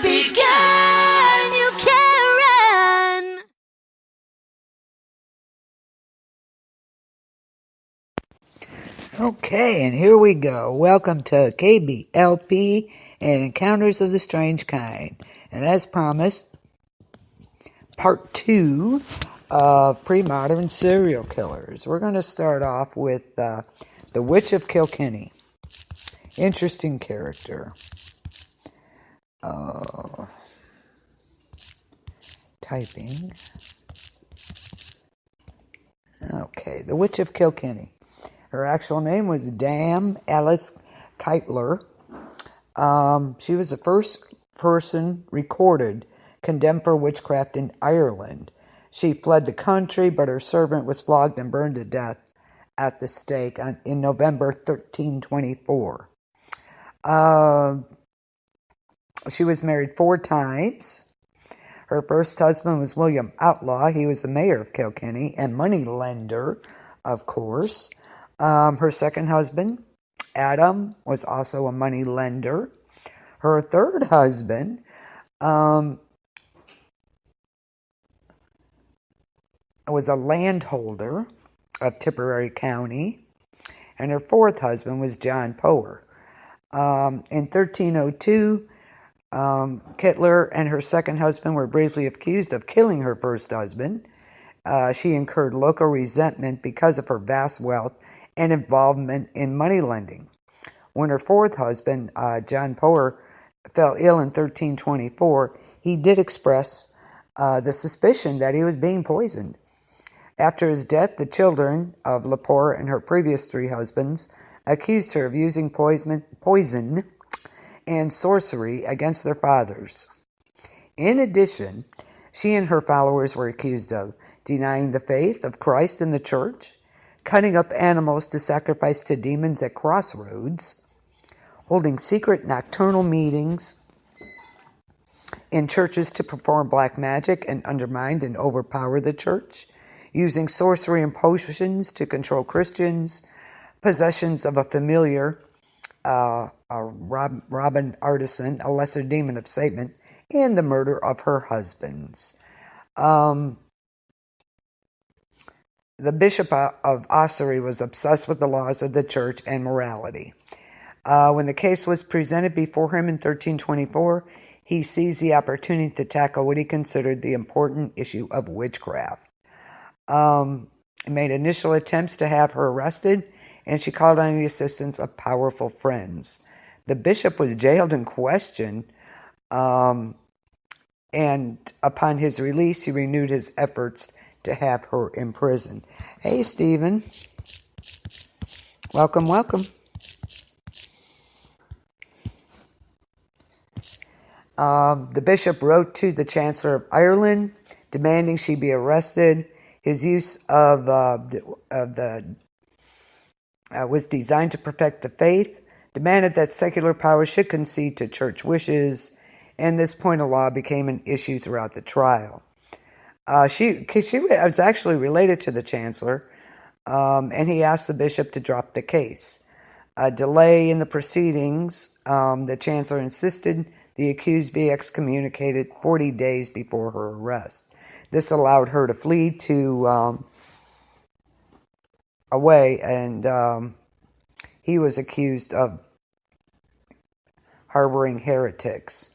began, you can. Okay, and here we go. Welcome to KBLP and Encounters of the Strange Kind. And as promised, part 2 of Premodern Serial Killers. We're going to start off with the Witch of Kilkenny. Interesting character. Typing. Okay, the Witch of Kilkenny. Her actual name was Dame Alice Keitler. She was the first person recorded condemned for witchcraft in Ireland. She fled the country, but her servant was flogged and burned to death at the stake in November 1324. She was married 4 times. Her first husband was William Outlaw. He was the mayor of Kilkenny and money lender, of course. Her second husband, Adam, was also a money lender. Her third husband was a landholder of Tipperary County. And her fourth husband was John Power. In 1302, Kettler and her second husband were briefly accused of killing her first husband. She incurred local resentment because of her vast wealth and involvement in money lending. When her fourth husband, John Power, fell ill in 1324, he did express the suspicion that he was being poisoned. After his death, the children of Lepore and her previous 3 husbands accused her of using poison and sorcery against their fathers. In addition, she and her followers were accused of denying the faith of Christ and the church, cutting up animals to sacrifice to demons at crossroads, holding secret nocturnal meetings in churches to perform black magic and undermine and overpower the church, using sorcery and potions to control Christians, possessions of a familiar, a Robin Artisan, a lesser demon of Satan, and the murder of her husbands. The Bishop of Ossory was obsessed with the laws of the church and morality. When the case was presented before him in 1324, he seized the opportunity to tackle what he considered the important issue of witchcraft. He made initial attempts to have her arrested, and she called on the assistance of powerful friends. The bishop was jailed and questioned, and upon his release, he renewed his efforts to have her imprisoned. Hey, Stephen. Welcome, welcome. The bishop wrote to the Chancellor of Ireland, demanding she be arrested. His use of was designed to protect the faith, demanded that secular power should concede to church wishes, and this point of law became an issue throughout the trial. She was actually related to the Chancellor, and he asked the bishop to drop the case. A delay in the proceedings, the Chancellor insisted the accused be excommunicated 40 days before her arrest. This allowed her to flee to away, and he was accused of harboring heretics.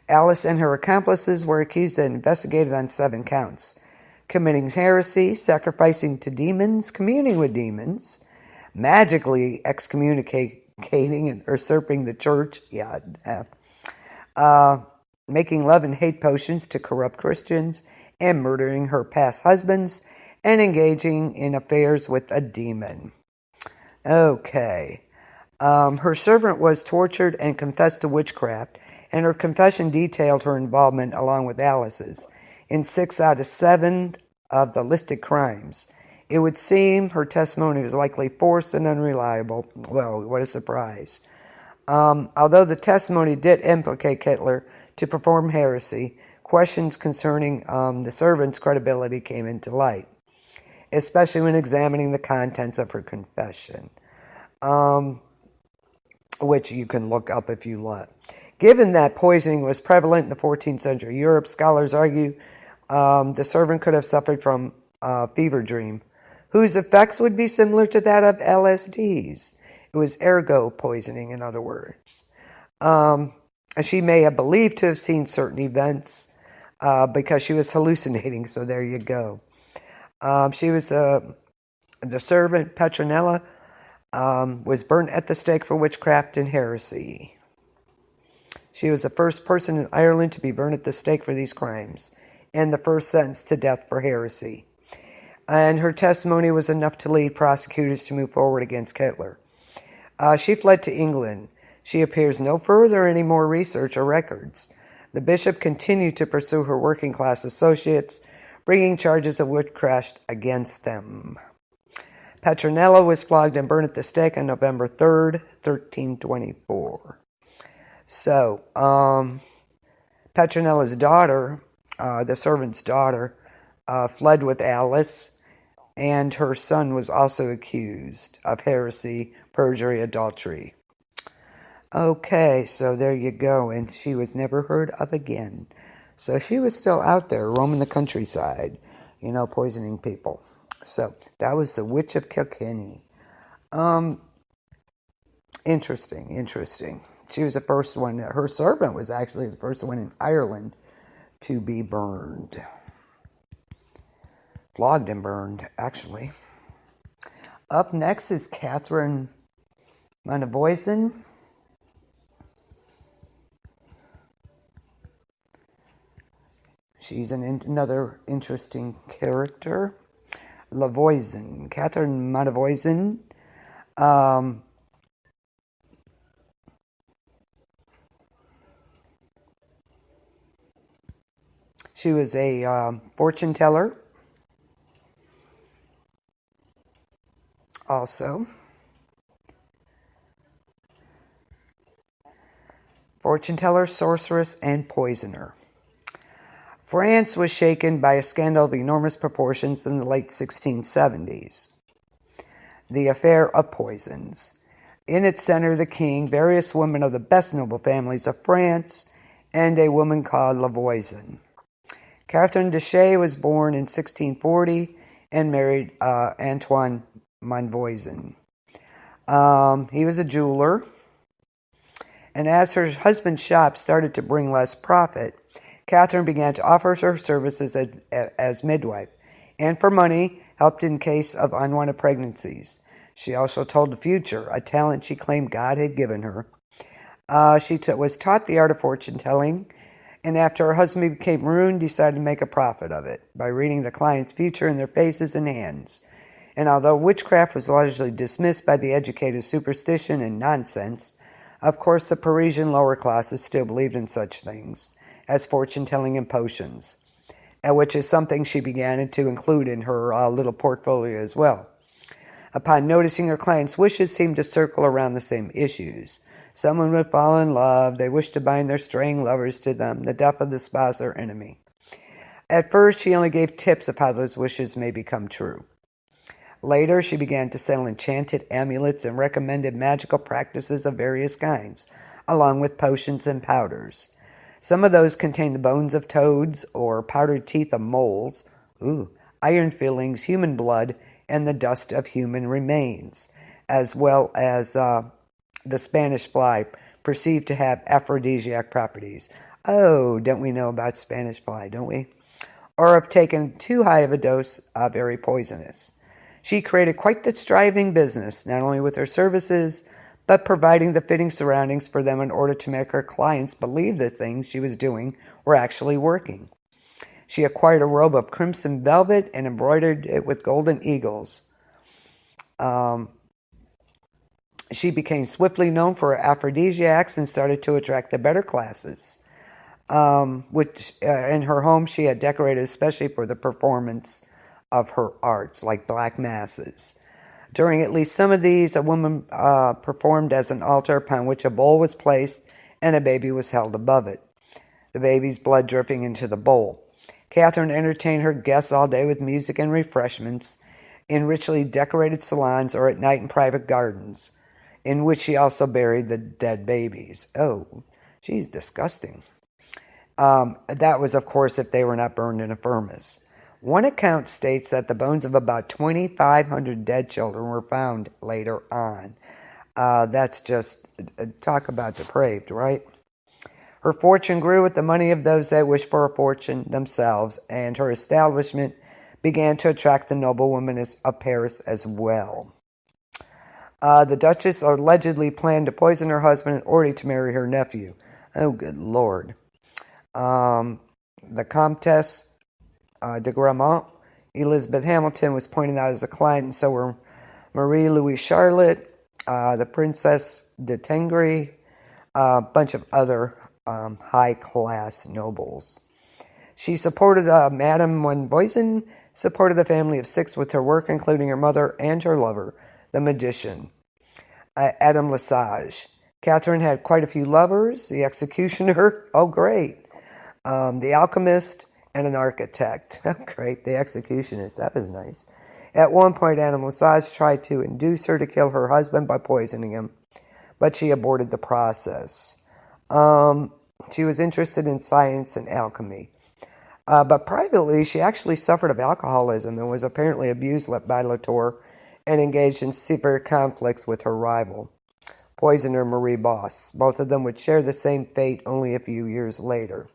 Alice and her accomplices were accused and investigated on 7 counts: committing heresy, sacrificing to demons, communing with demons, magically excommunicating and usurping the church, making love and hate potions to corrupt Christians, and murdering her past husbands, and engaging in affairs with a demon. Okay. Her servant was tortured and confessed to witchcraft, and her confession detailed her involvement, along with Alice's, in 6 out of 7 of the listed crimes. It would seem her testimony was likely forced and unreliable. Well, what a surprise. Although the testimony did implicate Kettler to perform heresy, questions concerning the servant's credibility came into light, especially when examining the contents of her confession, which you can look up if you want. Given that poisoning was prevalent in the 14th century Europe, scholars argue the servant could have suffered from a fever dream, whose effects would be similar to that of LSDs. It was ergo poisoning, in other words. She may have believed to have seen certain events because she was hallucinating, so there you go. She was the servant, Petronella, was burnt at the stake for witchcraft and heresy. She was the first person in Ireland to be burned at the stake for these crimes, and the first sentenced to death for heresy. And her testimony was enough to lead prosecutors to move forward against Hitler. She fled to England. She appears no further any more research or records. The bishop continued to pursue her working-class associates, bringing charges of witchcraft against them. Petronella was flogged and burned at the stake on November 3rd, 1324. So, Petronella's daughter, the servant's daughter, fled with Alice, and her son was also accused of heresy, perjury, adultery. Okay, so there you go, and she was never heard of again. So she was still out there roaming the countryside, poisoning people. So that was the Witch of Kilkenny. Interesting. She was the first one. Her servant was actually the first one in Ireland to be burned. Flogged and burned, actually. Up next is Catherine Manavoisin. She's another interesting character. Lavoisin, Catherine Manavoisin. She was a fortune teller. Also, fortune teller, sorceress, and poisoner. France was shaken by a scandal of enormous proportions in the late 1670s. The affair of poisons. In its center, the king, various women of the best noble families of France, and a woman called Lavoisin. Catherine de Chay was born in 1640 and married Antoine Manvoisin. He was a jeweler, and as her husband's shop started to bring less profit, Catherine began to offer her services as midwife, and for money, helped in case of unwanted pregnancies. She also told the future, a talent she claimed God had given her. She was taught the art of fortune-telling, and after her husband became ruined, decided to make a profit of it by reading the client's future in their faces and hands. And although witchcraft was largely dismissed by the educated as superstition and nonsense, of course the Parisian lower classes still believed in such things as fortune-telling and potions, which is something she began to include in her little portfolio as well. Upon noticing her clients' wishes seemed to circle around the same issues. Someone would fall in love, they wished to bind their straying lovers to them, the death of the spouse or enemy. At first, she only gave tips of how those wishes may become true. Later, she began to sell enchanted amulets and recommended magical practices of various kinds, along with potions and powders. Some of those contained the bones of toads or powdered teeth of moles, iron fillings, human blood, and the dust of human remains, as well as the Spanish fly, perceived to have aphrodisiac properties. Oh, don't we know about Spanish fly, don't we? Or if taken too high of a dose, very poisonous. She created quite the thriving business, not only with her services, but providing the fitting surroundings for them in order to make her clients believe the things she was doing were actually working. She acquired a robe of crimson velvet and embroidered it with golden eagles. She became swiftly known for her aphrodisiacs and started to attract the better classes, which in her home she had decorated especially for the performance of her arts, like black masses. During at least some of these, a woman performed as an altar upon which a bowl was placed and a baby was held above it, the baby's blood dripping into the bowl. Catherine entertained her guests all day with music and refreshments in richly decorated salons or at night in private gardens, in which she also buried the dead babies. Oh, Geez, disgusting. That was, of course, if they were not burned in a furnace. One account states that the bones of about 2,500 dead children were found later on. That's just, talk about depraved, right? Her fortune grew with the money of those that wished for a fortune themselves, and her establishment began to attract the noblewomen of Paris as well. The Duchess allegedly planned to poison her husband in order to marry her nephew. Oh, good Lord. The Comtesse de Gramont, Elizabeth Hamilton, was pointed out as a client, and so were Marie Louise Charlotte, the Princess de Tengri, a bunch of other high-class nobles. She supported Madame von Boysen, supported the family of 6 with her work, including her mother and her lover, the magician, Adam Lesage. Catherine had quite a few lovers: the executioner, oh great, the alchemist, and an architect. Oh great, the executionist, that was nice. At one point, Adam Lesage tried to induce her to kill her husband by poisoning him, but she aborted the process. She was interested in science and alchemy. But privately, she actually suffered of alcoholism and was apparently abused by Latour and engaged in severe conflicts with her rival, poisoner Marie Bosse. Both of them would share the same fate only a few years later.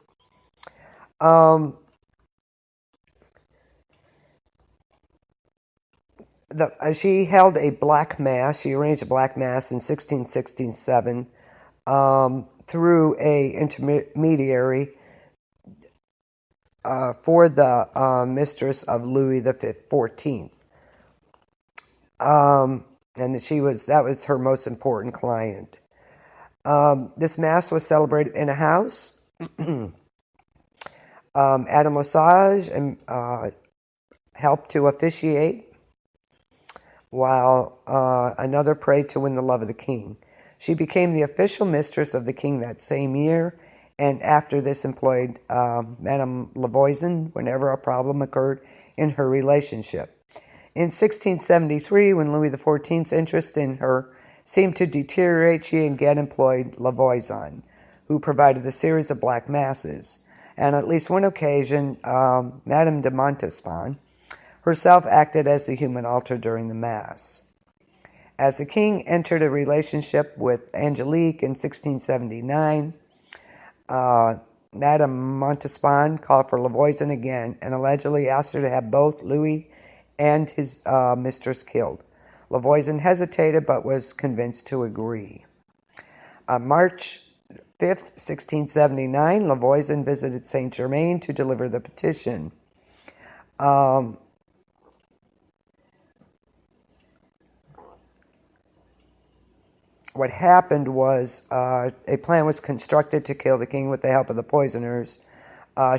She held a black mass. She arranged a black mass in 1667 through a intermediary for the mistress of Louis XIV. And that was her most important client. This mass was celebrated in a house. Adam Lesage helped to officiate, while another prayed to win the love of the king. She became the official mistress of the king that same year, and after this employed Madame Lavoisin whenever a problem occurred in her relationship. In 1673, when Louis XIV's interest in her seemed to deteriorate, she again employed Lavoisin, who provided a series of black masses. And on at least one occasion, Madame de Montespan herself acted as the human altar during the Mass. As the king entered a relationship with Angelique in 1679, Madame Montespan called for Lavoisin again and allegedly asked her to have both Louis and his mistress killed. Lavoisin hesitated but was convinced to agree. March 5th, 1679, Lavoisin visited Saint Germain to deliver the petition. What happened was a plan was constructed to kill the king with the help of the poisoners.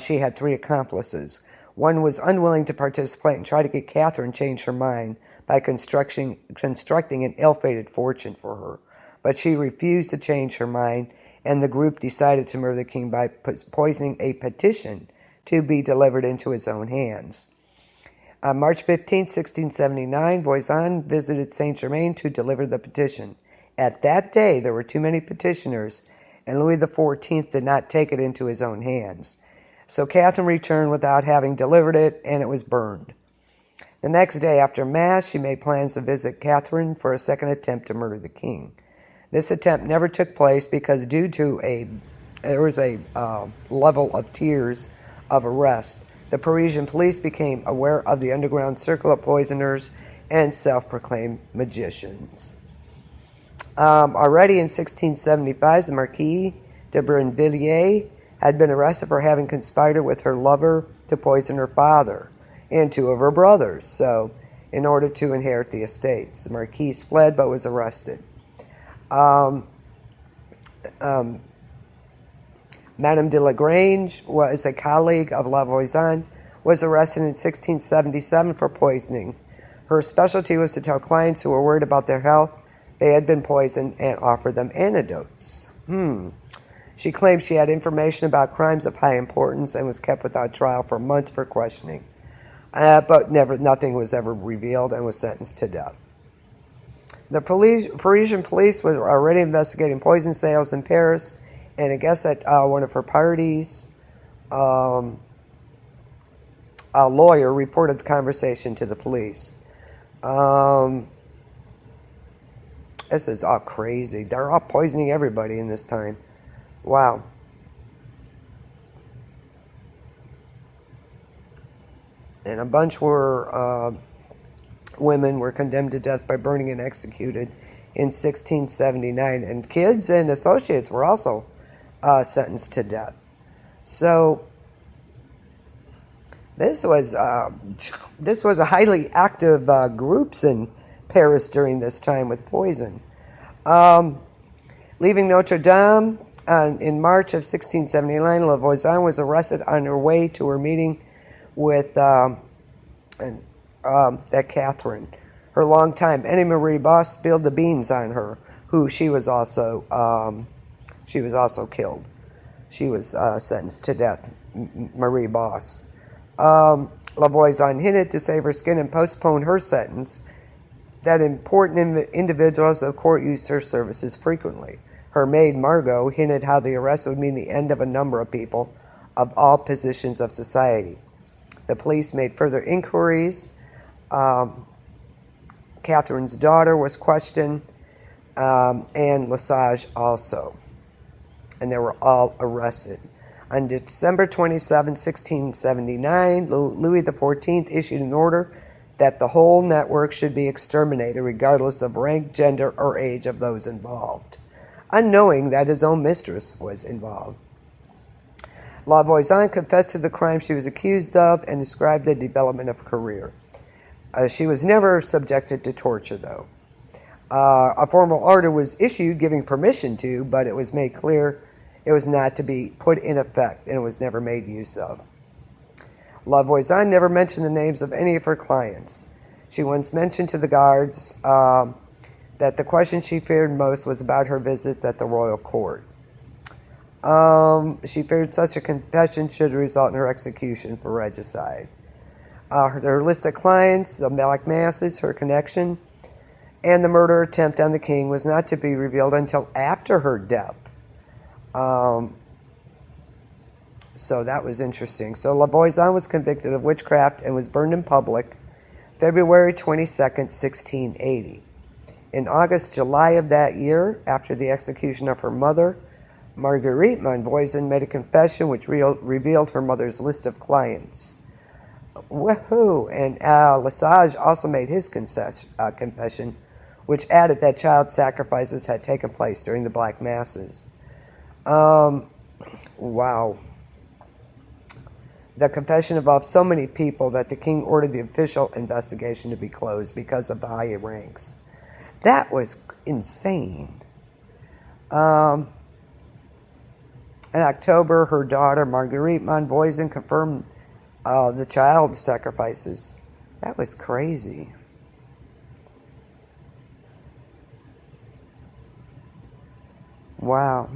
She had 3 accomplices. One was unwilling to participate and try to get Catherine to change her mind by constructing an ill-fated fortune for her. But she refused to change her mind, and the group decided to murder the king by poisoning a petition to be delivered into his own hands. On March 15, 1679, Voisin visited Saint-Germain to deliver the petition. At that day, there were too many petitioners, and Louis XIV did not take it into his own hands. So Catherine returned without having delivered it, and it was burned. The next day after Mass, she made plans to visit Catherine for a second attempt to murder the king. This attempt never took place because due to there was a level of tiers of arrest. The Parisian police became aware of the underground circle of poisoners and self-proclaimed magicians. Already in 1675, the Marquis de Brinvilliers had been arrested for having conspired with her lover to poison her father and 2 of her brothers, so in order to inherit the estates. The Marquise fled but was arrested. Madame de Lagrange was a colleague of Lavoisin, was arrested in 1677 for poisoning. Her specialty was to tell clients who were worried about their health they had been poisoned and offer them antidotes. She claimed she had information about crimes of high importance and was kept without trial for months for questioning. But nothing was ever revealed and was sentenced to death. The Parisian police were already investigating poison sales in Paris, And I guess at one of her parties, a lawyer reported the conversation to the police. This is all crazy. They're all poisoning everybody in this time. Wow. And a bunch were women were condemned to death by burning and executed in 1679, and kids and associates were also sentenced to death. So this was a highly active groups in Paris during this time with poison. Leaving Notre Dame in March of 1679, La Voisin was arrested on her way to her meeting with that Catherine. Her longtime enemy Marie Boss spilled the beans on her, who she was also killed. She was sentenced to death, Marie Boss. La Voisin hinted to save her skin and postpone her sentence that important individuals of court used her services frequently. Her maid, Margot, hinted how the arrest would mean the end of a number of people of all positions of society. The police made further inquiries. Catherine's daughter was questioned, and Lesage also. And they were all arrested. On December 27, 1679, Louis XIV issued an order that the whole network should be exterminated regardless of rank, gender, or age of those involved, unknowing that his own mistress was involved. La Voisin confessed to the crime she was accused of and described the development of her career. She was never subjected to torture, though. A formal order was issued giving permission to, but it was made clear it was not to be put in effect, and it was never made use of. La Voisin never mentioned the names of any of her clients. She once mentioned to the guards that the question she feared most was about her visits at the royal court. She feared such a confession should result in her execution for regicide. Her list of clients, the Black Masses, her connection, and the murder attempt on the king was not to be revealed until after her death. So that was interesting. So La Voisin was convicted of witchcraft and was burned in public February 22nd, 1680. In August, July of that year, after the execution of her mother, Marguerite Monvoisin made a confession which revealed her mother's list of clients. Woohoo! And Lesage also made his confession, which added that child sacrifices had taken place during the Black Masses. Wow. The confession involved so many people that the king ordered the official investigation to be closed because of the high ranks. That was insane. In October, her daughter, Marguerite Monvoisin, confirmed the child sacrifices. That was crazy. Wow.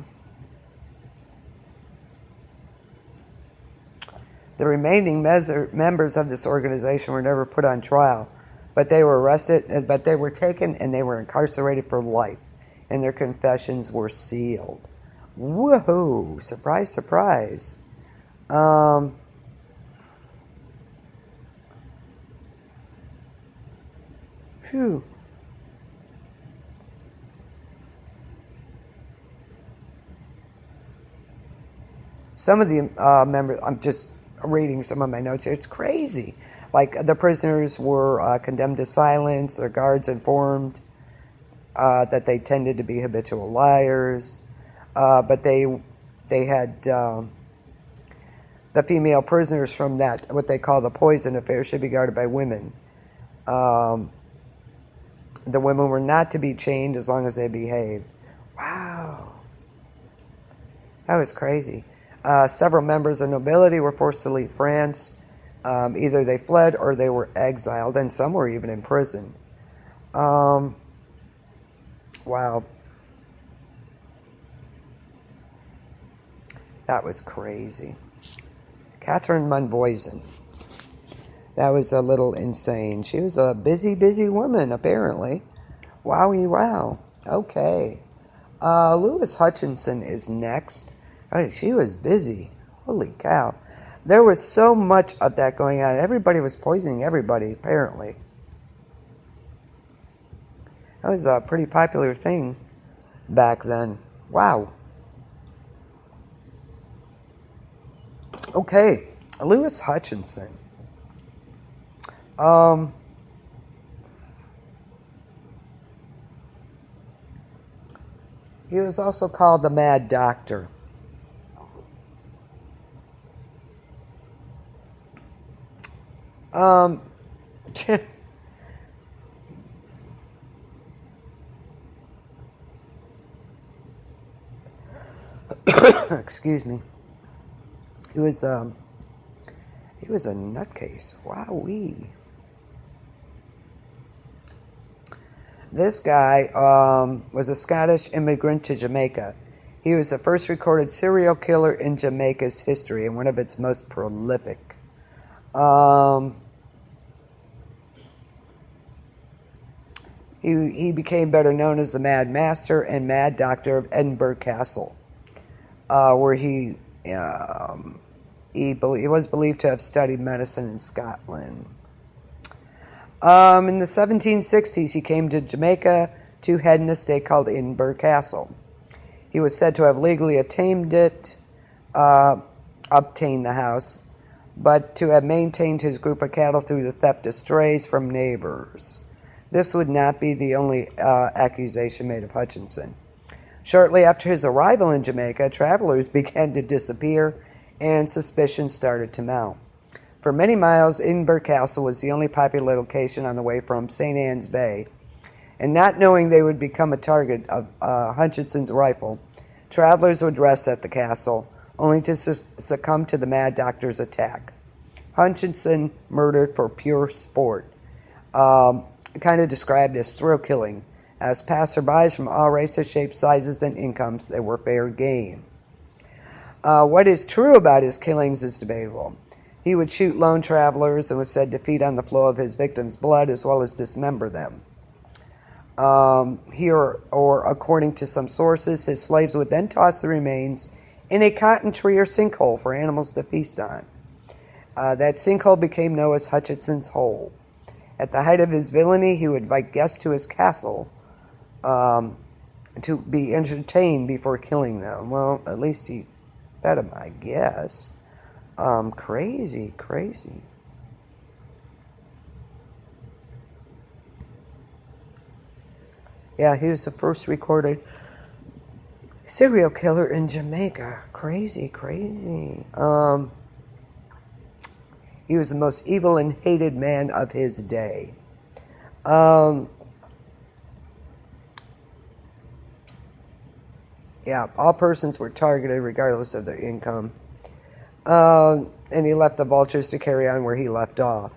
The remaining members of this organization were never put on trial, but they were arrested, but they were taken and they were incarcerated for life, and their confessions were sealed. Woohoo! Surprise, surprise. Phew. Some of the members, I'm just reading some of my notes here. It's crazy. Like, the prisoners were condemned to silence. Their guards informed that they tended to be habitual liars. But they had the female prisoners from that, what they call the poison affair, should be guarded by women. The women were not to be chained as long as they behaved. Wow. That was crazy. Several members of nobility were forced to leave France. Either they fled or they were exiled, and some were even imprisoned. Wow. That was crazy. Catherine Monvoisin. That was a little insane. She was a busy, busy woman, apparently. Wowie wow. Okay. Louis Hutchinson is next. Oh, she was busy. Holy cow. There was so much of that going on. Everybody was poisoning everybody, apparently. That was a pretty popular thing back then. Wow. Okay, Louis Hutchinson. He was also called the Mad Doctor. Excuse me. He was a nutcase. Wowee. This guy was a Scottish immigrant to Jamaica. He was the first recorded serial killer in Jamaica's history and one of its most prolific. He became better known as the Mad Master and Mad Doctor of Edinburgh Castle, where he was believed to have studied medicine in Scotland. In the 1760s, he came to Jamaica to head an estate called Edinburgh Castle. He was said to have legally obtained the house, but to have maintained his group of cattle through the theft of strays from neighbors. This would not be the only accusation made of Hutchinson. Shortly after his arrival in Jamaica, travelers began to disappear, and suspicion started to mount. For many miles, Edinburgh Castle was the only popular location on the way from St. Anne's Bay, and not knowing they would become a target of Hutchinson's rifle, travelers would rest at the castle, only to succumb to the Mad Doctor's attack. Hutchinson murdered for pure sport, kind of described as thrill killing. As passerbys from all races, shapes, sizes, and incomes, they were fair game. What is true about his killings is debatable. He would shoot lone travelers and was said to feed on the flow of his victims' blood as well as dismember them. According to some sources, his slaves would then toss the remains in a cotton tree or sinkhole for animals to feast on. That sinkhole became known as Hutchinson's Hole. At the height of his villainy, he would invite guests to his castle to be entertained before killing them. Well, at least he fed them, I guess. Crazy. Yeah, he was the first recorded serial killer in Jamaica. Crazy. He was the most evil and hated man of his day. Yeah, all persons were targeted regardless of their income. And he left the vultures to carry on where he left off.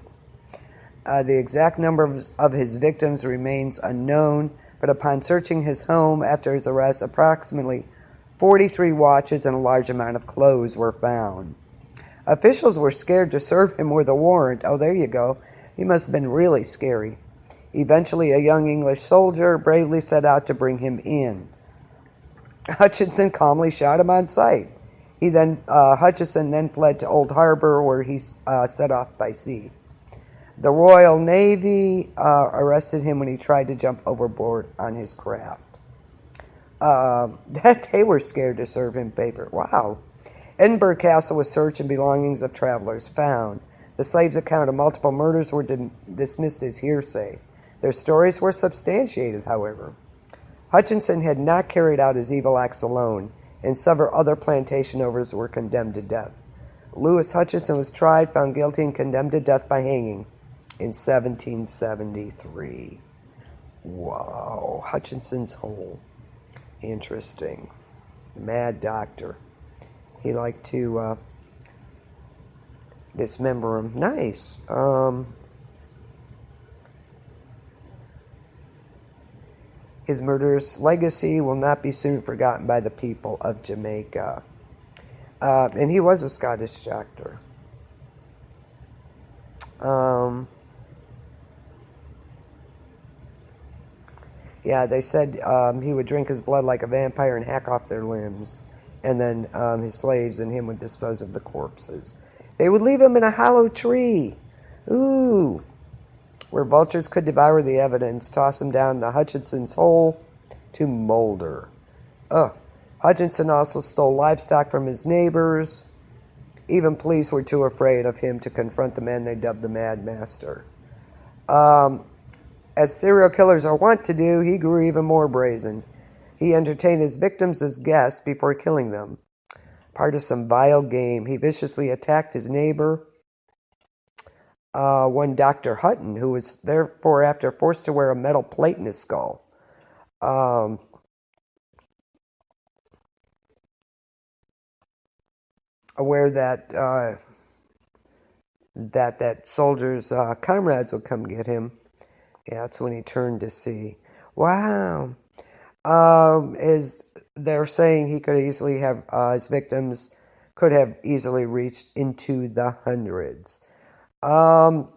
The exact number of his victims remains unknown, but upon searching his home after his arrest, approximately 43 watches and a large amount of clothes were found. Officials were scared to serve him with a warrant. Oh, there you go. He must have been really scary. Eventually, a young English soldier bravely set out to bring him in. Hutchinson calmly shot him on sight. Hutchinson then fled to Old Harbor, where he set off by sea. The Royal Navy arrested him when he tried to jump overboard on his craft. They were scared to serve him paper. Wow. Edinburgh Castle was searched and belongings of travelers found. The slaves' account of multiple murders were dismissed as hearsay. Their stories were substantiated, however. Hutchinson had not carried out his evil acts alone, and several other plantation owners were condemned to death. Louis Hutchinson was tried, found guilty, and condemned to death by hanging in 1773. Wow, Hutchinson's Hole. Interesting. Mad Doctor. He liked to dismember him. Nice. His murderous legacy will not be soon forgotten by the people of Jamaica. And he was a Scottish doctor. Yeah, they said he would drink his blood like a vampire and hack off their limbs. and then his slaves and him would dispose of the corpses. They would leave them in a hollow tree. Ooh. Where vultures could devour the evidence, toss them down the Hutchinson's hole to molder. Hutchinson also stole livestock from his neighbors. Even police were too afraid of him to confront the man they dubbed the Mad Master. As serial killers are wont to do, he grew even more brazen. He entertained his victims as guests before killing them. Part of some vile game, he viciously attacked his neighbor, one Dr. Hutton, who was therefore after forced to wear a metal plate in his skull. Aware that that soldier's comrades would come get him. Yeah, that's when he turned to see. Wow. Is they're saying he could easily have his victims could have easily reached into the hundreds. And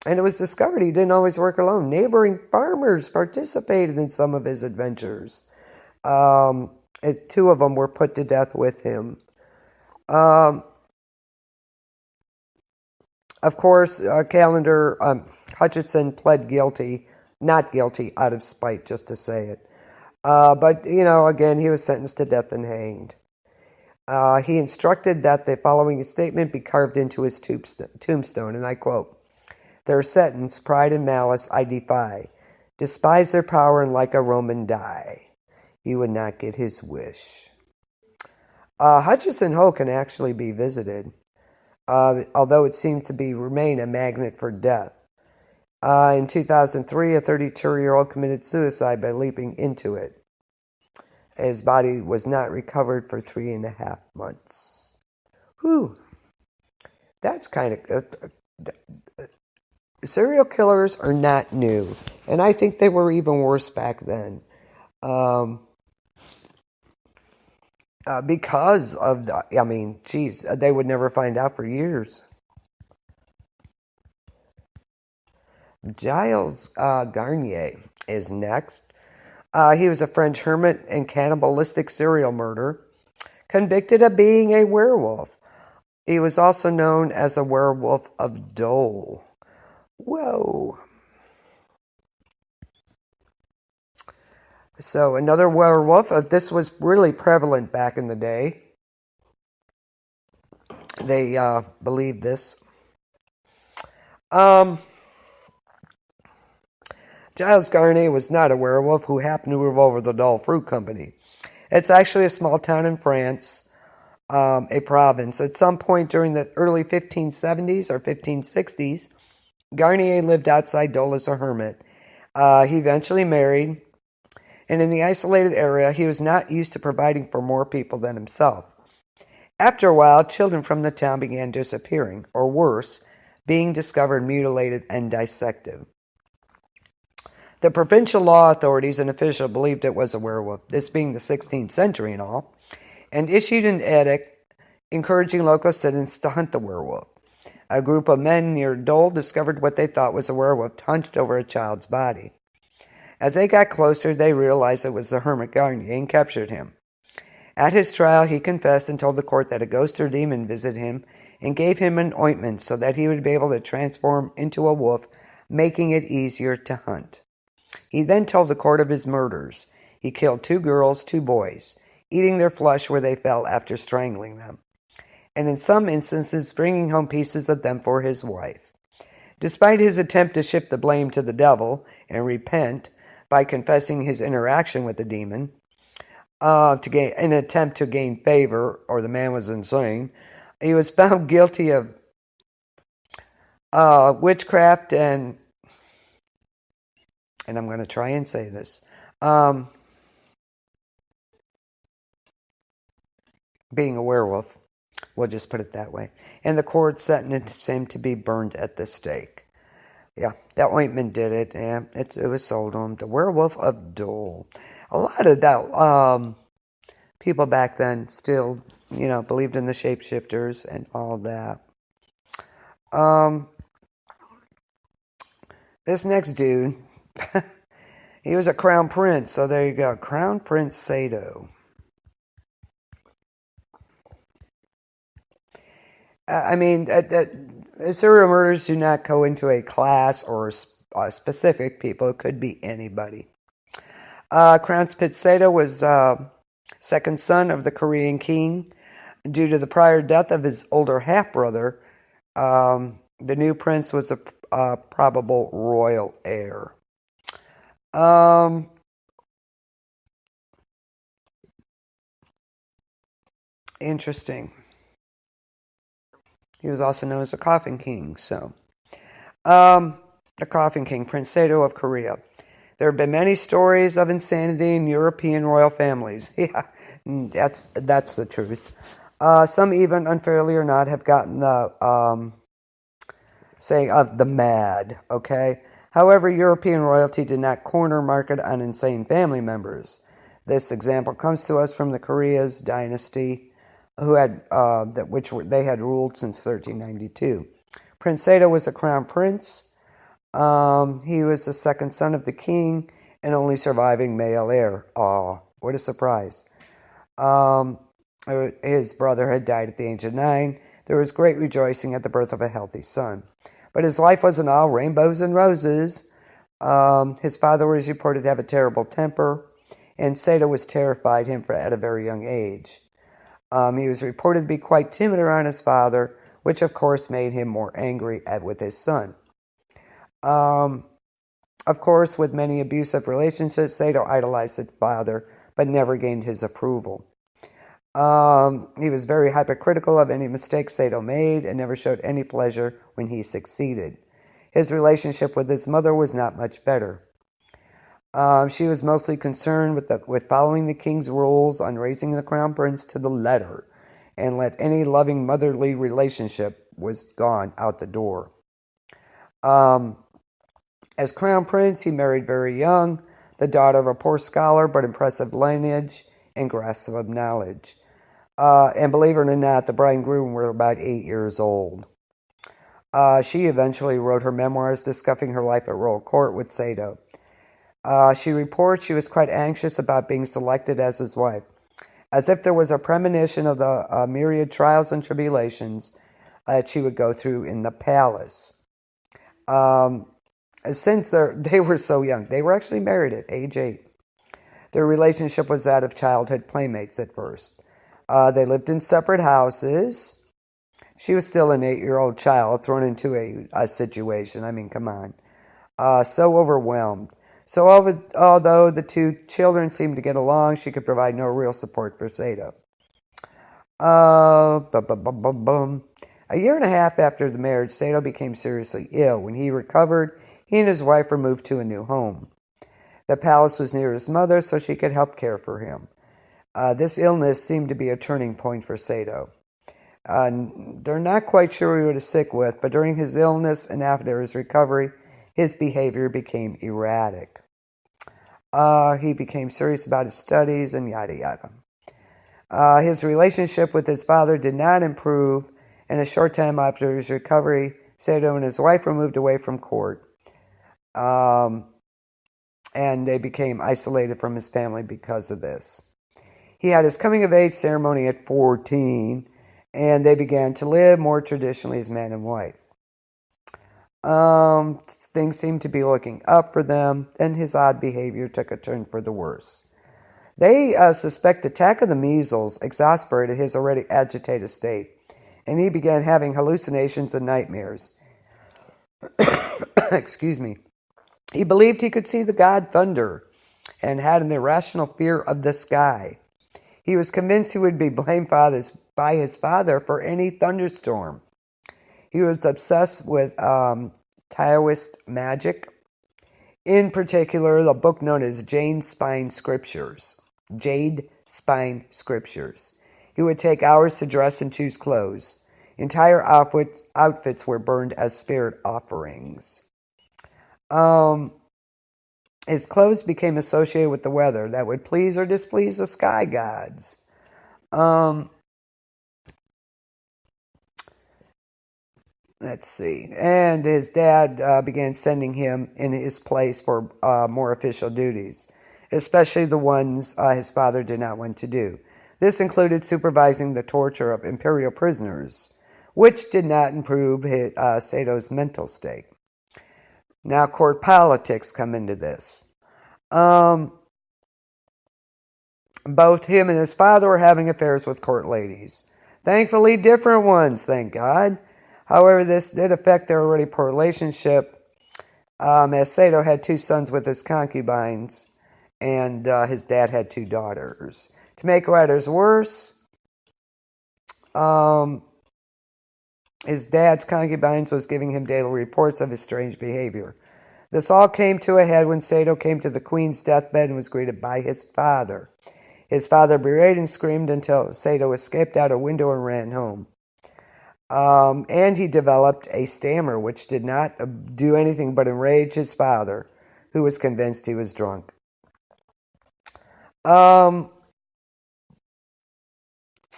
it was discovered he didn't always work alone. Neighboring farmers participated in some of his adventures. Two of them were put to death with him. Of course, Hutchinson pled not guilty, out of spite, just to say it. But, again, he was sentenced to death and hanged. He instructed that the following statement be carved into his tombstone, and I quote, "Their sentence, pride and malice, I defy. Despise their power and like a Roman die." He would not get his wish. Hutchinson Hole can actually be visited, although it seems to remain a magnet for death. In 2003, a 32-year-old committed suicide by leaping into it. His body was not recovered for 3.5 months. Whew. That's kind of... serial killers are not new, and I think they were even worse back then. Because of they would never find out for years. Giles Garnier is next. He was a French hermit and cannibalistic serial murderer, convicted of being a werewolf. He was also known as a werewolf of Dole. Whoa. So another werewolf. This was really prevalent back in the day. They believed this. Giles Garnier was not a werewolf who happened to move over the Dole Fruit Company. It's actually a small town in France, a province. At some point during the early 1570s or 1560s, Garnier lived outside Dole as a hermit. He eventually married, and in the isolated area, he was not used to providing for more people than himself. After a while, children from the town began disappearing, or worse, being discovered mutilated and dissected. The provincial law authorities and officials believed it was a werewolf, this being the 16th century and all, and issued an edict encouraging local citizens to hunt the werewolf. A group of men near Dole discovered what they thought was a werewolf hunched over a child's body. As they got closer, they realized it was the hermit Garnier and captured him. At his trial, he confessed and told the court that a ghost or demon visited him and gave him an ointment so that he would be able to transform into a wolf, making it easier to hunt. He then told the court of his murders. He killed 2 girls, 2 boys, eating their flesh where they fell after strangling them, and in some instances bringing home pieces of them for his wife. Despite his attempt to shift the blame to the devil and repent by confessing his interaction with the demon, in an attempt to gain favor, or the man was insane, he was found guilty of witchcraft and I'm going to try and say this, being a werewolf. We'll just put it that way. And the court sentenced him to be burned at the stake. Yeah, that ointment did it. Yeah, it was sold on him. The Werewolf of Dole. A lot of that people back then still, believed in the shapeshifters and all that. This next dude, he was a crown prince. So there you go, Crown Prince Sato. I mean, serial murders do not go into a class or specific people. It could be anybody. Crown Prince Sado was second son of the Korean king. Due to the prior death of his older half-brother, the new prince was a probable royal heir. Interesting. He was also known as the Coffin King. So, the Coffin King, Prince Sado of Korea. There have been many stories of insanity in European royal families. Yeah, that's the truth. Some even, unfairly or not, have gotten the saying of the mad. Okay. However, European royalty did not corner market on insane family members. This example comes to us from the Korea's dynasty, who had they had ruled since 1392. Prince Sado was a crown prince. He was the second son of the king and only surviving male heir. Aw, what a surprise. His brother had died at the age of 9. There was great rejoicing at the birth of a healthy son. But his life wasn't all rainbows and roses. His father was reported to have a terrible temper, and Sado was terrified him at a very young age. He was reported to be quite timid around his father, which of course made him more angry with his son. Of course, with many abusive relationships, Sado idolized his father, but never gained his approval. He was very hypocritical of any mistakes Sado made and never showed any pleasure when he succeeded. His relationship with his mother was not much better. She was mostly concerned with following the king's rules on raising the crown prince to the letter, and let any loving motherly relationship was gone out the door. As crown prince, he married very young, the daughter of a poor scholar but impressive lineage and grasp of knowledge. And believe it or not, the bride and groom were about 8 years old. She eventually wrote her memoirs discussing her life at royal court with Sado. She reports she was quite anxious about being selected as his wife, as if there was a premonition of the myriad trials and tribulations that she would go through in the palace. Since they were so young, they were actually married at age 8. Their relationship was that of childhood playmates at first. They lived in separate houses. She was still an 8-year-old child thrown into a situation. I mean, come on. So overwhelmed. So although the two children seemed to get along, she could provide no real support for Sado. A year and a half after the marriage, Sado became seriously ill. When he recovered, he and his wife were moved to a new home. The palace was near his mother, so she could help care for him. This illness seemed to be a turning point for Sado. They're not quite sure what he was sick with, but during his illness and after his recovery, his behavior became erratic. He became serious about his studies and yada yada. His relationship with his father did not improve, and a short time after his recovery, Sado and his wife were moved away from court. And they became isolated from his family because of this. He had his coming-of-age ceremony at 14, and they began to live more traditionally as man and wife. Things seemed to be looking up for them, then his odd behavior took a turn for the worse. They suspect attack of the measles exasperated his already agitated state, and he began having hallucinations and nightmares. Excuse me. He believed he could see the god thunder and had an irrational fear of the sky. He was convinced he would be blamed by his father for any thunderstorm. He was obsessed with Taoist magic, in particular the book known as Jade Spine Scriptures. Jade Spine Scriptures. He would take hours to dress and choose clothes. Entire outfits were burned as spirit offerings. His clothes became associated with the weather that would please or displease the sky gods. Let's see. And his dad began sending him in his place for more official duties, especially the ones his father did not want to do. This included supervising the torture of imperial prisoners, which did not improve Sato's mental state. Now, court politics come into this. Both him and his father were having affairs with court ladies. Thankfully, different ones, thank God. However, this did affect their already poor relationship, as Sato had 2 sons with his concubines, and his dad had 2 daughters. To make matters worse, his dad's concubines was giving him daily reports of his strange behavior. This all came to a head when Sato came to the queen's deathbed and was greeted by his father. His father berated and screamed until Sato escaped out a window and ran home. And he developed a stammer, which did not do anything but enrage his father, who was convinced he was drunk.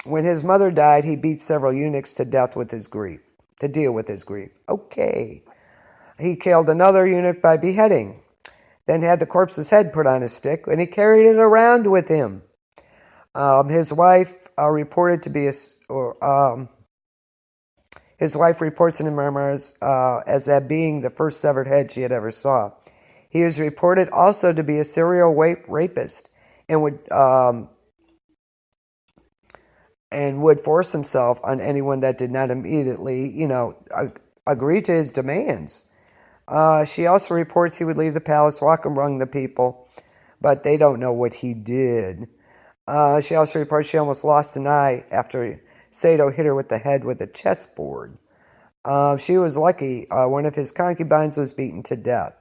When his mother died, he beat several eunuchs to death with his grief, to deal with his grief. Okay. He killed another eunuch by beheading, then had the corpse's head put on a stick, and he carried it around with him. His wife reported to be his wife reports in the memoirs as that being the first severed head she had ever saw. He was reported also to be a serial rapist and would force himself on anyone that did not immediately, agree to his demands. She also reports he would leave the palace, walk among the people, but they don't know what he did. She also reports she almost lost an eye after Sato hit her with the head with a chessboard. She was lucky. One of his concubines was beaten to death.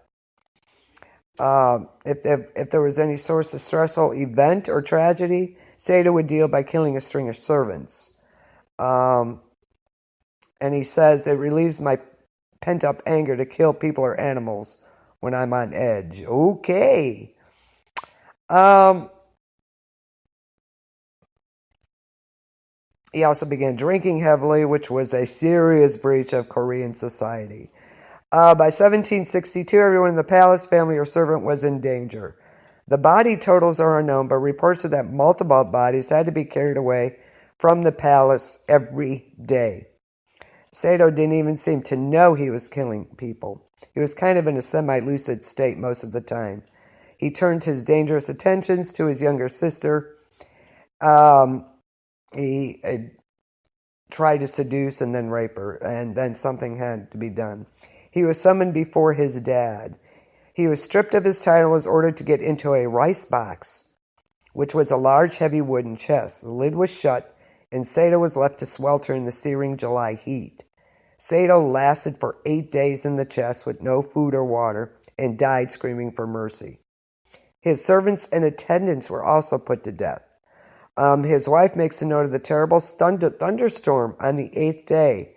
If there was any source of stressful event or tragedy, Sato would deal by killing a string of servants. And he says, it relieves my pent-up anger to kill people or animals when I'm on edge. Okay. He also began drinking heavily, which was a serious breach of Korean society. By 1762, everyone in the palace, family, or servant was in danger. The body totals are unknown, but reports are that multiple bodies had to be carried away from the palace every day. Sato didn't even seem to know he was killing people. He was kind of in a semi-lucid state most of the time. He turned his dangerous attentions to his younger sister. He tried to seduce and then rape her, and then something had to be done. He was summoned before his dad. He was stripped of his title and was ordered to get into a rice box, which was a large, heavy wooden chest. The lid was shut, and Sato was left to swelter in the searing July heat. Sato lasted for 8 days in the chest with no food or water and died screaming for mercy. His servants and attendants were also put to death. His wife makes a note of the terrible thunderstorm on the 8th day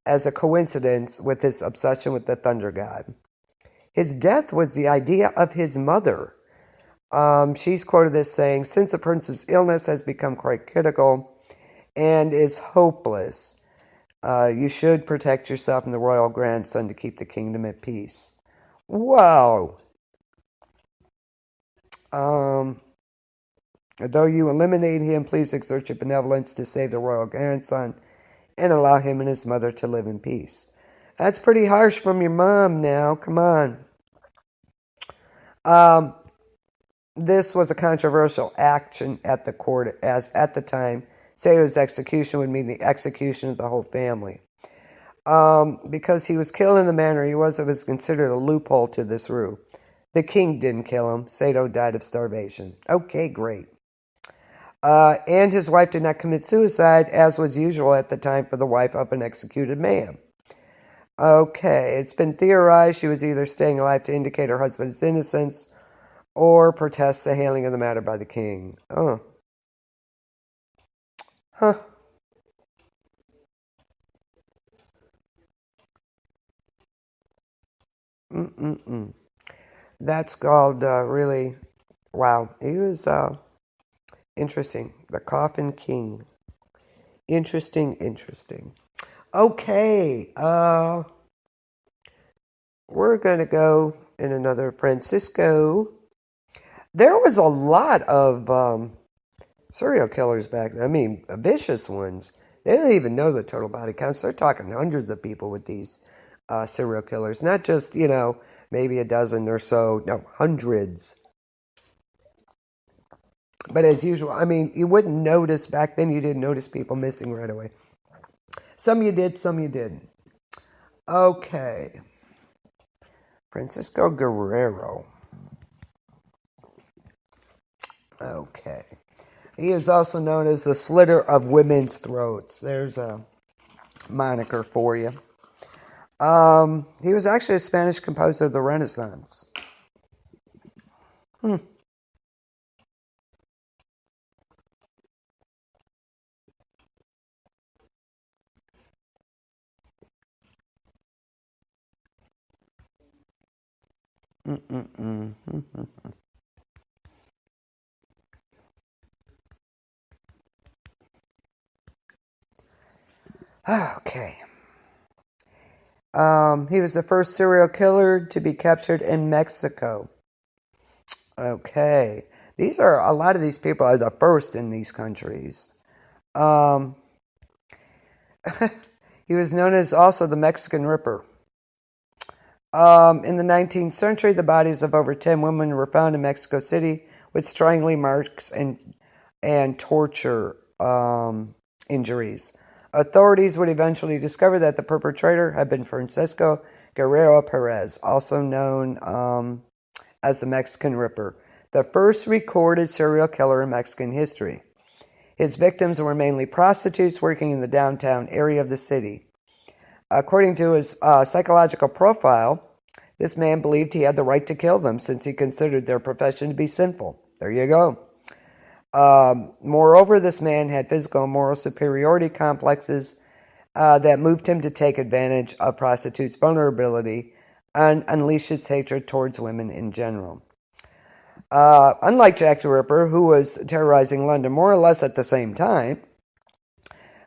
as a coincidence with his obsession with the thunder god. His death was the idea of his mother. She's quoted as saying, since the prince's illness has become quite critical and is hopeless, you should protect yourself and the royal grandson to keep the kingdom at peace. Wow. Though you eliminate him, please exert your benevolence to save the royal grandson and allow him and his mother to live in peace. That's pretty harsh from your mom now. Come on. This was a controversial action at the court, as at the time, Sato's execution would mean the execution of the whole family. Because he was killed in the manner he was, it was considered a loophole to this rule. The king didn't kill him. Sato died of starvation. Okay, great. And his wife did not commit suicide, as was usual at the time for the wife of an executed man. Okay, it's been theorized she was either staying alive to indicate her husband's innocence or protest the handling of the matter by the king. Oh. Huh. That's called really, wow. He was interesting. The Coffin King. Interesting. Okay. We're going to go in another Francisco. There was a lot of serial killers back then. I mean, vicious ones. They don't even know the total body counts. They're talking hundreds of people with these serial killers. Not just, maybe a dozen or so. No, hundreds. But as usual, I mean, you wouldn't notice back then. You didn't notice people missing right away. Some you did, some you didn't. Okay. Francisco Guerrero. Okay. He is also known as the slitter of women's throats. There's a moniker for you. He was actually a Spanish composer of the Renaissance. Okay. He was the first serial killer to be captured in Mexico. Okay. A lot of these people are the first in these countries. He was known as also the Mexican Ripper. In the 19th century, the bodies of over 10 women were found in Mexico City with strangling marks and torture injuries. Authorities would eventually discover that the perpetrator had been Francisco Guerrero Perez, also known as the Mexican Ripper, the first recorded serial killer in Mexican history. His victims were mainly prostitutes working in the downtown area of the city. According to his psychological profile, this man believed he had the right to kill them since he considered their profession to be sinful. There you go. Moreover, this man had physical and moral superiority complexes that moved him to take advantage of prostitutes' vulnerability and unleash his hatred towards women in general. Unlike Jack the Ripper, who was terrorizing London more or less at the same time,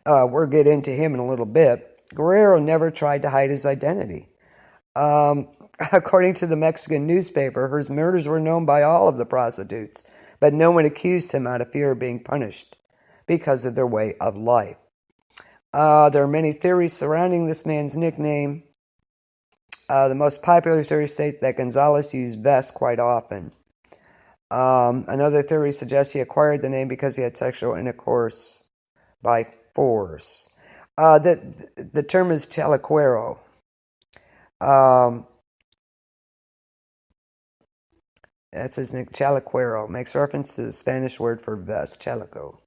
we'll get into him in a little bit, Guerrero never tried to hide his identity. According to the Mexican newspaper, his murders were known by all of the prostitutes, but no one accused him out of fear of being punished because of their way of life. There are many theories surrounding this man's nickname. The most popular theories state that Gonzalez used vests quite often. Another theory suggests he acquired the name because he had sexual intercourse by force. The term is chalequero. That's his name, chalequero. Makes reference to the Spanish word for vest, chaleco.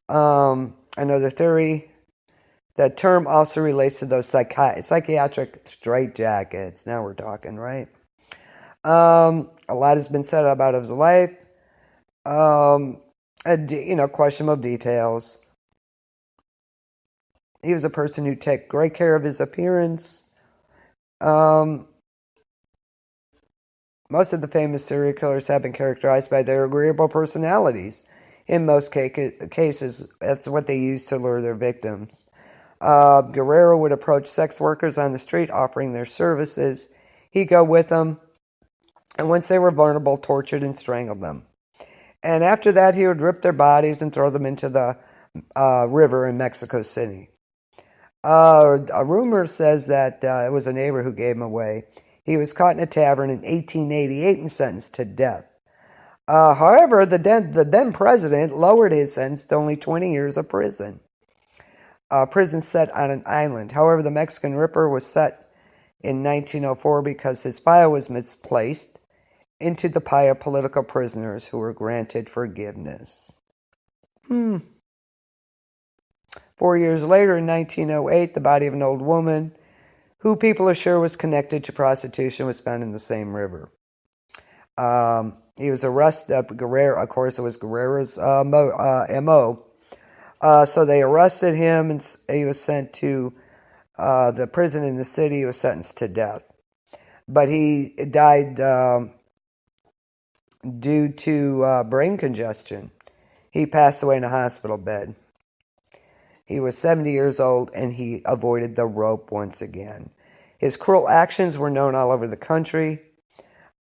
Another theory, that term also relates to those psychiatric straitjackets. Now we're talking, right? A lot has been said about his life. Questionable details. He was a person who took great care of his appearance. Most of the famous serial killers have been characterized by their agreeable personalities. In most cases, that's what they use to lure their victims. Guerrero would approach sex workers on the street offering their services. He'd go with them, and once they were vulnerable, tortured and strangled them. And after that, he would rip their bodies and throw them into the river in Mexico City. A rumor says that it was a neighbor who gave him away. He was caught in a tavern in 1888 and sentenced to death. However, the then president lowered his sentence to only 20 years of prison. Prison set on an island. However, the Mexican Ripper was set in 1904 because his file was misplaced into the pile of political prisoners who were granted forgiveness. 4 years later, in 1908, the body of an old woman, who people are sure was connected to prostitution, was found in the same river. He was arrested. Guerrero, of course, it was Guerrero's M.O. So they arrested him, and he was sent to the prison in the city. He was sentenced to death. But he died due to brain congestion. He passed away in a hospital bed. He was 70 years old, and he avoided the rope once again. His cruel actions were known all over the country.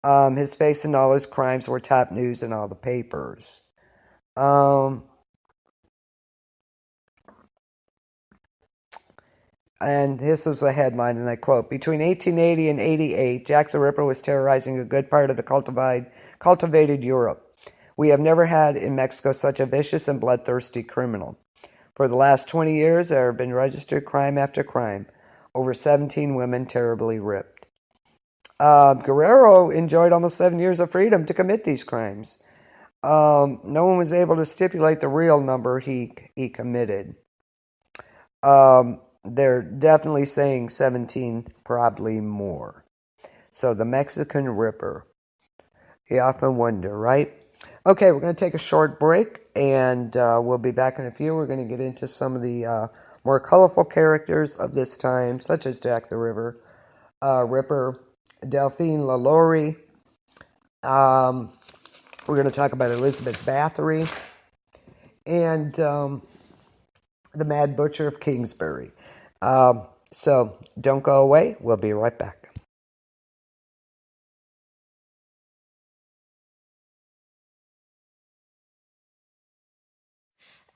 His face and all his crimes were top news in all the papers. And this was a headline, and I quote, "Between 1880 and 88, Jack the Ripper was terrorizing a good part of the cultivated Europe. We have never had in Mexico such a vicious and bloodthirsty criminal. For the last 20 years, there have been registered crime after crime. Over 17 women terribly ripped." Guerrero enjoyed almost 7 years of freedom to commit these crimes. No one was able to stipulate the real number he committed. They're definitely saying 17, probably more. So the Mexican Ripper. You often wonder, right? Okay, we're going to take a short break, and we'll be back in a few. We're going to get into some of the more colorful characters of this time, such as Jack the Ripper, Delphine LaLaurie. We're going to talk about Elizabeth Bathory and the Mad Butcher of Kingsbury. So don't go away. We'll be right back.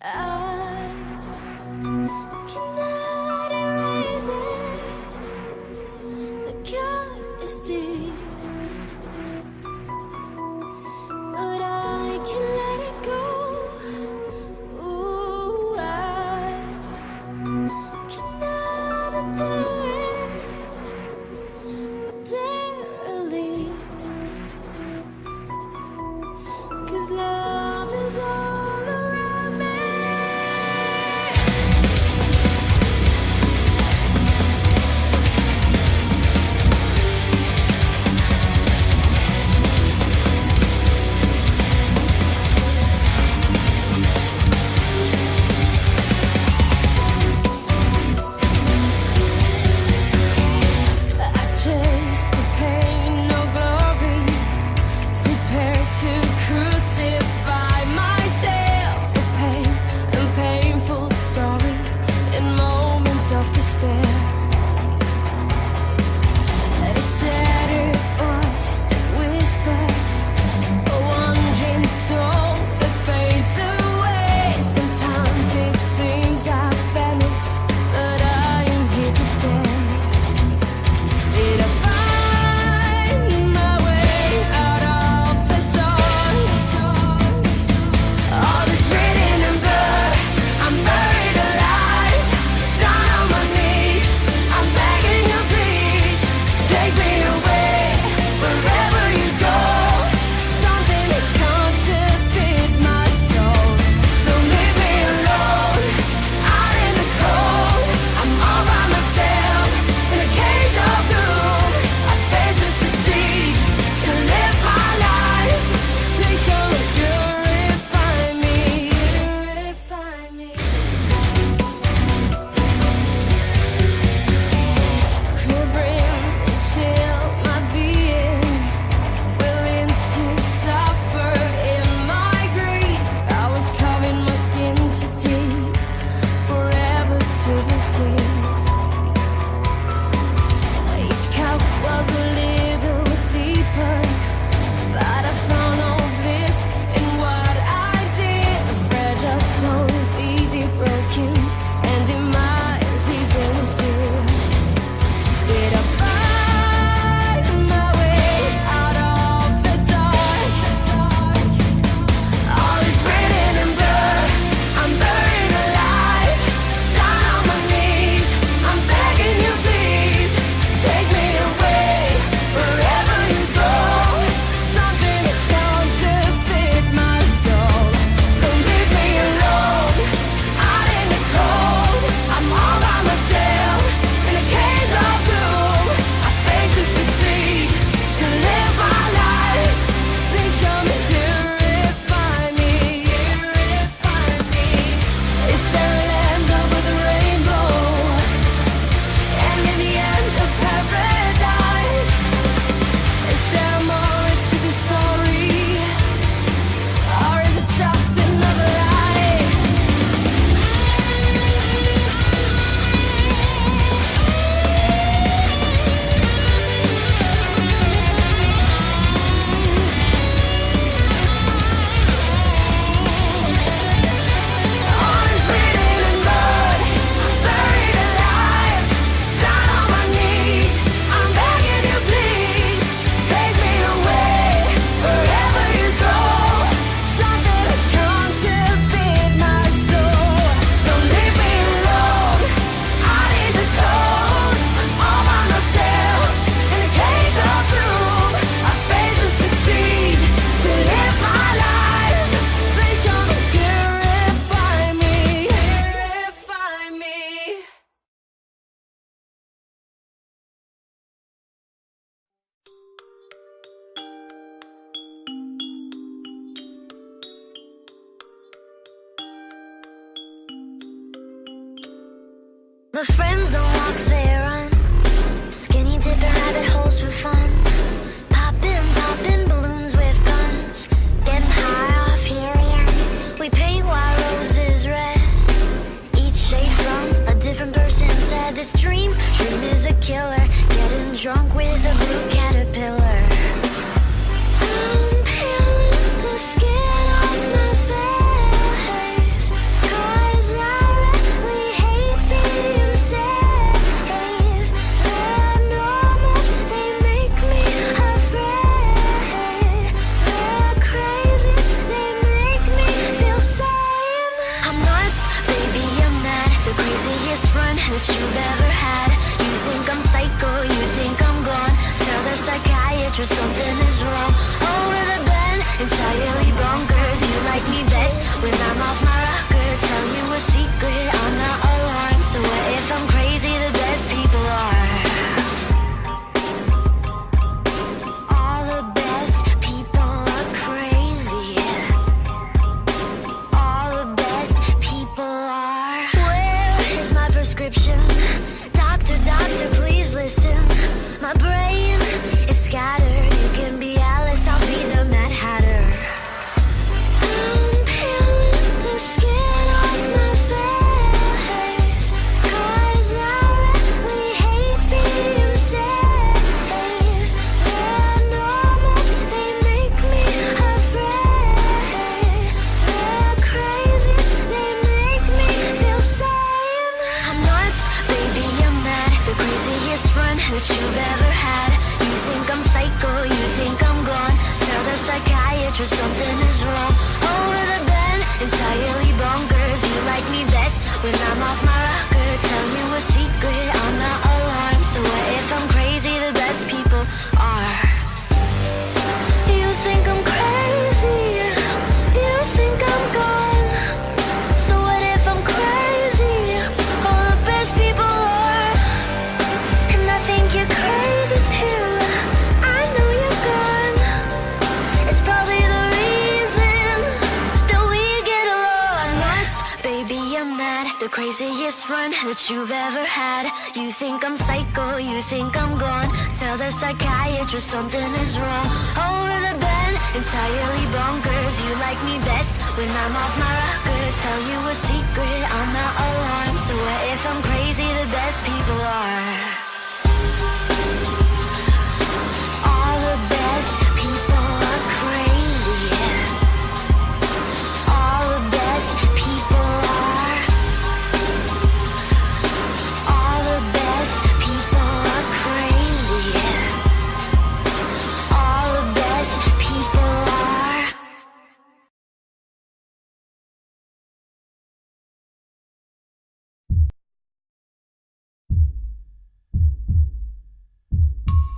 I cannot erase it. The cut is deep, but I can let it go. Ooh, I cannot undo it, but dearly, 'cause love is all around me. My friends don't walk, they run. Skinny dipping rabbit holes for fun. Popping balloons with guns. Getting high off helium. We paint white roses red. Each shade from a different person said this dream is a killer. Getting drunk with a blue caterpillar. I'm peeling the skin off my face, 'cause I really hate being safe. The normals, they make me afraid. The crazies, they make me feel sane. I'm nuts, baby, I'm mad. The craziest friend that you've ever had. You think I'm psycho, you think I'm gone. Tell the psychiatrist something is wrong. Over the bend, entirely bonkers. You like me best when I'm off my rocker. Tell you a secret, I'm not alarmed. So what if I'm crazy? The best people are. All the best people are crazy. All the best people are. Where is my prescription? Doctor, please listen. My brain is scattered. You can be Alice, I'll be the Mad Hatter. I'm peeling the skin off my face, 'cause I really hate being safe. The normals, they make me afraid. The crazies, they make me feel sane. I'm nuts, baby, I'm mad. The craziest friend that you've ever had. You think I'm psycho, you think I'm gone. Tell the psychiatrist something is wrong. Over the bend, entirely bonkers. You like me best when I'm off my rocker. Tell you a secret, I'm not alarmed. So what if I'm crazy? The best people are. You think I'm crazy, you think I'm gone. So what if I'm crazy? All the best people are. And I think you're crazy too. I know you're gone. It's probably the reason that we get along. Nuts, baby, I'm mad. The craziest friend that you've ever had. You think I'm psycho, you think I'm gone. Tell the psychiatrist something is wrong. Over the bend, entirely bonkers. You like me best when I'm off my rocker. Tell you a secret, I'm not alarmed. So what if I'm crazy? The best people are. All the best people are crazy. All the best people are. All the best people are crazy. All the best people are.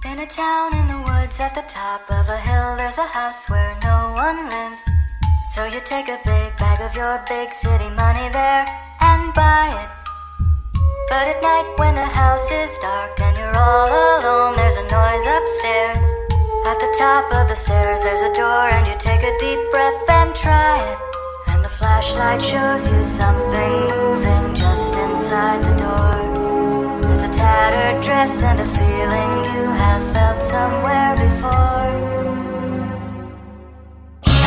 In a town in the woods at the top of a hill, there's a house where no one lives. So you take a big bag of your big city money there and buy it. But at night when the house is dark and you're all alone, there's a noise upstairs. At the top of the stairs there's a door and you take a deep breath and try it. And the flashlight shows you something moving just inside the door. There's a tattered dress and a feeling you have felt somewhere before.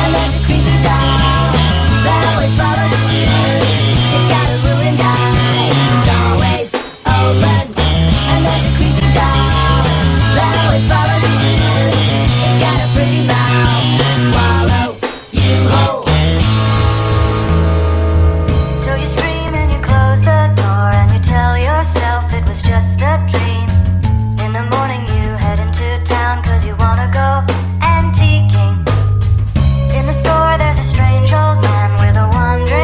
And there's a creepy doll that always follows you. It's got a ruined eye, it's always open. And there's a creepy doll that always follows you. It's got a pretty mouth to swallow you whole. So you scream and you close the door and you tell yourself it was just a dream. In the morning you head into town 'cause you wanna go antiquing. In the store there's a strange old man with a wandering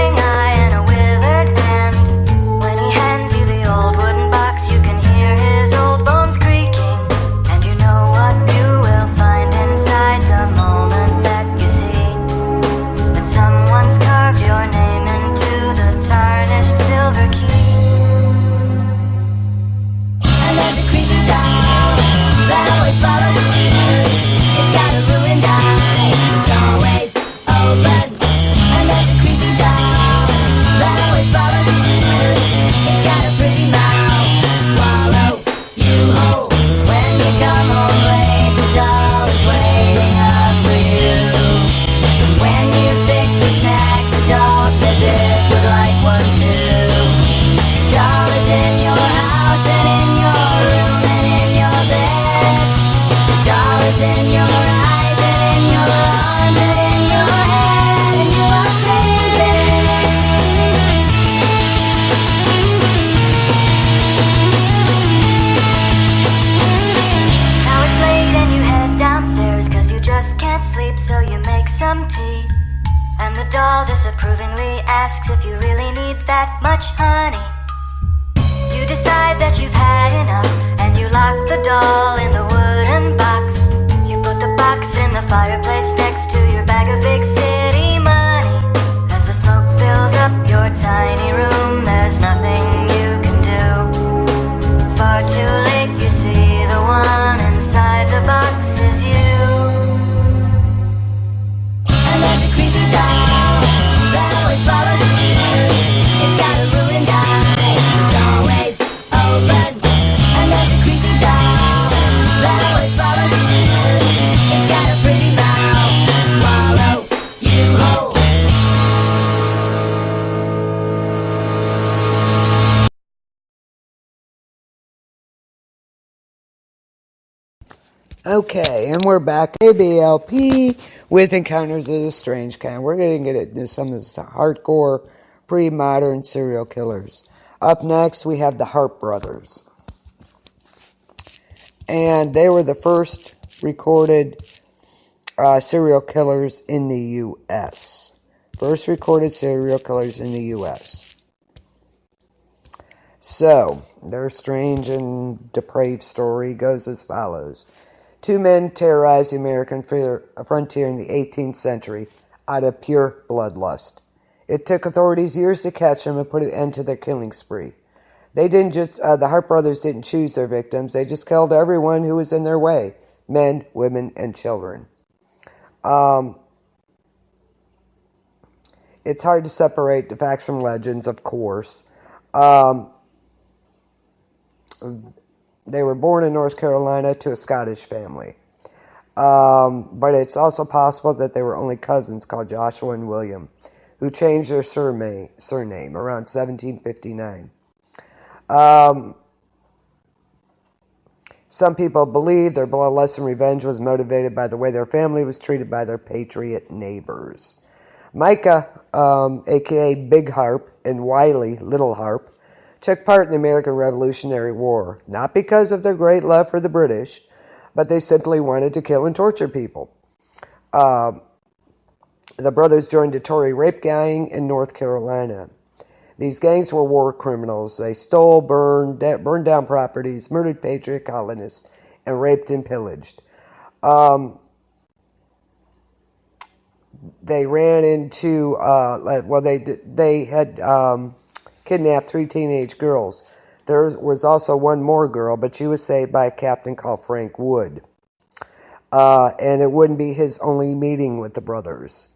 the doll disapprovingly asks if you really need that much honey. You decide that you've had enough, and you lock the doll in the wooden box. You put the box in the fireplace next to your bag of big city money. As the smoke fills up your tiny room, there's nothing you can do. Far too late, you see the one inside the box is you. And there's a creepy doll that always follows you. It's got a ruined eye, it's always open. And there's a creepy doll that always follows you. It's got a pretty mouth to swallow you whole. Okay, and we're back. ABLP with Encounters of the Strange Kind. We're going to get into some of the hardcore, pre-modern serial killers. Up next, we have the Harp Brothers. And they were the first recorded serial killers in the U.S. First recorded serial killers in the U.S. So, their strange and depraved story goes as follows. Two men terrorized the American frontier in the 18th century out of pure bloodlust. It took authorities years to catch them and put an end to their killing spree. They didn't just, the Hart brothers didn't choose their victims. They just killed everyone who was in their way. Men, women, and children. It's hard to separate the facts from legends, of course. They were born in North Carolina to a Scottish family. But it's also possible that they were only cousins called Joshua and William, who changed their surname around 1759. Some people believe their bloodlust and revenge was motivated by the way their family was treated by their patriot neighbors. Micah, a.k.a. Big Harp, and Wiley, Little Harp, took part in the American Revolutionary War, not because of their great love for the British, but they simply wanted to kill and torture people. The brothers joined a Tory rape gang in North Carolina. These gangs were war criminals. They stole, burned down properties, murdered patriot colonists, and raped and pillaged. They ran into, they had kidnapped 3 teenage girls. There was also one more girl, but she was saved by a captain called Frank Wood. And it wouldn't be his only meeting with the brothers.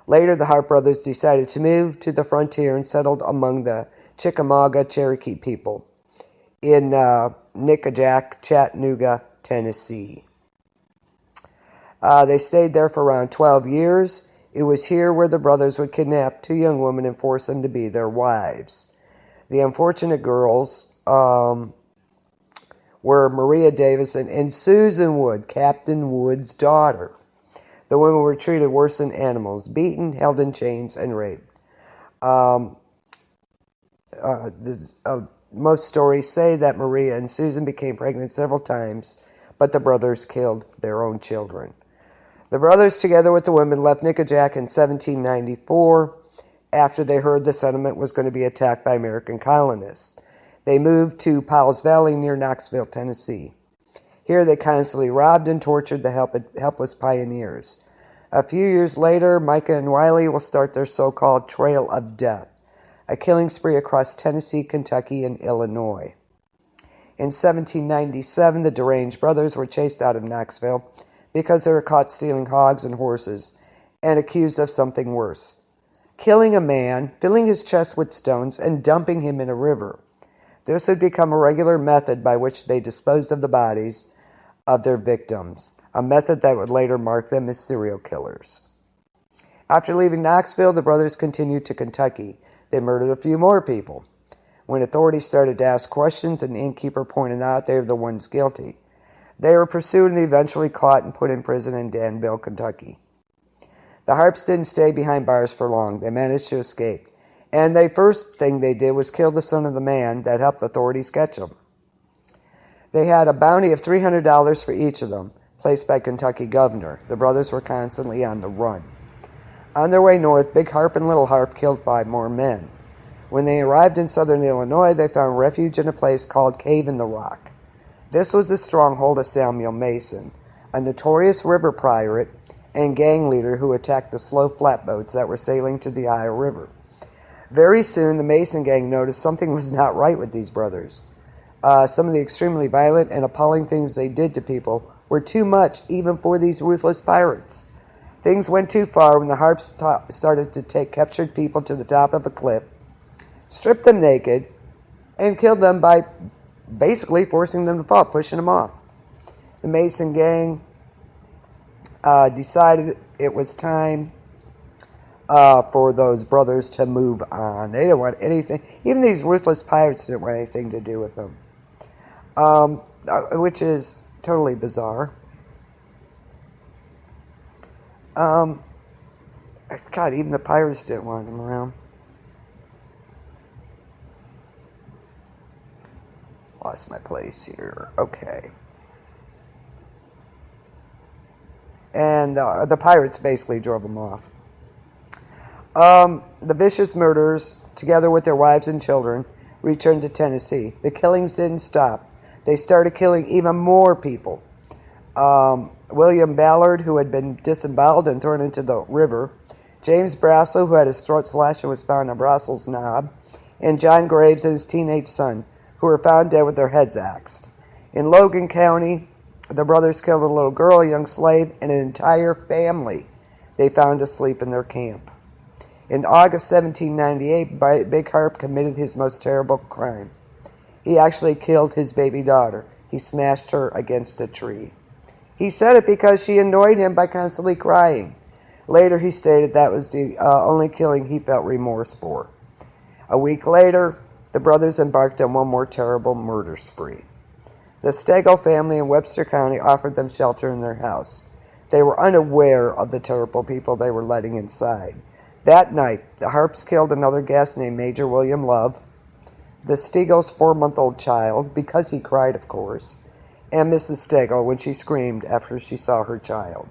Later, the Hart brothers decided to move to the frontier and settled among the Chickamauga Cherokee people in Nickajack, Chattanooga, Tennessee. They stayed there for around 12 years. It was here where the brothers would kidnap 2 young women and force them to be their wives. The unfortunate girls were Maria Davison and Susan Wood, Captain Wood's daughter. The women were treated worse than animals, beaten, held in chains, and raped. Most stories say that Maria and Susan became pregnant several times, but the brothers killed their own children. The brothers, together with the women, left Nickajack in 1794 after they heard the settlement was going to be attacked by American colonists. They moved to Powell's Valley near Knoxville, Tennessee. Here they constantly robbed and tortured the helpless pioneers. A few years later, Micah and Wiley will start their so-called Trail of Death, a killing spree across Tennessee, Kentucky, and Illinois. In 1797, the deranged brothers were chased out of Knoxville because they were caught stealing hogs and horses and accused of something worse: killing a man, filling his chest with stones, and dumping him in a river. This would become a regular method by which they disposed of the bodies of their victims, a method that would later mark them as serial killers. After leaving Knoxville, the brothers continued to Kentucky. They murdered a few more people. When authorities started to ask questions, an innkeeper pointed out they were the ones guilty. They were pursued and eventually caught and put in prison in Danville, Kentucky. The Harps didn't stay behind bars for long. They managed to escape. And the first thing they did was kill the son of the man that helped authorities catch them. They had a bounty of $300 for each of them, placed by Kentucky governor. The brothers were constantly on the run. On their way north, Big Harp and Little Harp killed 5 more men. When they arrived in southern Illinois, they found refuge in a place called Cave in the Rock. This was the stronghold of Samuel Mason, a notorious river pirate and gang leader who attacked the slow flatboats that were sailing to the Ohio River. Very soon, the Mason gang noticed something was not right with these brothers. Some of the extremely violent and appalling things they did to people were too much even for these ruthless pirates. Things went too far when the Harps started to take captured people to the top of a cliff, stripped them naked, and killed them by basically forcing them to fall, pushing them off. The Mason gang decided it was time for those brothers to move on. They didn't want anything. Even these ruthless pirates didn't want anything to do with them, which is totally bizarre. God, even the pirates didn't want them around. Lost my place here. Okay. And the pirates basically drove them off. The vicious murderers, together with their wives and children, returned to Tennessee. The killings didn't stop. They started killing even more people. William Ballard, who had been disemboweled and thrown into the river, James Brassel, who had his throat slashed and was found on Brassel's knob, and John Graves and his teenage son, who were found dead with their heads axed. In Logan County, the brothers killed a little girl, a young slave, and an entire family they found asleep in their camp. In August 1798, Big Harp committed his most terrible crime. He actually killed his baby daughter. He smashed her against a tree. He said it because she annoyed him by constantly crying. Later, he stated that was the only killing he felt remorse for. A week later, the brothers embarked on one more terrible murder spree. The Stegall family in Webster County offered them shelter in their house. They were unaware of the terrible people they were letting inside. That night, the Harps killed another guest named Major William Love, the Stegalls' 4-month-old child, because he cried, of course, and Mrs. Stegall when she screamed after she saw her child.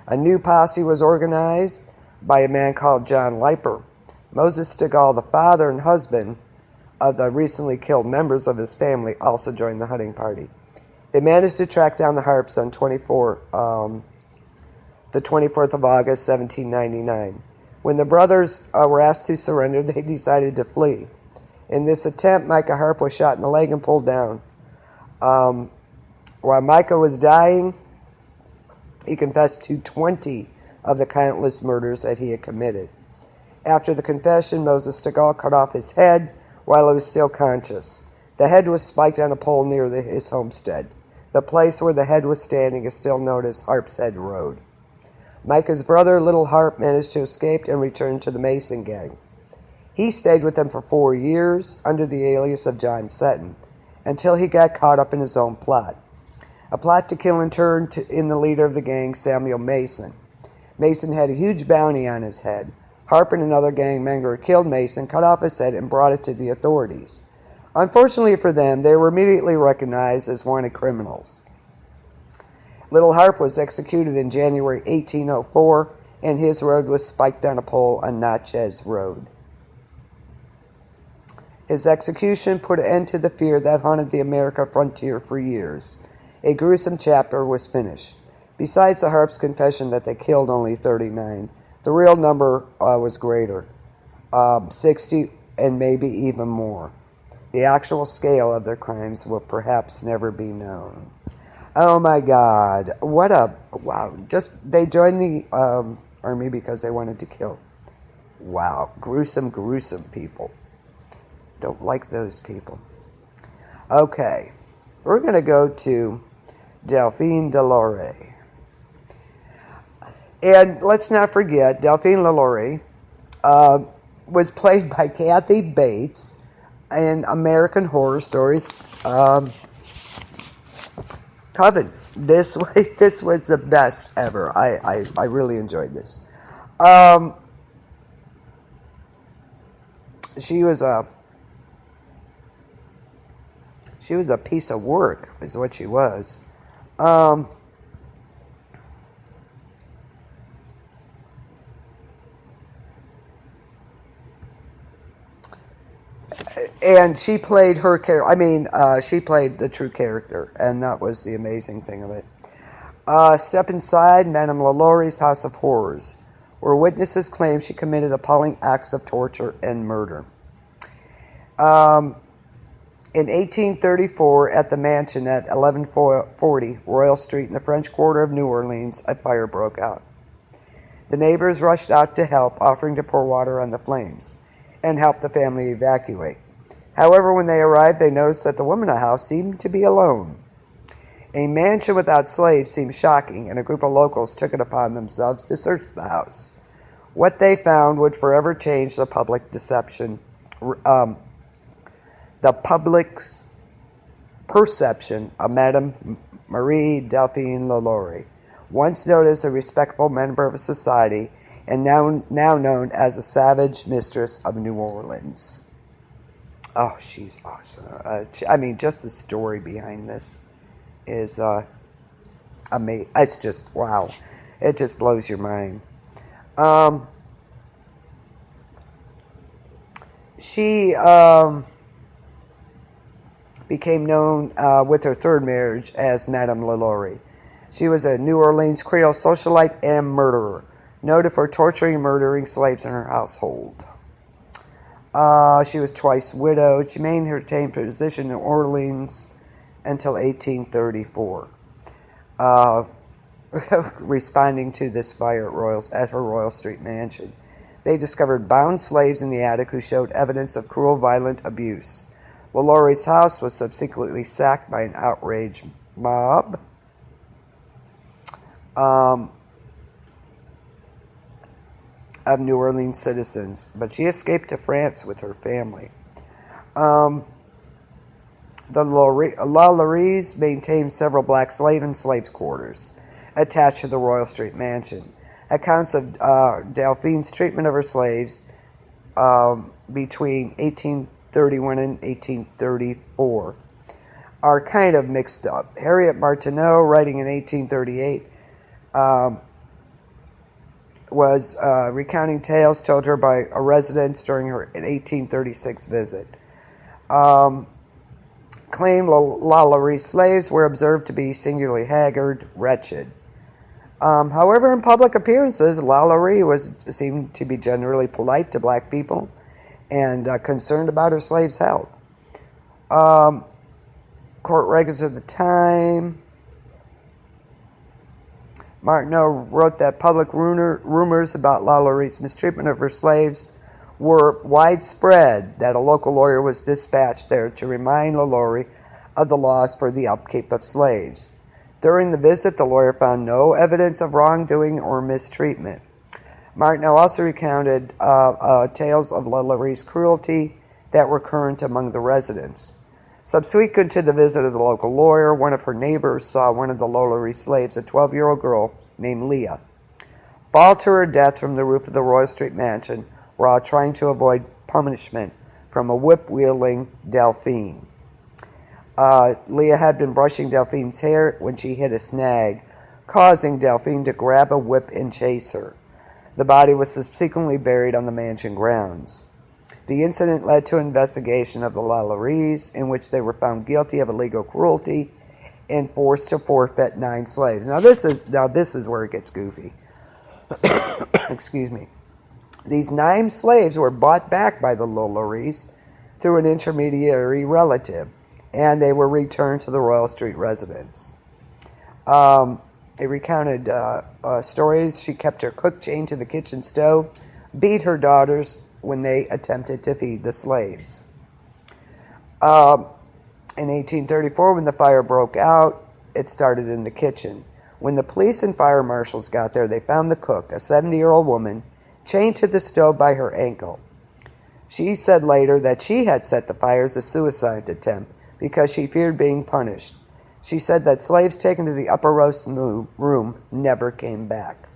A new posse was organized by a man called John Leiper. Moses Stegall, the father and husband of the recently killed members of his family, also joined the hunting party. They managed to track down the Harps on the 24th of August, 1799. When the brothers were asked to surrender, they decided to flee. In this attempt, Micah Harp was shot in the leg and pulled down. While Micah was dying, he confessed to 20 of the countless murders that he had committed. After the confession, Moses Stegall cut off his head while he was still conscious. The head was spiked on a pole near his homestead. The place where the head was standing is still known as Harp's Head Road. Micah's brother, Little Harp, managed to escape and return to the Mason gang. He stayed with them for 4 years under the alias of John Seton, until he got caught up in his own plot. A plot to kill and turn in the leader of the gang, Samuel Mason. Mason had a huge bounty on his head. Harp and another gang member killed Mason, cut off his head, and brought it to the authorities. Unfortunately for them, they were immediately recognized as wanted criminals. Little Harp was executed in January 1804, and his road was spiked on a pole on Natchez Road. His execution put an end to the fear that haunted the American frontier for years. A gruesome chapter was finished. Besides the Harps' confession that they killed only 39, the real number was greater, 60 and maybe even more. The actual scale of their crimes will perhaps never be known. Oh my God, what a, wow, they joined the army because they wanted to kill. Wow, gruesome, gruesome people. Don't like those people. Okay, we're going to go to Delphine Delorme. And let's not forget, Delphine Delorme was played by Kathy Bates in American Horror Stories Coven. This was the best ever. I really enjoyed this. She was a piece of work, is what she was. And she played her character. I mean, she played the true character, and that was the amazing thing of it. Step inside Madame LaLaurie's House of Horrors, where witnesses claim she committed appalling acts of torture and murder. In 1834, at the mansion at 1140 Royal Street in the French Quarter of New Orleans, a fire broke out. The neighbors rushed out to help, offering to pour water on the flames and help the family evacuate. However, when they arrived, they noticed that the woman in the house seemed to be alone. A mansion without slaves seemed shocking, and a group of locals took it upon themselves to search the house. What they found would forever change the public perception of Madame Marie Delphine LaLaurie, once known as a respectable member of society and now known as a savage mistress of New Orleans. Oh, she's awesome. I mean, just the story behind this is amazing. It's just, wow. It just blows your mind. She became known with her third marriage as Madame LaLaurie. She was a New Orleans Creole socialite and murderer, noted for torturing and murdering slaves in her household. She was twice widowed. She maintained her position in New Orleans until 1834, responding to this fire at her Royal Street mansion. They discovered bound slaves in the attic who showed evidence of cruel, violent abuse. LaLaurie's house was subsequently sacked by an outraged mob. Of New Orleans citizens, but she escaped to France with her family. The LaLauries maintained several black slave and slaves' quarters attached to the Royal Street mansion. Accounts of Delphine's treatment of her slaves between 1831 and 1834 are kind of mixed up. Harriet Martineau, writing in 1838, was recounting tales told her by a resident during her 1836 visit. Claimed LaLaurie's slaves were observed to be singularly haggard, wretched. However, in public appearances, LaLaurie seemed to be generally polite to black people and concerned about her slaves' health. Court records of the time. Martineau wrote that public rumors about LaLaurie's mistreatment of her slaves were widespread, that a local lawyer was dispatched there to remind LaLaurie of the laws for the upkeep of slaves. During the visit, the lawyer found no evidence of wrongdoing or mistreatment. Martineau also recounted tales of LaLaurie's cruelty that were current among the residents. Subsequent to the visit of the local lawyer, one of her neighbors saw one of the LaLaurie slaves, a 12-year-old girl named Leah, fall to her death from the roof of the Royal Street mansion while trying to avoid punishment from a whip-wielding Delphine. Leah had been brushing Delphine's hair when she hit a snag, causing Delphine to grab a whip and chase her. The body was subsequently buried on the mansion grounds. The incident led to an investigation of the LaLauries, in which they were found guilty of illegal cruelty and forced to forfeit 9 slaves. Now this is where it gets goofy. Excuse me. These 9 slaves were bought back by the LaLauries through an intermediary relative, and they were returned to the Royal Street residence. They recounted stories. She kept her cook chained to the kitchen stove, beat her daughters when they attempted to feed the slaves. In 1834, when the fire broke out, it started in the kitchen. When the police and fire marshals got there, they found the cook, a 70-year-old woman, chained to the stove by her ankle. She said later that she had set the fire as a suicide attempt because she feared being punished. She said that slaves taken to the upper roast room never came back.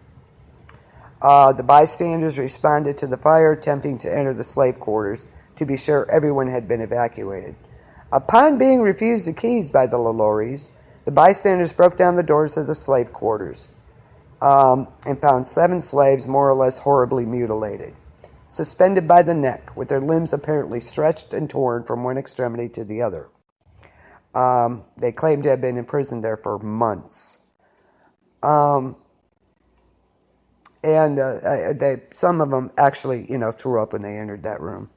The bystanders responded to the fire, attempting to enter the slave quarters to be sure everyone had been evacuated. Upon being refused the keys by the LaLauries, the bystanders broke down the doors of the slave quarters and found 7 slaves more or less horribly mutilated. suspended by the neck, with their limbs apparently stretched and torn from one extremity to the other. They claimed to have been imprisoned there for months. Some of them actually, threw up when they entered that room.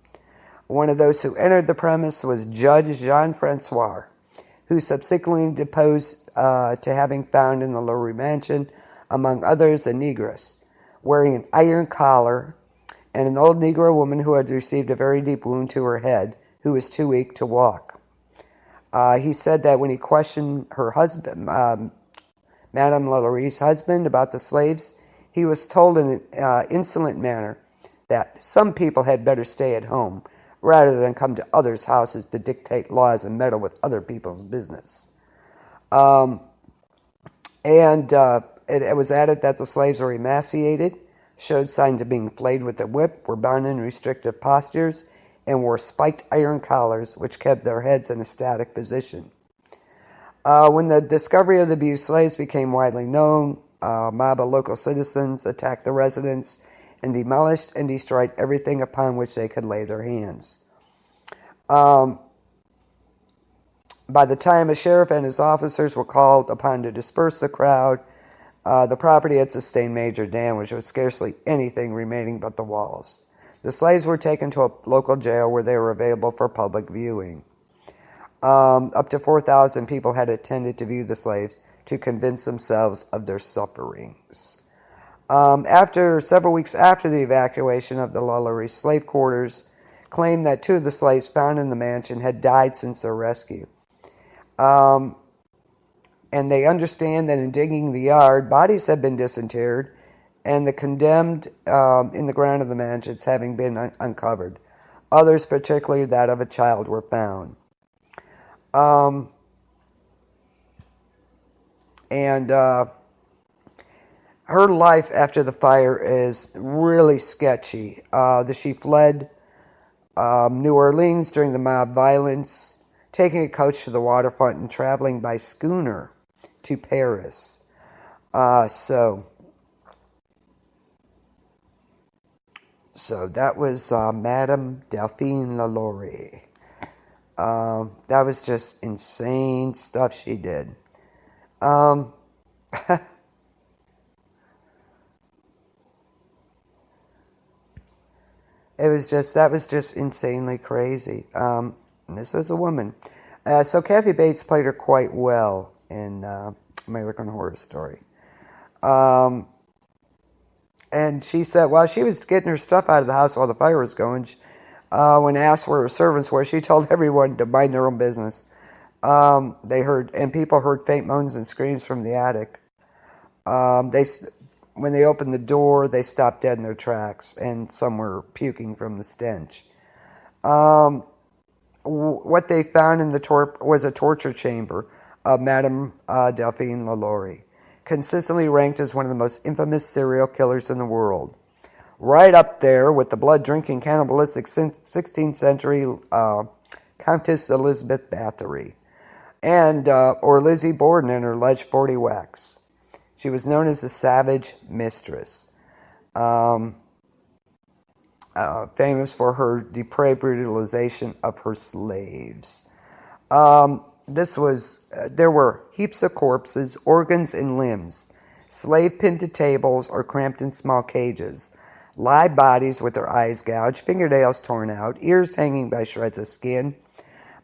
One of those who entered the premise was Judge Jean-Francois, who subsequently deposed to having found in the Lalaurie mansion, among others, a negress wearing an iron collar and an old Negro woman who had received a very deep wound to her head, who was too weak to walk. He said that when he questioned her husband, Madame Lalaurie's husband, about the slaves, he was told in an insolent manner that some people had better stay at home rather than come to others' houses to dictate laws and meddle with other people's business. It was added that the slaves were emaciated, showed signs of being flayed with a whip, were bound in restrictive postures, and wore spiked iron collars, which kept their heads in a static position. When the discovery of the abused slaves became widely known, a mob of local citizens attacked the residence and demolished and destroyed everything upon which they could lay their hands. By the time a sheriff and his officers were called upon to disperse the crowd, the property had sustained major damage, with scarcely anything remaining but the walls. The slaves were taken to a local jail where they were available for public viewing. Up to 4,000 people had attended to view the slaves to convince themselves of their sufferings. Several weeks after the evacuation of the Lalaurie slave quarters, claimed that 2 of the slaves found in the mansion had died since their rescue. And they understand that in digging the yard, bodies have been disinterred, and the condemned in the ground of the mansions having been uncovered. Others, particularly that of a child, were found. Her life after the fire is really sketchy. She fled New Orleans during the mob violence, taking a coach to the waterfront and traveling by schooner to Paris. So that was Madame Delphine Lalaurie. That was just insane stuff she did. That was just insanely crazy. And this was a woman. So Kathy Bates played her quite well in American Horror Story. And she said, while she was getting her stuff out of the house while the fire was going, when asked where her servants were, she told everyone to mind their own business. People heard faint moans and screams from the attic. When they opened the door, they stopped dead in their tracks, and some were puking from the stench. What they found in was a torture chamber of Madame Delphine Lalaurie, consistently ranked as one of the most infamous serial killers in the world. Right up there with the blood-drinking, cannibalistic 16th century Countess Elizabeth Bathory, and or Lizzie Borden and her alleged 40 whacks. She was known as the Savage Mistress, famous for her depraved brutalization of her slaves. There were heaps of corpses, organs, and limbs, slave pinned to tables or cramped in small cages, live bodies with their eyes gouged, fingernails torn out, ears hanging by shreds of skin,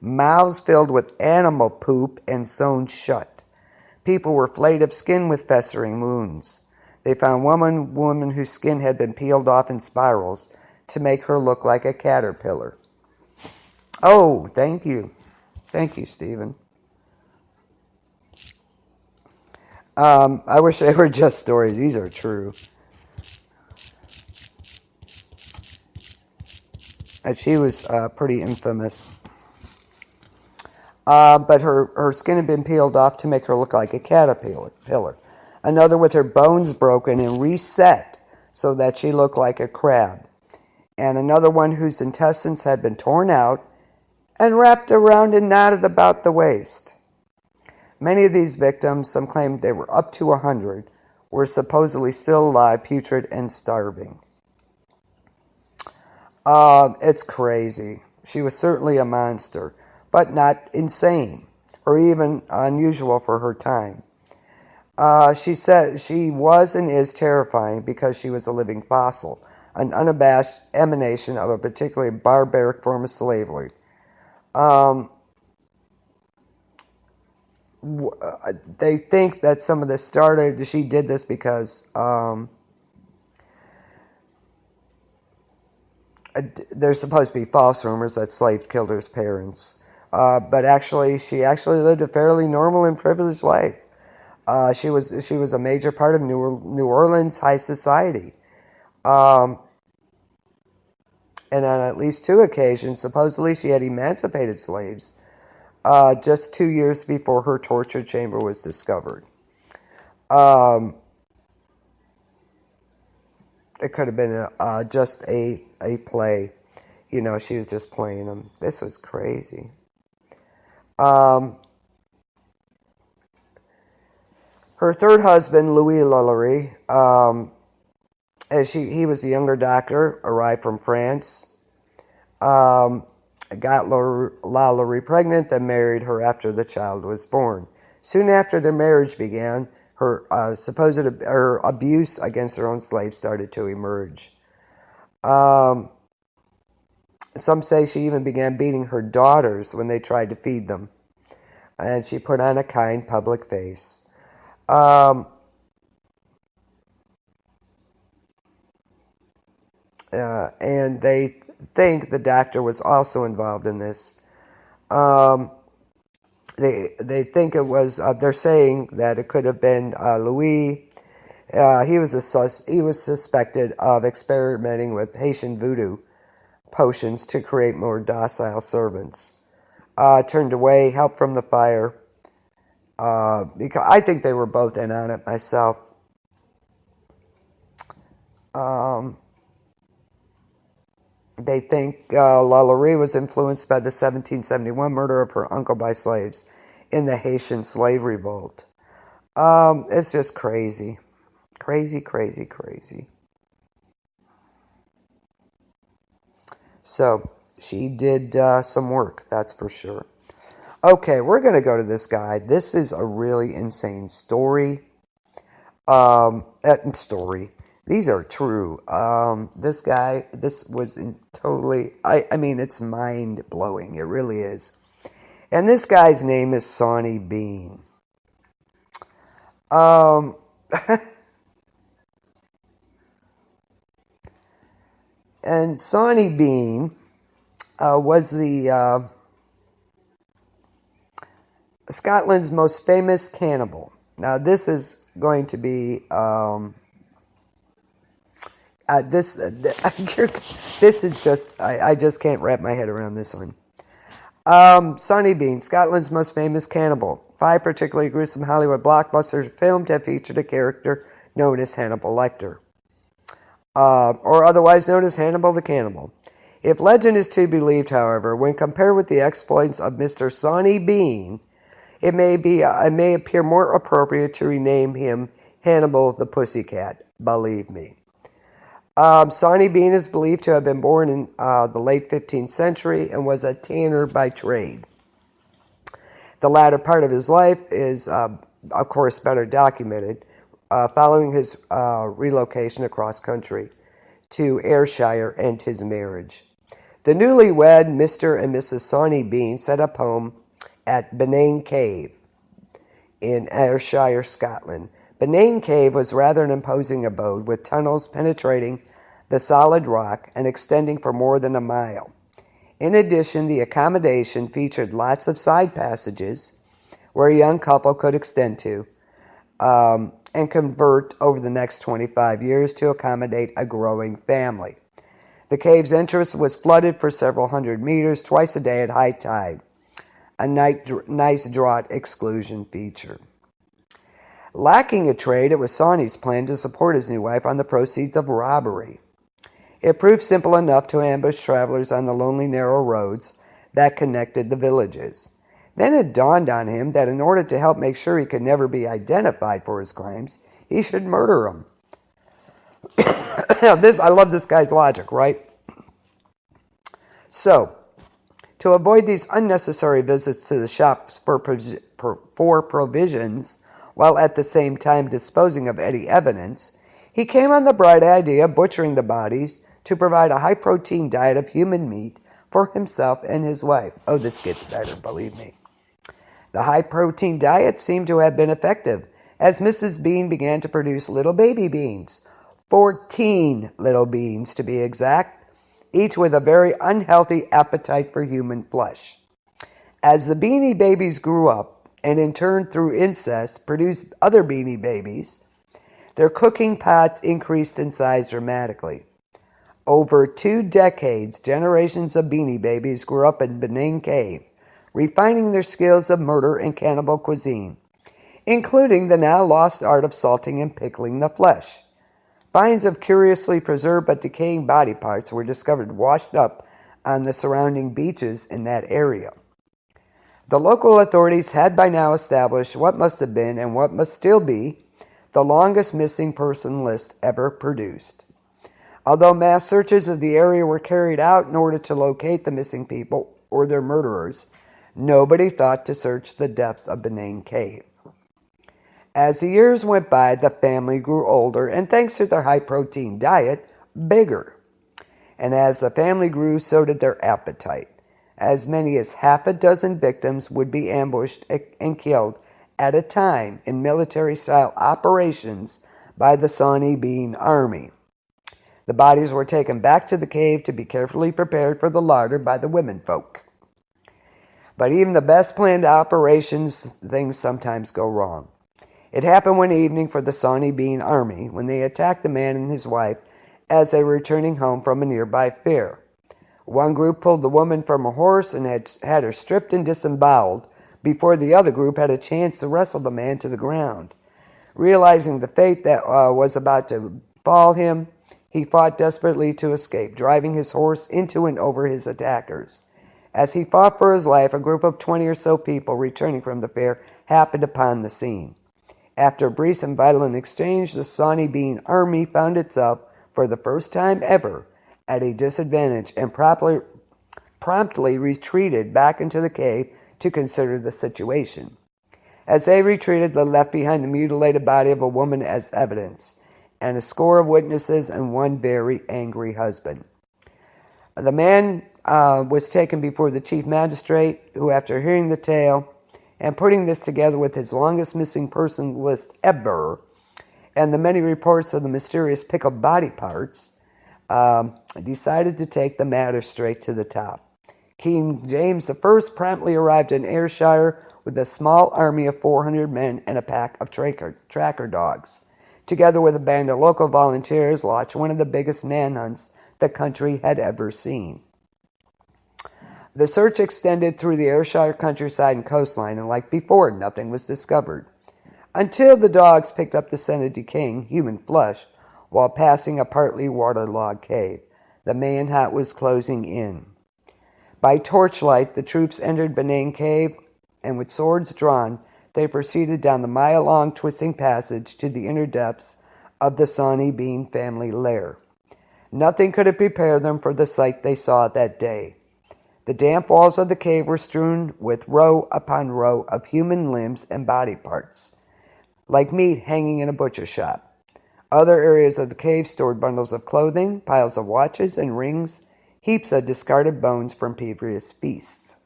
mouths filled with animal poop and sewn shut. People were flayed of skin with festering wounds. They found one woman whose skin had been peeled off in spirals to make her look like a caterpillar. Oh, thank you. Thank you, Stephen. I wish they were just stories. These are true. And she was pretty infamous. But her skin had been peeled off to make her look like a caterpillar. Another with her bones broken and reset so that she looked like a crab. And another one whose intestines had been torn out and wrapped around and knotted about the waist. Many of these victims, some claimed they were up to 100, were supposedly still alive, putrid, and starving. It's crazy. She was certainly a monster, but not insane or even unusual for her time. She said she was and is terrifying because she was a living fossil, an unabashed emanation of a particularly barbaric form of slavery. They think that some of this started, she did this because there's supposed to be false rumors that slaves killed her parents. But actually, she actually lived a fairly normal and privileged life. She was a major part of New Orleans high society. And on at least 2 occasions, supposedly she had emancipated slaves just 2 years before her torture chamber was discovered. It could have been just a play. You know, she was just playing them. This was crazy. Her third husband, Louis Lalaurie, he was a younger doctor, arrived from France, got Lalaurie pregnant, then married her after the child was born. Soon after their marriage began, her her abuse against her own slaves started to emerge. Some say she even began beating her daughters when they tried to feed them, and she put on a kind public face. And they think the doctor was also involved in this. They think it was. They're saying that it could have been Louis. He was suspected of experimenting with Haitian voodoo potions to create more docile servants. Turned away, help from the fire. Because I think they were both in on it myself. They think Lalaurie was influenced by the 1771 murder of her uncle by slaves in the Haitian slave revolt. It's just crazy. Crazy, crazy, crazy. So, she did some work, that's for sure. Okay, we're going to go to this guy. This is a really insane story. These are true. This guy, this was totally, I mean, it's mind-blowing. It really is. And this guy's name is Sawney Bean. And Sawney Bean was the Scotland's most famous cannibal. Now, this is going to be this is just I just can't wrap my head around this one. Sawney Bean, Scotland's most famous cannibal. 5 particularly gruesome Hollywood blockbusters filmed have featured a character known as Hannibal Lecter, or otherwise known as Hannibal the Cannibal. If legend is to be believed, however, when compared with the exploits of Mr. Sawney Bean, it may appear more appropriate to rename him Hannibal the Pussycat. Believe me. Sawney Bean is believed to have been born in the late 15th century and was a tanner by trade. The latter part of his life is, of course, better documented, following his relocation across country to Ayrshire and his marriage. The newlywed Mr. and Mrs. Sawney Bean set up home at Benane Cave in Ayrshire, Scotland. Benane Cave was rather an imposing abode with tunnels penetrating the solid rock and extending for more than a mile. In addition, the accommodation featured lots of side passages where a young couple could extend to and convert over the next 25 years to accommodate a growing family. The cave's entrance was flooded for several hundred meters twice a day at high tide, a nice drought exclusion feature. Lacking a trade, it was Sawney's plan to support his new wife on the proceeds of robbery. It proved simple enough to ambush travelers on the lonely, narrow roads that connected the villages. Then it dawned on him that in order to help make sure he could never be identified for his crimes, he should murder them. I love this guy's logic, right? So, to avoid these unnecessary visits to the shops for provisions, while at the same time disposing of any evidence, he came on the bright idea of butchering the bodies to provide a high-protein diet of human meat for himself and his wife. Oh, this gets better, believe me. The high-protein diet seemed to have been effective, as Mrs. Bean began to produce little baby beans, 14 little beans to be exact, each with a very unhealthy appetite for human flesh. As the Beanie Babies grew up, and in turn through incest produced other Beanie Babies, their cooking pots increased in size dramatically. Over 2 decades, generations of Beanie Babies grew up in Benane Cave, refining their skills of murder and cannibal cuisine, including the now lost art of salting and pickling the flesh. Finds of curiously preserved but decaying body parts were discovered washed up on the surrounding beaches in that area. The local authorities had by now established what must have been and what must still be the longest missing person list ever produced. Although mass searches of the area were carried out in order to locate the missing people or their murderers, nobody thought to search the depths of Benane Cave. As the years went by, the family grew older and, thanks to their high-protein diet, bigger. And as the family grew, so did their appetite. As many as half a dozen victims would be ambushed and killed at a time in military-style operations by the Sawney Bean Army. The bodies were taken back to the cave to be carefully prepared for the larder by the womenfolk. But even the best planned operations, things sometimes go wrong. It happened one evening for the Sawney Bean Army when they attacked a man and his wife as they were returning home from a nearby fair. One group pulled the woman from a horse and had her stripped and disemboweled before the other group had a chance to wrestle the man to the ground. Realizing the fate that was about to befall him, he fought desperately to escape, driving his horse into and over his attackers. As he fought for his life, a group of 20 or so people returning from the fair happened upon the scene. After a brief and violent exchange, the Sawney Bean Army found itself, for the first time ever, at a disadvantage and promptly retreated back into the cave to consider the situation. As they retreated, they left behind the mutilated body of a woman as evidence, and a score of witnesses and one very angry husband. The man was taken before the chief magistrate, who, after hearing the tale and putting this together with his longest missing person list ever, and the many reports of the mysterious pickled body parts, decided to take the matter straight to the top. King James I promptly arrived in Ayrshire with a small army of 400 men and a pack of tracker dogs. Together with a band of local volunteers, launched one of the biggest manhunts the country had ever seen. The search extended through the Ayrshire countryside and coastline, and like before, nothing was discovered. Until the dogs picked up the scent of decaying human flesh while passing a partly waterlogged cave. The manhunt was closing in. By torchlight, the troops entered Benane Cave, and with swords drawn, they proceeded down the mile-long twisting passage to the inner depths of the Sawney Bean family lair. Nothing could have prepared them for the sight they saw that day. The damp walls of the cave were strewn with row upon row of human limbs and body parts, like meat hanging in a butcher shop. Other areas of the cave stored bundles of clothing, piles of watches and rings, heaps of discarded bones from previous feasts.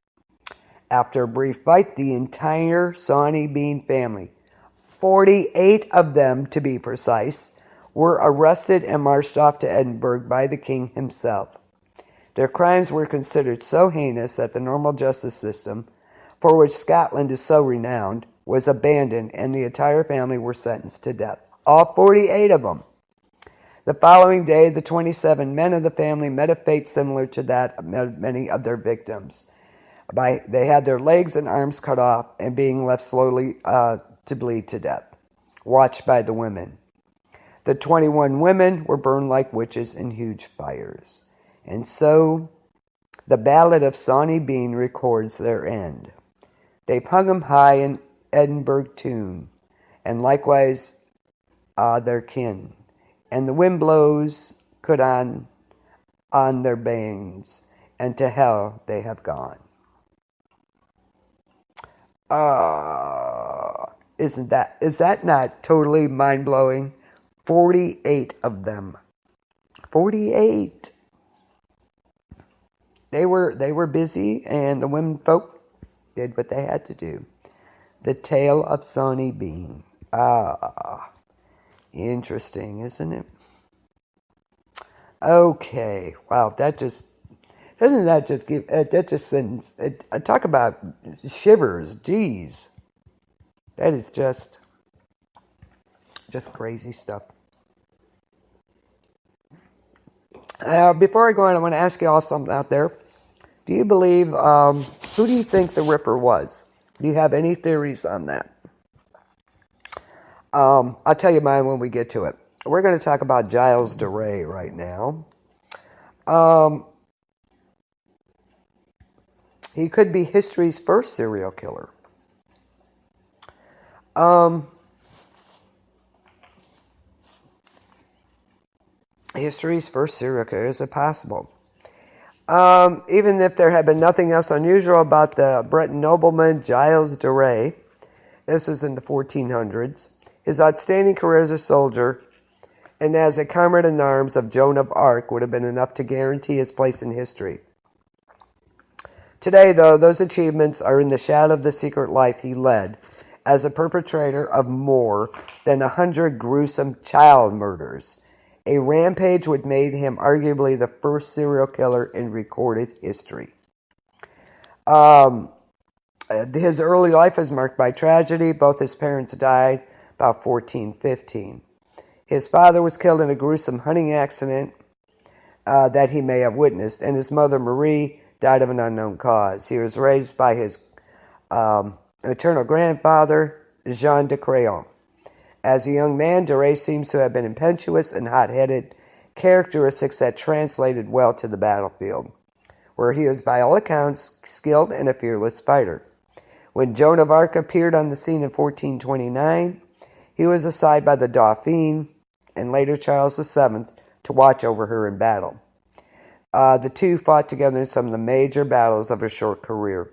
After a brief fight, the entire Sawney Bean family, 48 of them to be precise, were arrested and marched off to Edinburgh by the king himself. Their crimes were considered so heinous that the normal justice system, for which Scotland is so renowned, was abandoned, and the entire family were sentenced to death. All 48 of them. The following day, the 27 men of the family met a fate similar to that of many of their victims. They had their legs and arms cut off and being left slowly to bleed to death, watched by the women. The 21 women were burned like witches in huge fires. And so, the Ballad of Sawney Bean records their end. They've hung 'em high in Edinburgh tomb, and likewise their kin. And the wind blows good on their bangs, and to hell they have gone. Is that not totally mind-blowing? 48 of them. 48. They were busy, and the women folk did what they had to do. The tale of Sawney Bean. Interesting, isn't it? Okay. Wow, that just doesn't that just give that just sends talk about shivers. Geez, that is just crazy stuff. Before I go on, I want to ask you all something out there. Do you believe, who do you think the Ripper was? Do you have any theories on that? I'll tell you mine when we get to it. We're going to talk about Giles DeRay right now. He could be history's first serial killer. History's first serial killer, is it possible? Even if there had been nothing else unusual about the Breton nobleman Giles DeRay, this is in the 1400s, his outstanding career as a soldier and as a comrade-in-arms of Joan of Arc would have been enough to guarantee his place in history. Today, though, those achievements are in the shadow of the secret life he led as a perpetrator of more than 100 gruesome child murders, a rampage which made him arguably the first serial killer in recorded history. His early life was marked by tragedy. Both his parents died about 1415. His father was killed in a gruesome hunting accident that he may have witnessed, and his mother, Marie, died of an unknown cause. He was raised by his maternal grandfather, Jean de Craon. As a young man, DeRay seems to have been impetuous and hot-headed, characteristics that translated well to the battlefield, where he was, by all accounts, skilled and a fearless fighter. When Joan of Arc appeared on the scene in 1429, he was assigned by the Dauphin and later Charles VII to watch over her in battle. The two fought together in some of the major battles of her short career.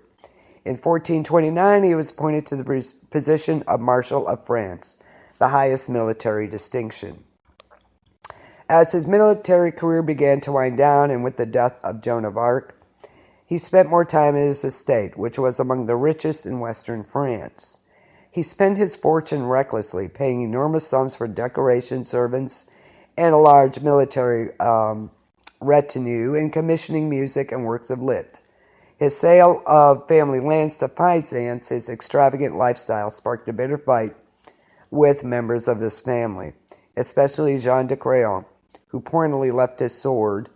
In 1429, he was appointed to the position of Marshal of France, the highest military distinction. As his military career began to wind down, and with the death of Joan of Arc, he spent more time at his estate, which was among the richest in western France. He spent his fortune recklessly, paying enormous sums for decoration servants and a large military retinue, and commissioning music and works of lit. His sale of family lands to finance his extravagant lifestyle sparked a bitter fight with members of his family, especially Jean de Craon, who pointedly left his sword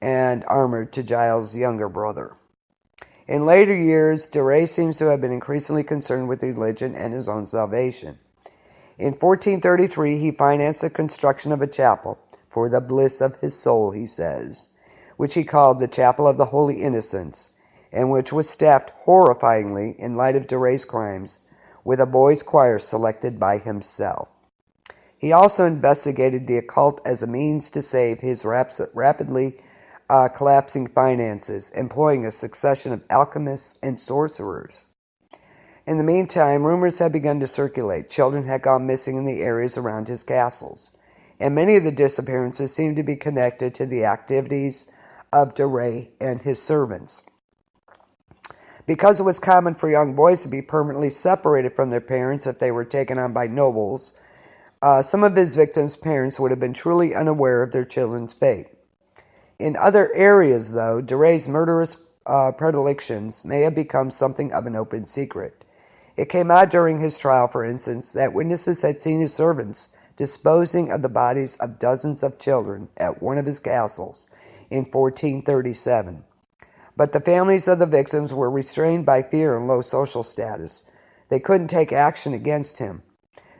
and armor to Giles' younger brother. In later years, DeRay seems to have been increasingly concerned with religion and his own salvation. In 1433, he financed the construction of a chapel for the bliss of his soul, he says, which he called the Chapel of the Holy Innocents, and which was staffed horrifyingly, in light of DeRay's crimes, with a boys' choir selected by himself. He also investigated the occult as a means to save his rapidly collapsing finances, employing a succession of alchemists and sorcerers. In the meantime, rumors had begun to circulate. Children had gone missing in the areas around his castles, and many of the disappearances seemed to be connected to the activities of DeRay and his servants. Because it was common for young boys to be permanently separated from their parents if they were taken on by nobles, some of his victims' parents would have been truly unaware of their children's fate. In other areas, though, DeRay's murderous predilections may have become something of an open secret. It came out during his trial, for instance, that witnesses had seen his servants disposing of the bodies of dozens of children at one of his castles in 1437. But the families of the victims were restrained by fear and low social status. They couldn't take action against him.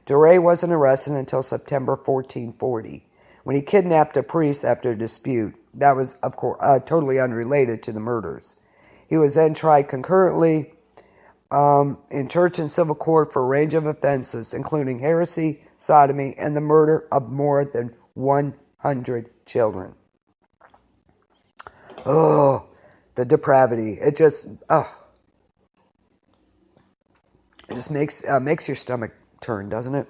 DeRay wasn't arrested until September 1440, when he kidnapped a priest after a dispute. That was, of course, totally unrelated to the murders. He was then tried concurrently in church and civil court for a range of offenses, including heresy, sodomy, and the murder of more than 100 children. Oh, the depravity. It just makes your stomach turn, doesn't it?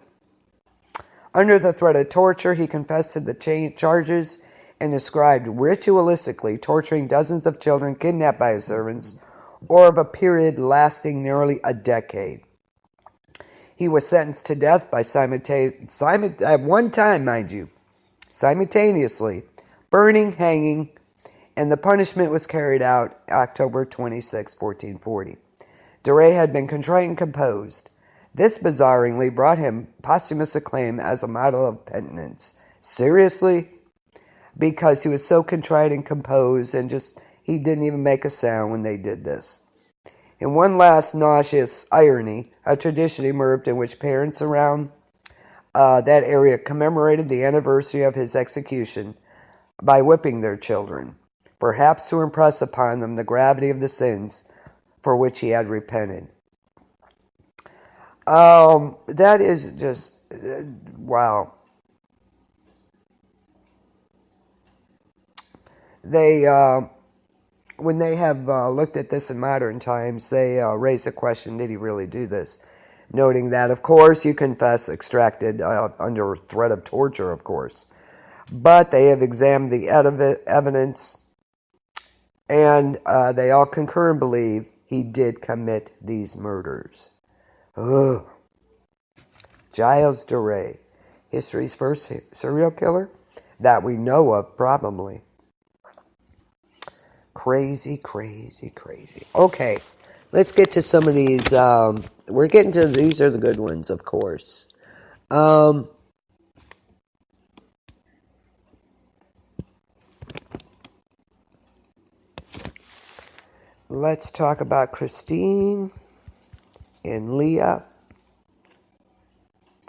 Under the threat of torture, he confessed to the charges and described ritualistically torturing dozens of children kidnapped by his servants, or of a period lasting nearly a decade. He was sentenced to death by at one time, mind you, simultaneously, burning, hanging, and the punishment was carried out October 26, 1440. Duray had been contrite and composed. This bizarrely brought him posthumous acclaim as a model of penitence. Seriously? Because he was so contrite and composed and he didn't even make a sound when they did this. In one last nauseous irony, a tradition emerged in which parents around that area commemorated the anniversary of his execution by whipping their children, perhaps to impress upon them the gravity of the sins for which he had repented. That is just, wow. They, when they have looked at this in modern times, they raise the question, did he really do this? Noting that, of course, you confess extracted under threat of torture, of course. But they have examined the evidence, and they all concur and believe he did commit these murders. Ugh. Giles Duray, history's first serial killer that we know of, probably. Crazy, crazy, crazy. Okay, let's get to some of these. We're getting to, these are the good ones, of course. Let's talk about Christine and Leah.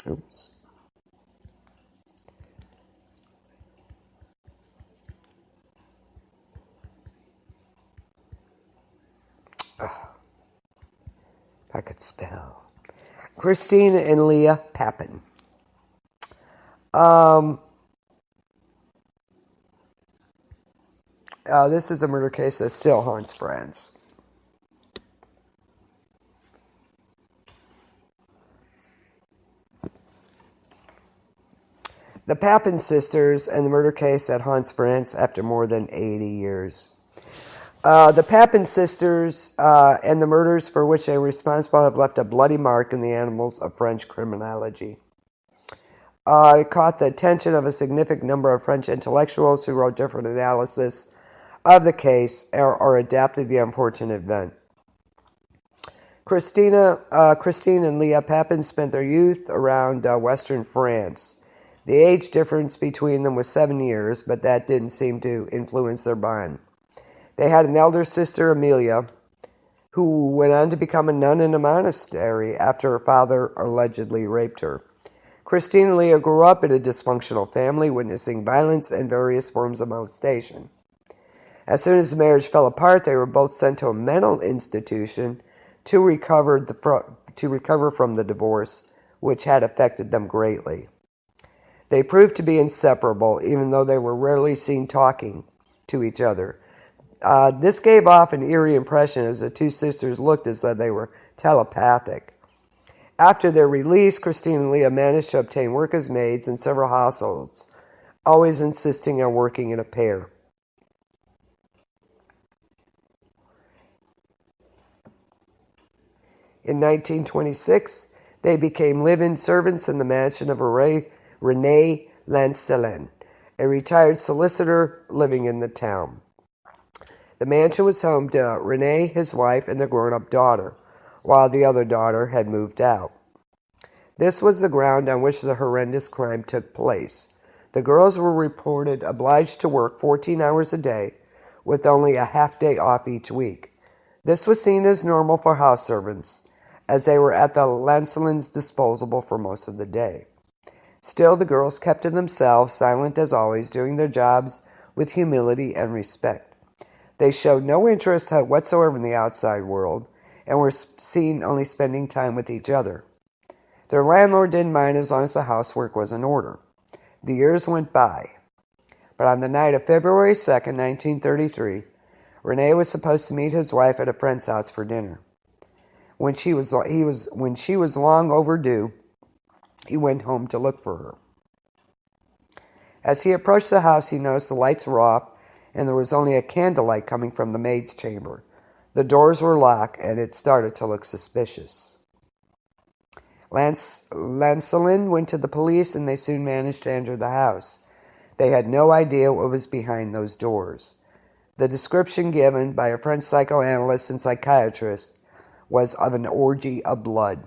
Oops. If I could spell. Christine and Leah Papin. This is a murder case that still haunts France. The Papin sisters and the murder case that haunts France after more than 80 years. The Papin sisters and the murders for which they were responsible have left a bloody mark in the annals of French criminology. It caught the attention of a significant number of French intellectuals who wrote different analysis of the case or adapted the unfortunate event. Christine and Leah Papin spent their youth around western France. The age difference between them was 7 years, but that didn't seem to influence their bond. They had an elder sister, Amelia, who went on to become a nun in a monastery after her father allegedly raped her. Christine and Leah grew up in a dysfunctional family, witnessing violence and various forms of molestation. As soon as the marriage fell apart, they were both sent to a mental institution to recover from the divorce, which had affected them greatly. They proved to be inseparable, even though they were rarely seen talking to each other. This gave off an eerie impression as the two sisters looked as though they were telepathic. After their release, Christine and Leah managed to obtain work as maids in several households, always insisting on working in a pair. In 1926, they became live-in servants in the mansion of René Lancelin, a retired solicitor living in the town. The mansion was home to René, his wife, and their grown-up daughter, while the other daughter had moved out. This was the ground on which the horrendous crime took place. The girls were reported obliged to work 14 hours a day, with only a half day off each week. This was seen as normal for house servants, as they were at the Lancelins' disposal for most of the day. Still, the girls kept to themselves, silent as always, doing their jobs with humility and respect. They showed no interest whatsoever in the outside world, and were seen only spending time with each other. Their landlord didn't mind as long as the housework was in order. The years went by, but on the night of February 2nd, 1933, Rene was supposed to meet his wife at a friend's house for dinner. When she was long overdue, he went home to look for her. As he approached the house, he noticed the lights were off and there was only a candlelight coming from the maid's chamber. The doors were locked and it started to look suspicious. Lancelin went to the police and they soon managed to enter the house. They had no idea what was behind those doors. The description given by a French psychoanalyst and psychiatrist was of an orgy of blood.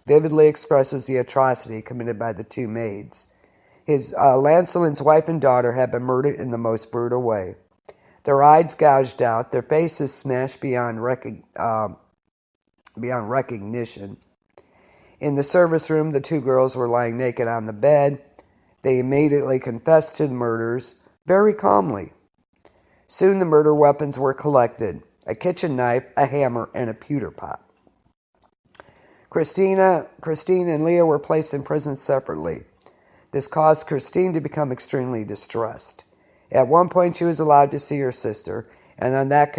Vividly expresses the atrocity committed by the two maids. Lancelin's wife and daughter had been murdered in the most brutal way. Their eyes gouged out, their faces smashed beyond recognition. In the service room, the two girls were lying naked on the bed. They immediately confessed to the murders, very calmly. Soon the murder weapons were collected: a kitchen knife, a hammer, and a pewter pot. Christine and Leah were placed in prison separately. This caused Christine to become extremely distressed. At one point, she was allowed to see her sister, and on that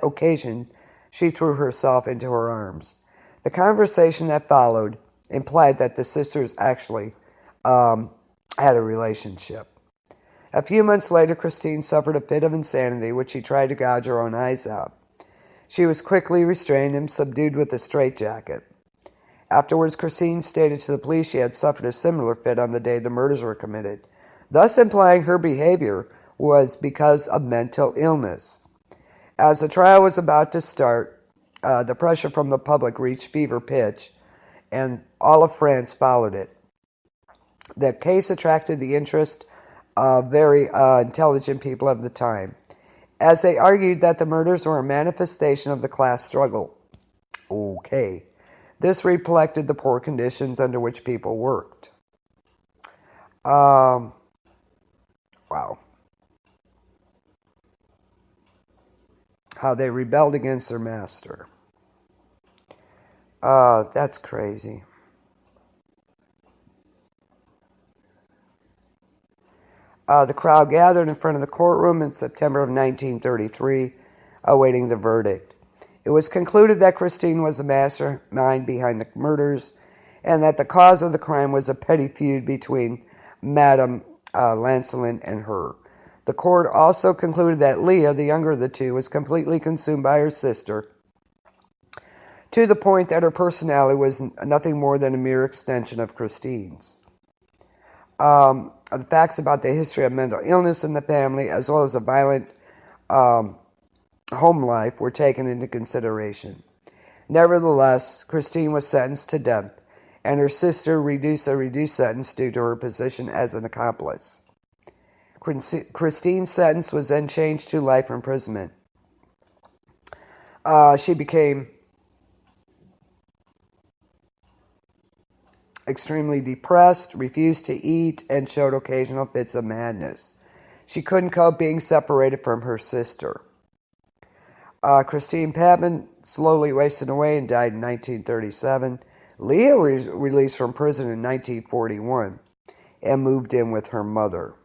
occasion, she threw herself into her arms. The conversation that followed implied that the sisters actually had a relationship. A few months later, Christine suffered a fit of insanity, which she tried to gouge her own eyes out. She was quickly restrained and subdued with a straitjacket. Afterwards, Christine stated to the police she had suffered a similar fit on the day the murders were committed, thus implying her behavior was because of mental illness. As the trial was about to start, the pressure from the public reached fever pitch, and all of France followed it. The case attracted the interest of very intelligent people of the time, as they argued that the murders were a manifestation of the class struggle. Okay. This reflected the poor conditions under which people worked. Wow. How they rebelled against their master. That's crazy. The crowd gathered in front of the courtroom in September of 1933, awaiting the verdict. It was concluded that Christine was the mastermind behind the murders, and that the cause of the crime was a petty feud between Madame Lancelin and her. The court also concluded that Leah, the younger of the two, was completely consumed by her sister, to the point that her personality was nothing more than a mere extension of Christine's. The facts about the history of mental illness in the family, as well as a violent home life, were taken into consideration. Nevertheless, Christine was sentenced to death, and her sister received a reduced sentence due to her position as an accomplice. Christine's sentence was then changed to life imprisonment. She became extremely depressed, refused to eat, and showed occasional fits of madness. She couldn't cope being separated from her sister. Christine Papin slowly wasted away and died in 1937. Leah was released from prison in 1941 and moved in with her mother.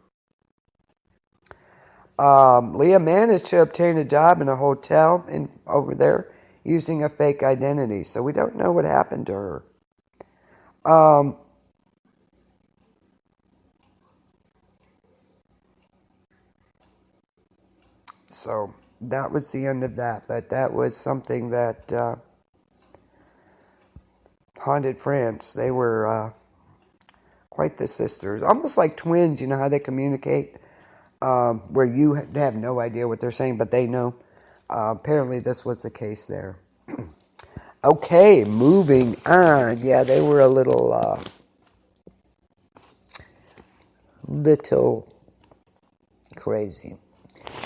Leah managed to obtain a job in a hotel over there using a fake identity, so we don't know what happened to her. So that was the end of that, but that was something that haunted France. They were quite the sisters, almost like twins. You know how they communicate, where you have no idea what they're saying, but they know. Apparently this was the case there. Okay, moving on. Yeah, they were a little crazy.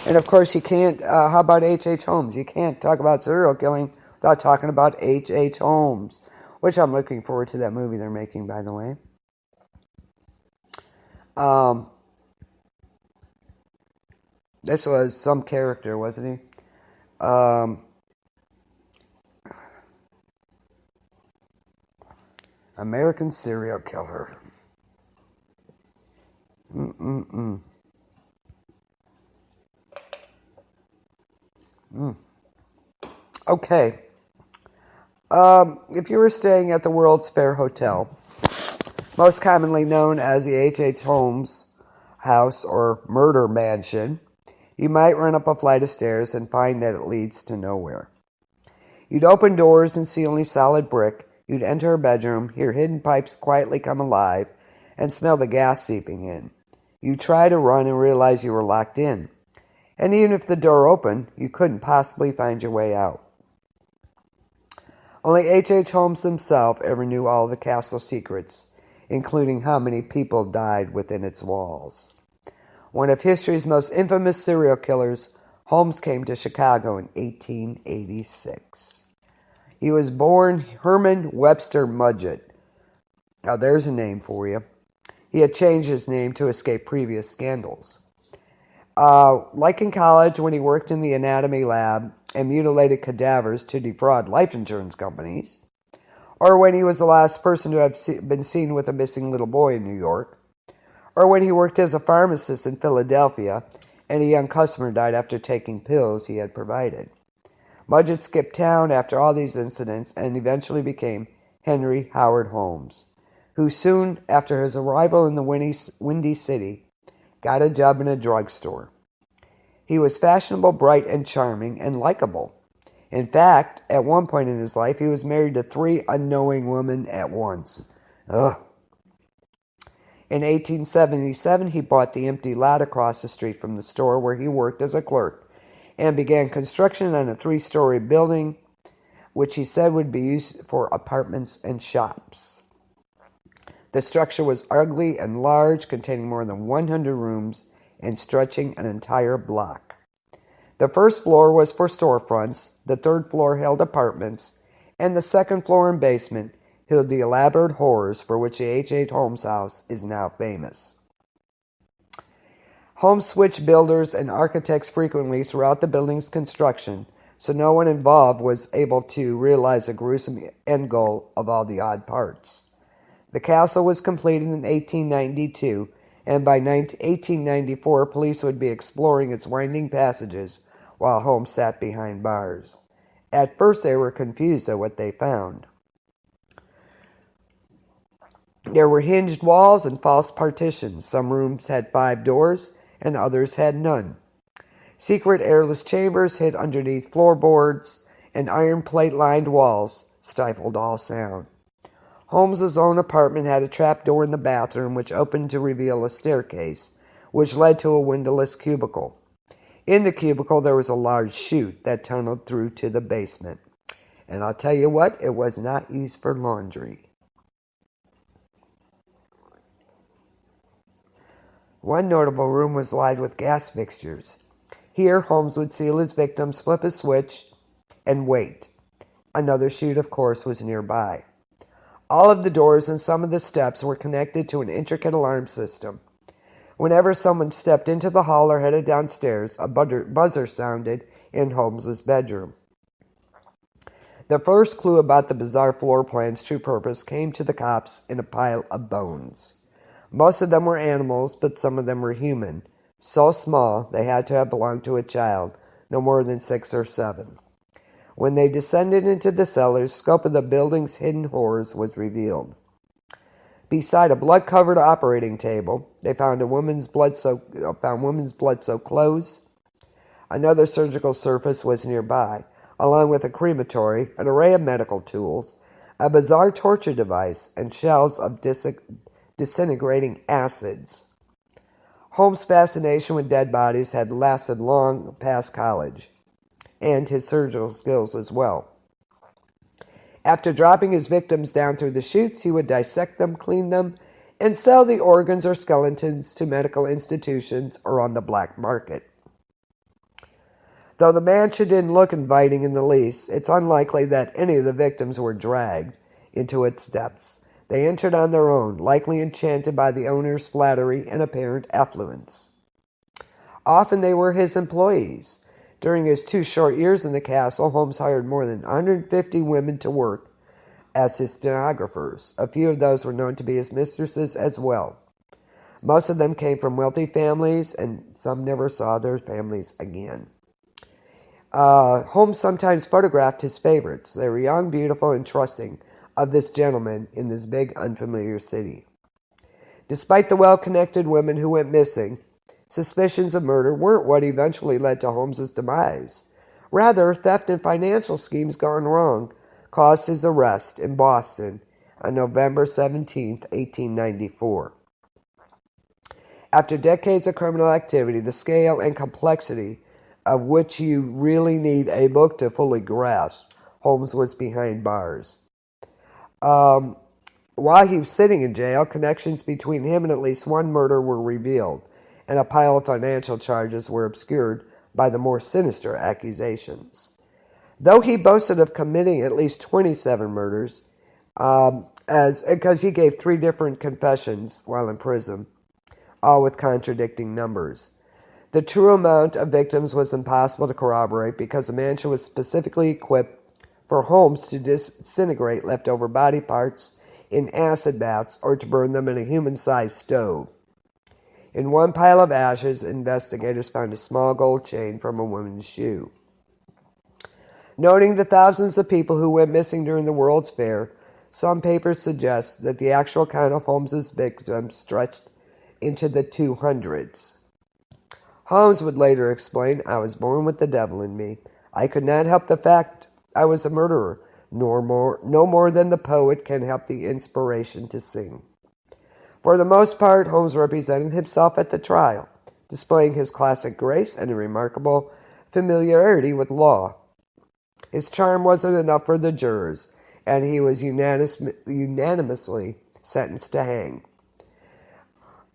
And of course, you can't, how about H.H. Holmes? You can't talk about serial killing without talking about H.H. Holmes, which I'm looking forward to that movie they're making, by the way. This was some character, wasn't he? American serial killer. Okay. If you were staying at the World's Fair Hotel, most commonly known as the H.H. Holmes House or Murder Mansion, you might run up a flight of stairs and find that it leads to nowhere. You'd open doors and see only solid brick. You'd enter a bedroom, hear hidden pipes quietly come alive, and smell the gas seeping in. You'd try to run and realize you were locked in. And even if the door opened, you couldn't possibly find your way out. Only H.H. Holmes himself ever knew all the castle secrets, including how many people died within its walls. One of history's most infamous serial killers, Holmes came to Chicago in 1886. He was born Herman Webster Mudgett. Now there's a name for you. He had changed his name to escape previous scandals. Like in college when he worked in the anatomy lab and mutilated cadavers to defraud life insurance companies, or when he was the last person to have been seen with a missing little boy in New York, or when he worked as a pharmacist in Philadelphia and a young customer died after taking pills he had provided. Mudgett skipped town after all these incidents and eventually became Henry Howard Holmes, who soon after his arrival in the Windy City got a job in a drugstore. He was fashionable, bright, and charming, and likable. In fact, at one point in his life, he was married to 3 unknowing women at once. Ugh. In 1877, he bought the empty lot across the street from the store where he worked as a clerk and began construction on a 3-story building, which he said would be used for apartments and shops. The structure was ugly and large, containing more than 100 rooms and stretching an entire block. The first floor was for storefronts, the third floor held apartments, and the second floor and basement held the elaborate horrors for which the H.H. Holmes house is now famous. Holmes switched builders and architects frequently throughout the building's construction, so no one involved was able to realize the gruesome end goal of all the odd parts. The castle was completed in 1892, and by 1894, police would be exploring its winding passages while Holmes sat behind bars. At first, they were confused at what they found. There were hinged walls and false partitions. Some rooms had 5 doors, and others had none. Secret airless chambers hid underneath floorboards, and iron plate-lined walls stifled all sound. Holmes's own apartment had a trapdoor in the bathroom which opened to reveal a staircase, which led to a windowless cubicle. In the cubicle there was a large chute that tunneled through to the basement. And I'll tell you what, it was not used for laundry. One notable room was lined with gas fixtures. Here Holmes would seal his victims, flip a switch, and wait. Another chute, of course, was nearby. All of the doors and some of the steps were connected to an intricate alarm system. Whenever someone stepped into the hall or headed downstairs, a buzzer sounded in Holmes's bedroom. The first clue about the bizarre floor plan's true purpose came to the cops in a pile of bones. Most of them were animals, but some of them were human, so small they had to have belonged to a child, no more than 6 or 7. When they descended into the cellars, scope of the building's hidden horrors was revealed. Beside a blood-covered operating table, they found women's blood-soaked clothes. Another surgical surface was nearby, along with a crematory, an array of medical tools, a bizarre torture device, and shelves of disintegrating acids. Holmes' fascination with dead bodies had lasted long past college, and his surgical skills as well. After dropping his victims down through the chutes, he would dissect them, clean them, and sell the organs or skeletons to medical institutions or on the black market. Though the mansion didn't look inviting in the least, it's unlikely that any of the victims were dragged into its depths. They entered on their own, likely enchanted by the owner's flattery and apparent affluence. Often they were his employees. During his 2 short years in the castle, Holmes hired more than 150 women to work as his stenographers. A few of those were known to be his mistresses as well. Most of them came from wealthy families, and some never saw their families again. Holmes sometimes photographed his favorites. They were young, beautiful, and trusting of this gentleman in this big, unfamiliar city. Despite the well-connected women who went missing, suspicions of murder weren't what eventually led to Holmes's demise. Rather, theft and financial schemes gone wrong caused his arrest in Boston on November 17, 1894. After decades of criminal activity, the scale and complexity of which you really need a book to fully grasp, Holmes was behind bars. While he was sitting in jail, connections between him and at least one murder were revealed, and a pile of financial charges were obscured by the more sinister accusations. Though he boasted of committing at least 27 murders, because he gave 3 different confessions while in prison, all with contradicting numbers. The true amount of victims was impossible to corroborate because the mansion was specifically equipped for Holmes to disintegrate leftover body parts in acid baths or to burn them in a human-sized stove. In one pile of ashes, investigators found a small gold chain from a woman's shoe. Noting the thousands of people who went missing during the World's Fair, some papers suggest that the actual count of Holmes's victims stretched into the 200s. Holmes would later explain, "I was born with the devil in me. I could not help the fact I was a murderer, no more than the poet can help the inspiration to sing." For the most part, Holmes represented himself at the trial, displaying his classic grace and a remarkable familiarity with law. His charm wasn't enough for the jurors, and he was unanimously sentenced to hang.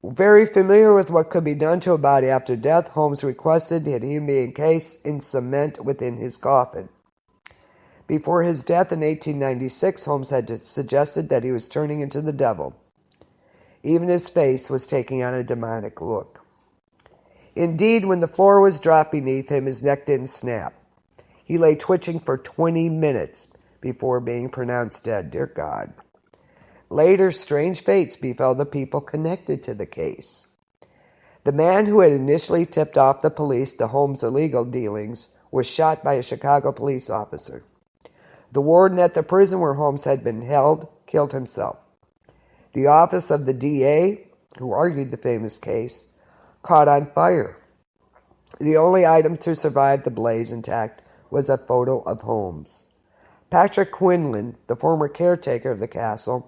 Very familiar with what could be done to a body after death, Holmes requested that he be encased in cement within his coffin. Before his death in 1896, Holmes had suggested that he was turning into the devil. Even his face was taking on a demonic look. Indeed, when the floor was dropped beneath him, his neck didn't snap. He lay twitching for 20 minutes before being pronounced dead. Dear God. Later, strange fates befell the people connected to the case. The man who had initially tipped off the police to Holmes' illegal dealings was shot by a Chicago police officer. The warden at the prison where Holmes had been held killed himself. The office of the DA, who argued the famous case, caught on fire. The only item to survive the blaze intact was a photo of Holmes. Patrick Quinlan, the former caretaker of the castle,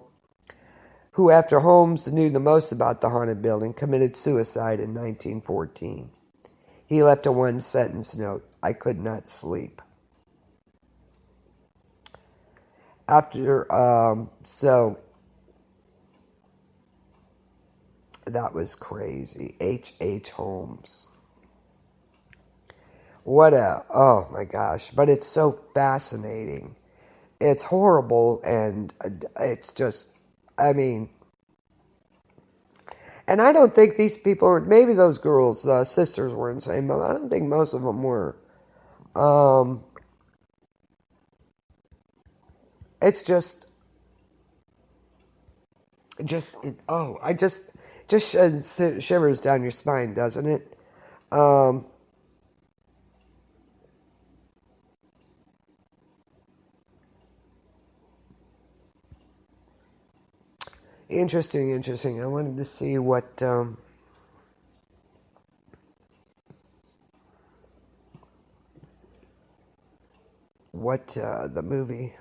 who after Holmes knew the most about the haunted building, committed suicide in 1914. He left a one-sentence note, "I could not sleep." So that was crazy. H. Holmes. Oh my gosh, but it's so fascinating. It's horrible, and it's just, and I don't think these people were, maybe those girls, the sisters were insane, but I don't think most of them were. It's just shivers down your spine, doesn't it? Interesting. I wanted to see what the movie.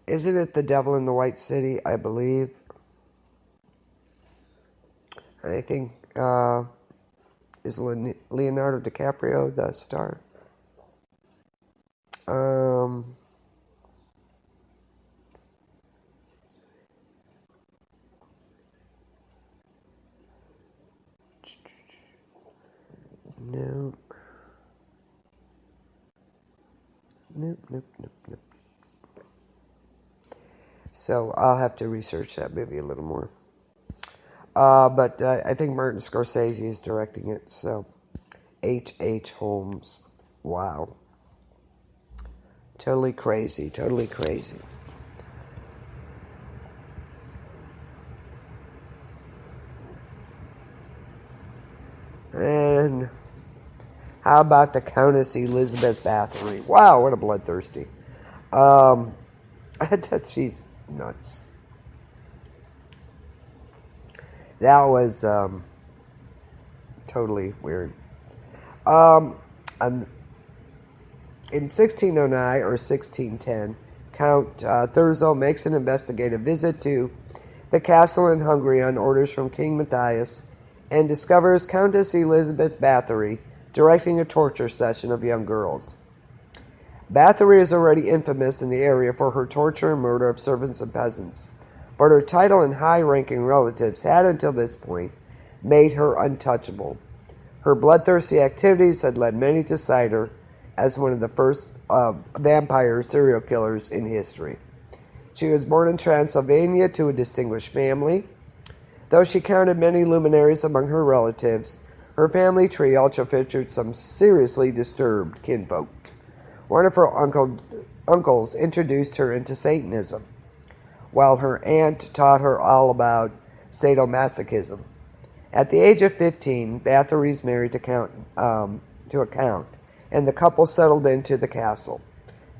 Isn't it The Devil in the White City, I believe? I think, is Leonardo DiCaprio the star? No. Nope. So I'll have to research that movie a little more. But I think Martin Scorsese is directing it. So H. Holmes. Wow. Totally crazy. Totally crazy. And how about the Countess Elizabeth Bathory? Wow, what a bloodthirsty. She's nuts. That was totally weird. And in 1609 or 1610, Count Thurzo makes an investigative visit to the castle in Hungary on orders from King Matthias and discovers Countess Elizabeth Bathory directing a torture session of young girls. Bathory is already infamous in the area for her torture and murder of servants and peasants, but her title and high-ranking relatives had until this point made her untouchable. Her bloodthirsty activities had led many to cite her as one of the first vampire serial killers in history. She was born in Transylvania to a distinguished family. Though she counted many luminaries among her relatives, her family tree also featured some seriously disturbed kinfolk. One of her uncles introduced her into Satanism, while her aunt taught her all about sadomasochism. At the age of 15, Bathory is married to a count, and the couple settled into the castle.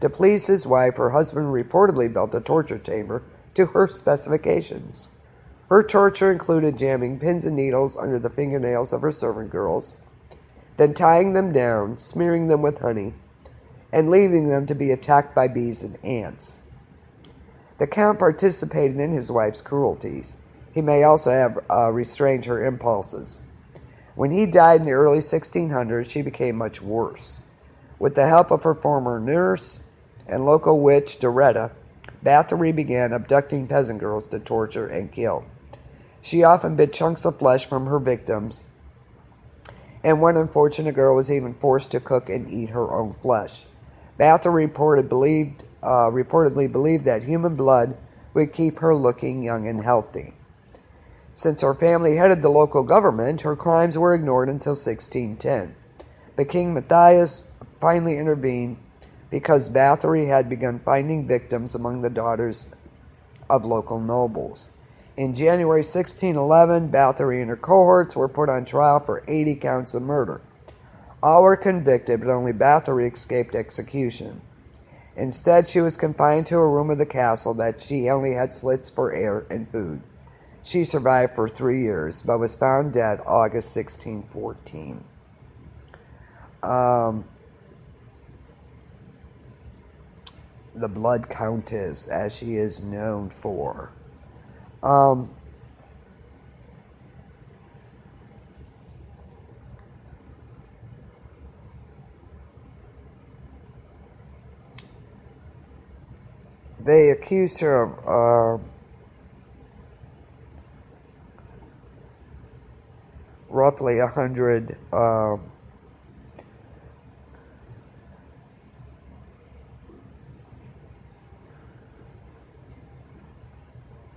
To please his wife, her husband reportedly built a torture chamber to her specifications. Her torture included jamming pins and needles under the fingernails of her servant girls, then tying them down, smearing them with honey, and leaving them to be attacked by bees and ants. The count participated in his wife's cruelties. He may also have restrained her impulses. When he died in the early 1600s, she became much worse. With the help of her former nurse and local witch, Doretta, Bathory began abducting peasant girls to torture and kill. She often bit chunks of flesh from her victims, and one unfortunate girl was even forced to cook and eat her own flesh. Bathory reportedly believed that human blood would keep her looking young and healthy. Since her family headed the local government, her crimes were ignored until 1610. But King Matthias finally intervened because Bathory had begun finding victims among the daughters of local nobles. In January 1611, Bathory and her cohorts were put on trial for 80 counts of murder. All were convicted, but only Bathory escaped execution. Instead, she was confined to a room of the castle that she only had slits for air and food. She survived for 3 years, but was found dead August 1614. The Blood Countess, as she is known for. They accused her of roughly 100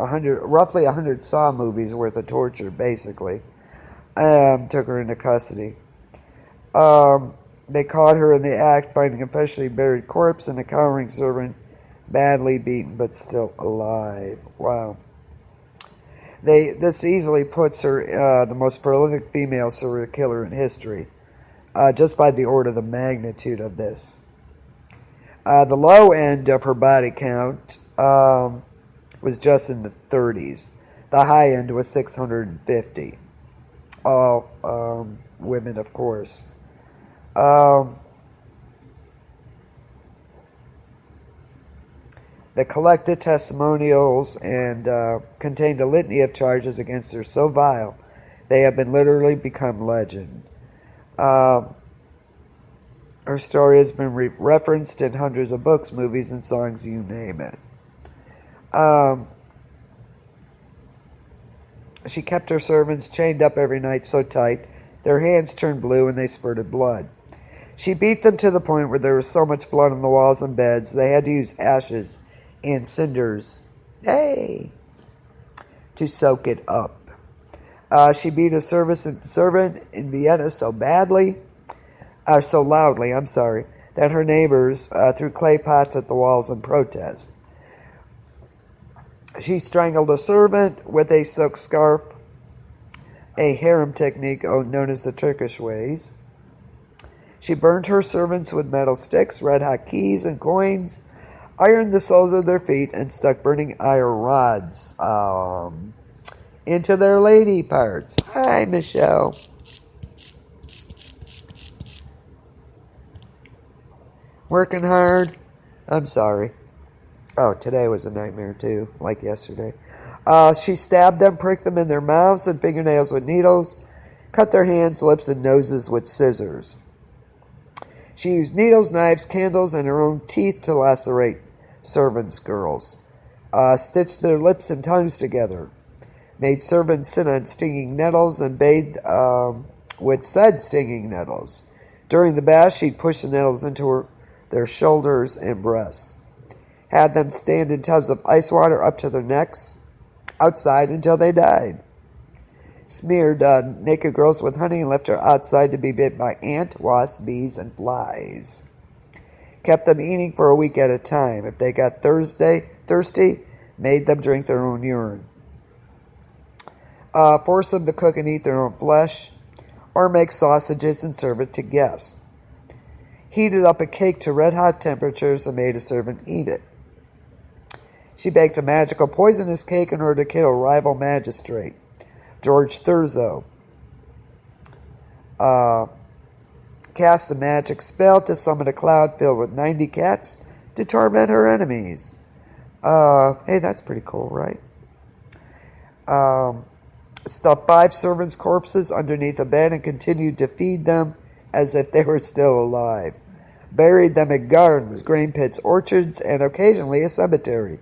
roughly 100 Saw movies worth of torture, basically. Took her into custody. They caught her in the act, finding a freshly buried corpse and a cowering servant, badly beaten but still alive. Wow. This easily puts her the most prolific female serial killer in history, just by the order of the magnitude of this. The low end of her body count was just in the 30s. The high end was 650. All women, of course. The collected testimonials and contained a litany of charges against her so vile they have been literally become legend. Her story has been referenced in hundreds of books, movies, and songs, you name it. She kept her servants chained up every night so tight their hands turned blue and they spurted blood. She beat them to the point where there was so much blood on the walls and beds they had to use ashes and cinders, to soak it up. She beat a servant in Vienna so badly so loudly, I'm sorry, that her neighbors threw clay pots at the walls in protest. She strangled a servant with a silk scarf, a harem technique known as the Turkish ways. She burned her servants with metal sticks, red-hot keys, and coins, ironed the soles of their feet, and stuck burning iron rods into their lady parts. Hi, Michelle. Working hard? I'm sorry. Oh, today was a nightmare too, like yesterday. She stabbed them, pricked them in their mouths and fingernails with needles, cut their hands, lips, and noses with scissors. She used needles, knives, candles, and her own teeth to lacerate servants' girls, stitched their lips and tongues together, made servants sit on stinging nettles, and bathed with said stinging nettles. During the bath, she'd push the nettles into their shoulders and breasts, had them stand in tubs of ice water up to their necks outside until they died. Smeared naked girls with honey and left her outside to be bit by ant, wasps, bees, and flies. Kept them eating for a week at a time. If they got thirsty, made them drink their own urine. Forced them to cook and eat their own flesh, or make sausages and serve it to guests. Heated up a cake to red-hot temperatures and made a servant eat it. She baked a magical poisonous cake in order to kill a rival magistrate, George Thurzo. Cast a magic spell to summon a cloud filled with 90 cats to torment her enemies. Hey, that's pretty cool, right? Stuffed 5 servants' corpses underneath a bed and continued to feed them as if they were still alive. Buried them in gardens, grain pits, orchards, and occasionally a cemetery.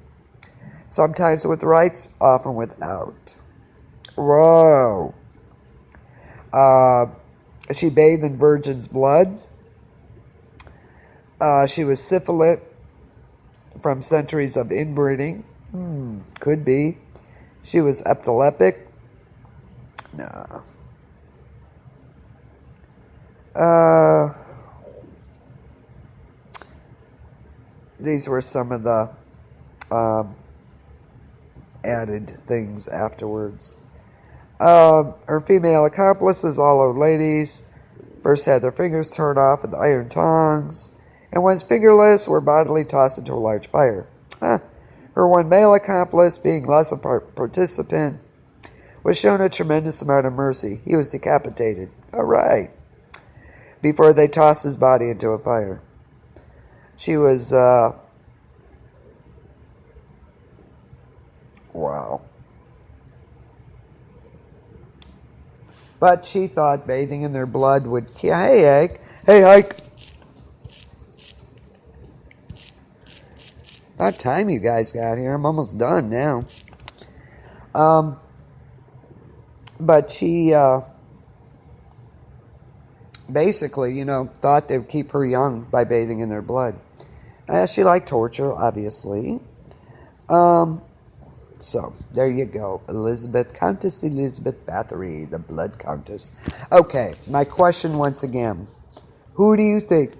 Sometimes with rites, often without. Whoa. She bathed in virgins' bloods. She was syphilitic from centuries of inbreeding. Could be. She was epileptic. No. These were some of the added things afterwards. Her female accomplices, all old ladies, first had their fingers torn off with iron tongs, and once fingerless, were bodily tossed into a large fire. Her one male accomplice, being less a participant, was shown a tremendous amount of mercy. He was decapitated. All right. Before they tossed his body into a fire. She was, wow. But she thought bathing in their blood would kill. Hey, Ike. About time you guys got here. I'm almost done now. But she, basically, thought they would keep her young by bathing in their blood. She liked torture, obviously. So, there you go. Countess Elizabeth Bathory, the Blood Countess. Okay, my question once again. Who do you think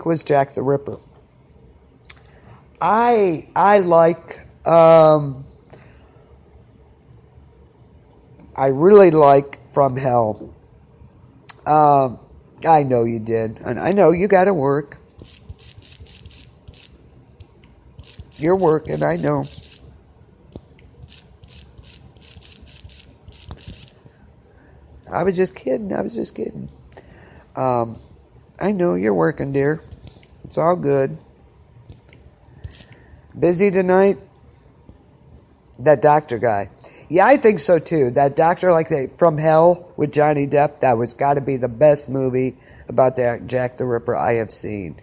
was Jack the Ripper? I really like From Hell. I know you did. And I know you got to work. You're working, I know. I was just kidding. I know you're working, dear. It's all good. Busy tonight? That doctor guy. Yeah, I think so too. That doctor, From Hell with Johnny Depp, that was got to be the best movie about that Jack the Ripper I have seen.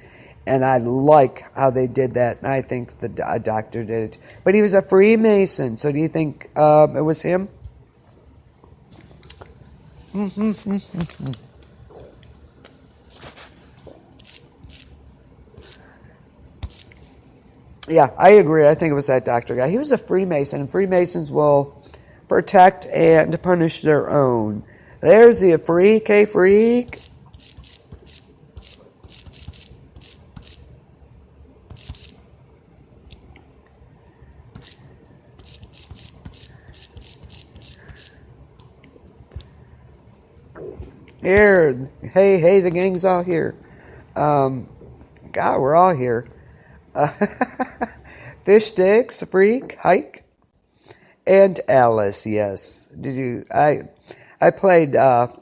And I like how they did that, and I think the doctor did it. But he was a Freemason, so do you think it was him? Yeah, I agree. I think it was that doctor guy. He was a Freemason, and Freemasons will protect and punish their own. There's the freak. Hey, freak. Here. Hey, the gang's all here. God, we're all here. Fish sticks, freak, hike, and Alice. Yes, did you? I played the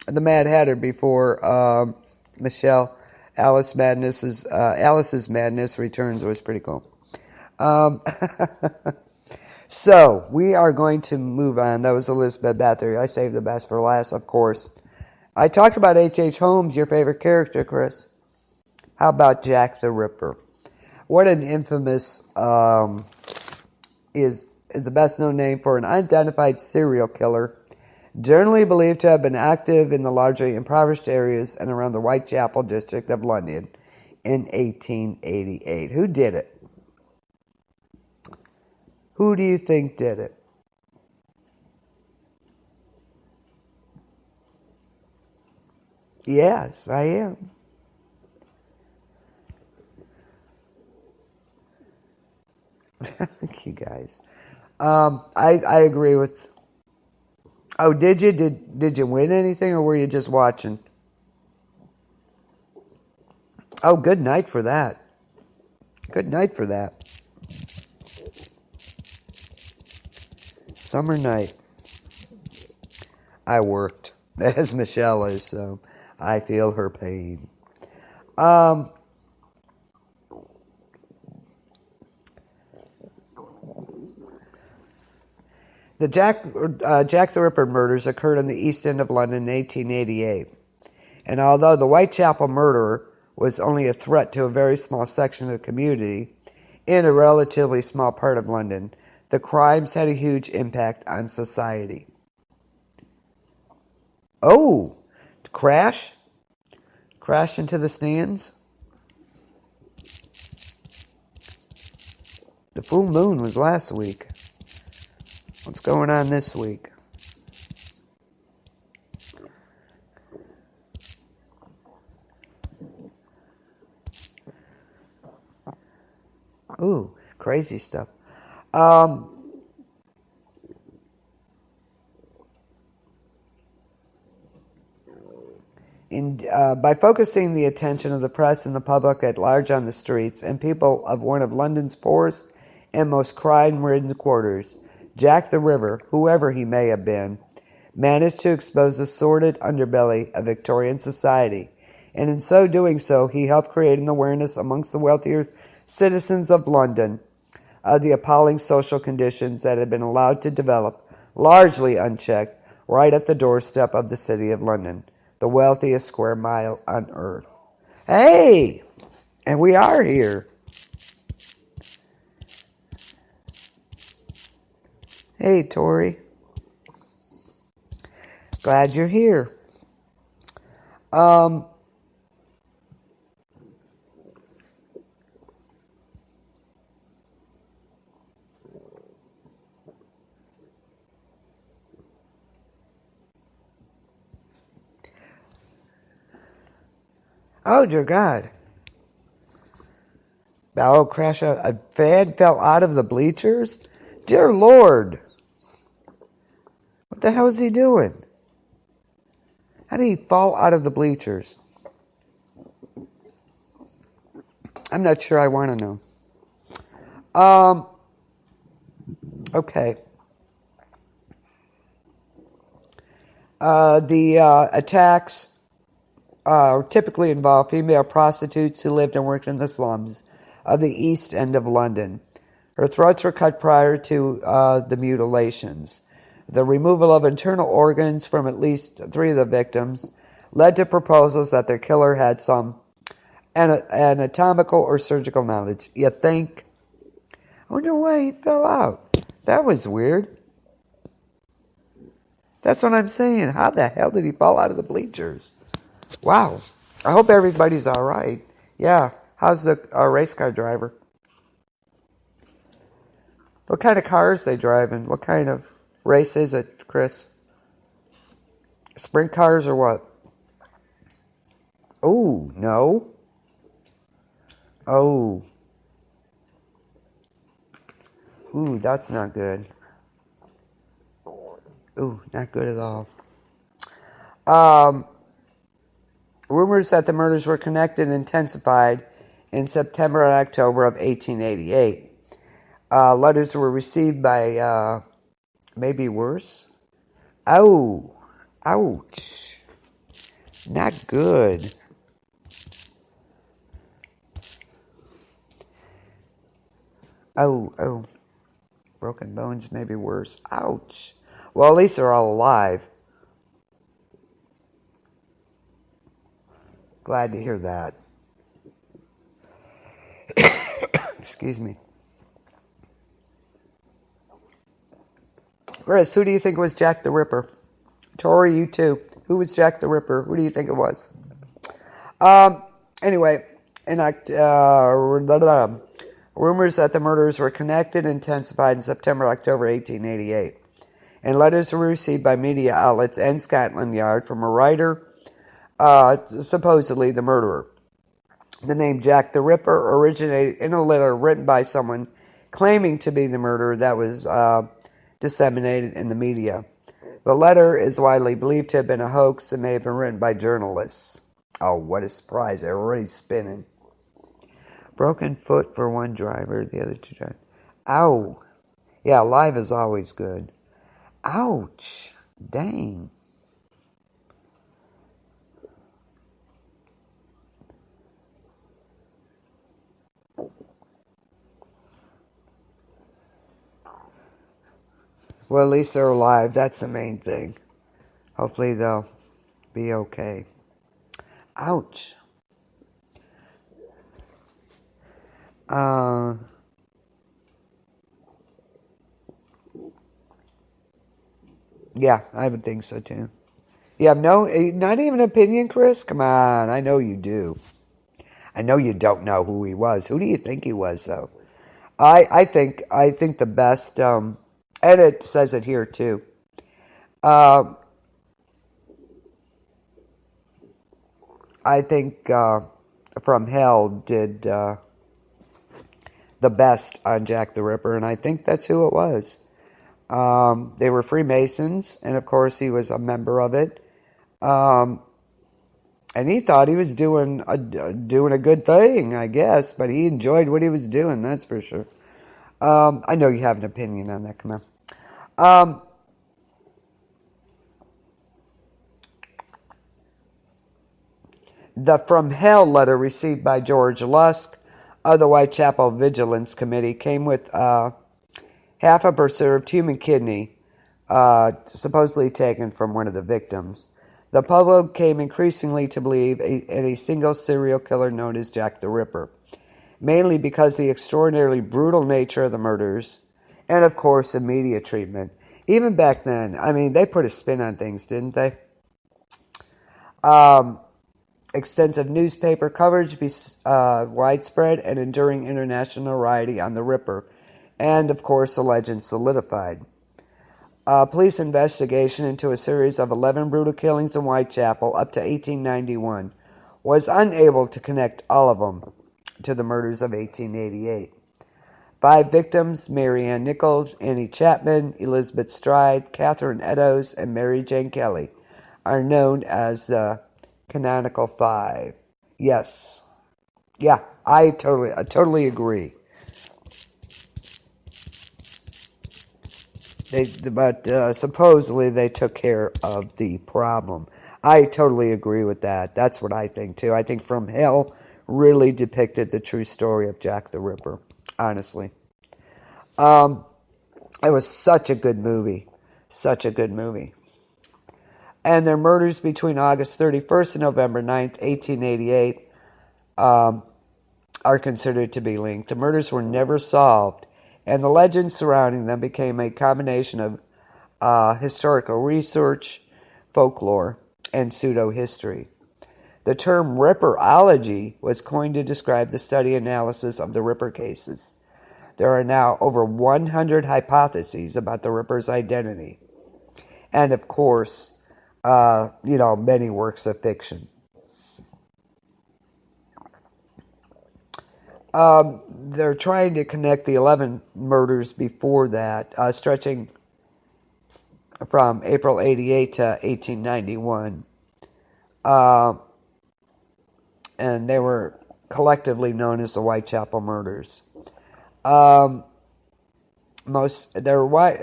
Mad Hatter before. Michelle, Alice's Madness Returns was pretty cool. So we are going to move on. That was Elizabeth Bathory. I saved the best for last, of course. I talked about H.H. Holmes, your favorite character, Chris. How about Jack the Ripper? What an infamous is the best known name for an unidentified serial killer, generally believed to have been active in the largely impoverished areas and around the Whitechapel district of London in 1888. Who did it? Who do you think did it? Yes, I am. Thank you guys. I agree with. Oh, did you? Did you win anything, or were you just watching? Oh, good night for that. Good night for that. Summer night. I worked, as Michelle is, so I feel her pain. The Jack the Ripper murders occurred in the East End of London in 1888. And although the Whitechapel murderer was only a threat to a very small section of the community in a relatively small part of London, the crimes had a huge impact on society. Oh, crash into the stands. The full moon was last week. What's going on this week? Ooh, crazy stuff. By focusing the attention of the press and the public at large on the streets and people of one of London's poorest and most crime-ridden quarters, Jack the Ripper, whoever he may have been, managed to expose the sordid underbelly of Victorian society, and in so doing he helped create an awareness amongst the wealthier citizens of London of the appalling social conditions that had been allowed to develop, largely unchecked, right at the doorstep of the city of London, the wealthiest square mile on earth. Hey! And we are here. Hey, Tori. Glad you're here. Oh, dear God. Oh, crash out. A fan fell out of the bleachers? Dear Lord. What the hell is he doing? How did he fall out of the bleachers? I'm not sure I want to know. Okay. The attacks typically involve female prostitutes who lived and worked in the slums of the East End of London. Her throats were cut prior to the mutilations. The removal of internal organs from at least 3 of the victims led to proposals that their killer had some anatomical or surgical knowledge. You think? I wonder why he fell out. That was weird. That's what I'm saying. How the hell did he fall out of the bleachers? Wow. I hope everybody's all right. Yeah. How's the race car driver? What kind of car is they driving? What kind of race is it, Chris? Sprint cars or what? Oh, no. Oh. Ooh, that's not good. Ooh, not good at all. Rumors that the murders were connected intensified in September and October of 1888. Letters were received by, maybe worse. Oh, ouch. Not good. Oh. Broken bones, maybe worse. Ouch. Well, at least they're all alive. Glad to hear that. Excuse me. Chris, who do you think was Jack the Ripper? Tori, you too. Who was Jack the Ripper? Who do you think it was? Anyway, rumors that the murders were connected intensified in September, October 1888. And letters were received by media outlets and Scotland Yard from a writer, supposedly the murderer. The name Jack the Ripper originated in a letter written by someone claiming to be the murderer that was disseminated in the media. The letter is widely believed to have been a hoax and may have been written by journalists. Oh, what a surprise. They're already spinning. Broken foot for one driver, the other two drivers. Ow. Yeah, live is always good. Ouch. Dang. Well, at least they're alive. That's the main thing. Hopefully they'll be okay. Ouch. Yeah, I would think so too. You have not even an opinion, Chris? Come on, I know you do. I know you don't know who he was. Who do you think he was, though? I think the best, and it says it here too. I think From Hell did the best on Jack the Ripper, and I think that's who it was. They were Freemasons, and of course he was a member of it. And he thought he was doing a good thing, I guess, but he enjoyed what he was doing, that's for sure. I know you have an opinion on that, come on. The From Hell letter received by George Lusk of the Whitechapel Vigilance Committee came with half a preserved human kidney, supposedly taken from one of the victims. The public came increasingly to believe in a single serial killer known as Jack the Ripper, mainly because of the extraordinarily brutal nature of the murders, and of course the media treatment. Even back then, I mean, they put a spin on things, didn't they? Extensive newspaper coverage, widespread and enduring international notoriety on the Ripper, and of course the legend solidified. Police investigation into a series of 11 brutal killings in Whitechapel up to 1891 was unable to connect all of them to the murders of 1888. 5 victims, Mary Ann Nichols, Annie Chapman, Elizabeth Stride, Catherine Eddowes, and Mary Jane Kelly, are known as the canonical 5. Yes. Yeah, I totally agree. But supposedly they took care of the problem. I totally agree with that. That's what I think too. I think From Hell really depicted the true story of Jack the Ripper, honestly. It was such a good movie. Such a good movie. And their murders between August 31st and November 9th, 1888 are considered to be linked. The murders were never solved, and the legends surrounding them became a combination of historical research, folklore, and pseudo-history. The term Ripperology was coined to describe the study analysis of the Ripper cases. There are now over 100 hypotheses about the Ripper's identity. And of course, many works of fiction. They're trying to connect the 11 murders before that, stretching from April 88 to 1891. And they were collectively known as the Whitechapel murders. They're white,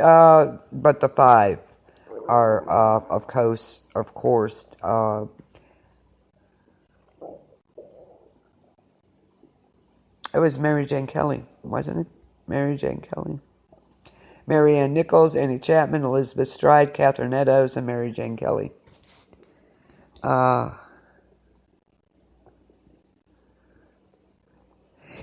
but the five are, of course, it was Mary Jane Kelly, wasn't it? Mary Jane Kelly. Mary Ann Nichols, Annie Chapman, Elizabeth Stride, Catherine Eddowes, and Mary Jane Kelly.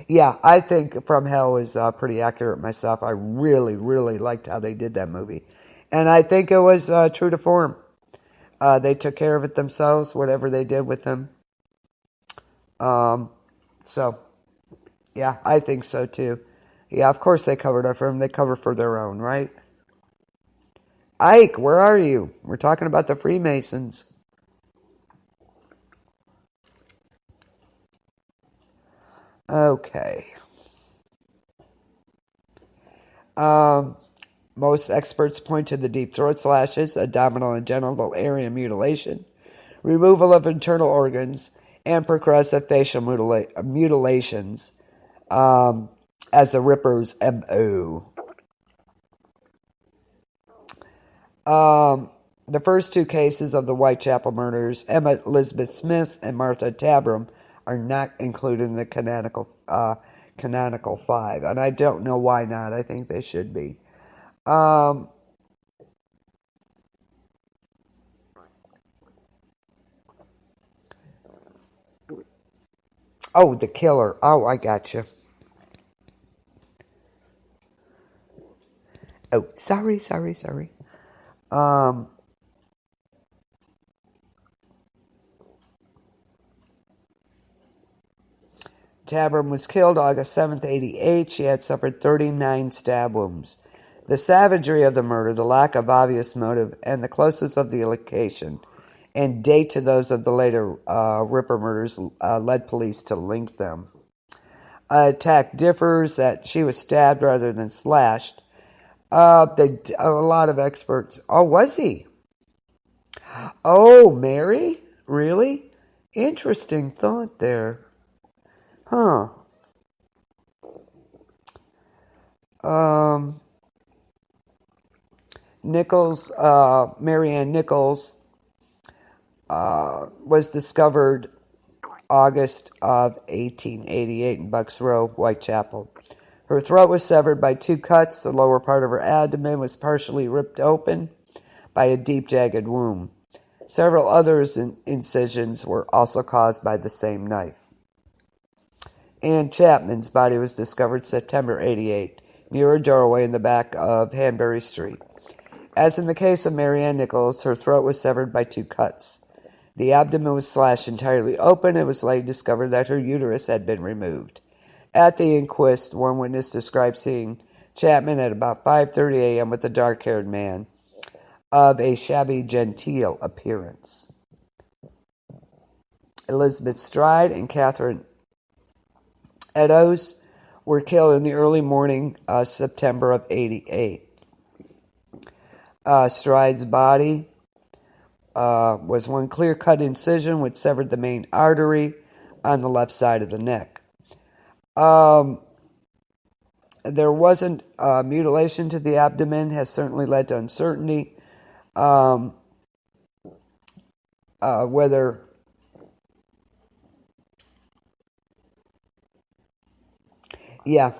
Yeah, I think From Hell is pretty accurate myself. I really, really liked how they did that movie. And I think it was true to form. They took care of it themselves, whatever they did with them. So, yeah, I think so too. Yeah, of course they covered up for them. They cover for their own, right? Ike, where are you? We're talking about the Freemasons. Okay. Most experts point to the deep throat slashes, abdominal and genital area mutilation, removal of internal organs, and progressive facial mutilations as the Ripper's MO. The first two cases of the Whitechapel murders, Emma Elizabeth Smith and Martha Tabram, are not included in the canonical five, and I don't know why not. I think they should be. Oh, the killer. Oh, I got you. Oh, sorry. Tabram was killed August 7th, 88. She had suffered 39 stab wounds. The savagery of the murder, the lack of obvious motive, and the closeness of the location and date to those of the later Ripper murders led police to link them. Attack differs that she was stabbed rather than slashed. A lot of experts. Oh, was he? Oh, Mary? Really? Interesting thought there. Huh. Nichols, Mary Ann Nichols, was discovered August of 1888 in Bucks Row, Whitechapel. Her throat was severed by two cuts. The lower part of her abdomen was partially ripped open by a deep, jagged wound. Several other incisions were also caused by the same knife. Ann Chapman's body was discovered September 88, near a doorway in the back of Hanbury Street. As in the case of Mary Ann Nichols, her throat was severed by two cuts. The abdomen was slashed entirely open. It was later discovered that her uterus had been removed. At the inquest, one witness described seeing Chapman at about 5:30 a.m. with a dark-haired man of a shabby, genteel appearance. Elizabeth Stride and Catherine Eddowes were killed in the early morning September of 88. Stride's body was one clear-cut incision which severed the main artery on the left side of the neck. There wasn't mutilation to the abdomen, has certainly led to uncertainty whether yeah,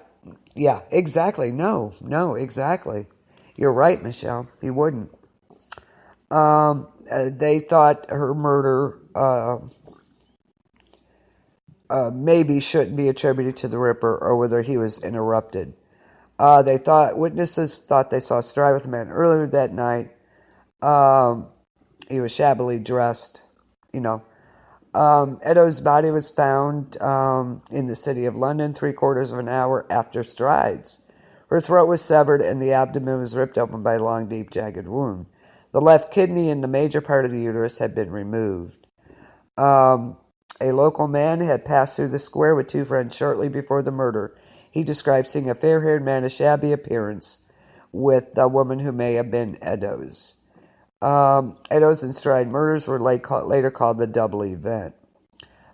exactly. No, exactly. You're right, Michelle. He wouldn't. They thought her murder maybe shouldn't be attributed to the Ripper, or whether he was interrupted. Witnesses thought they saw Stride with a man earlier that night. He was shabbily dressed, Eddowes' body was found in the city of London 3/4 of an hour after Stride's. Her throat was severed and the abdomen was ripped open by a long, deep, jagged wound. The left kidney and the major part of the uterus had been removed. A local man had passed through the square with two friends shortly before the murder. He described seeing a fair-haired man of shabby appearance with a woman who may have been Edo's. Edo's and Stride murders were later called the double event.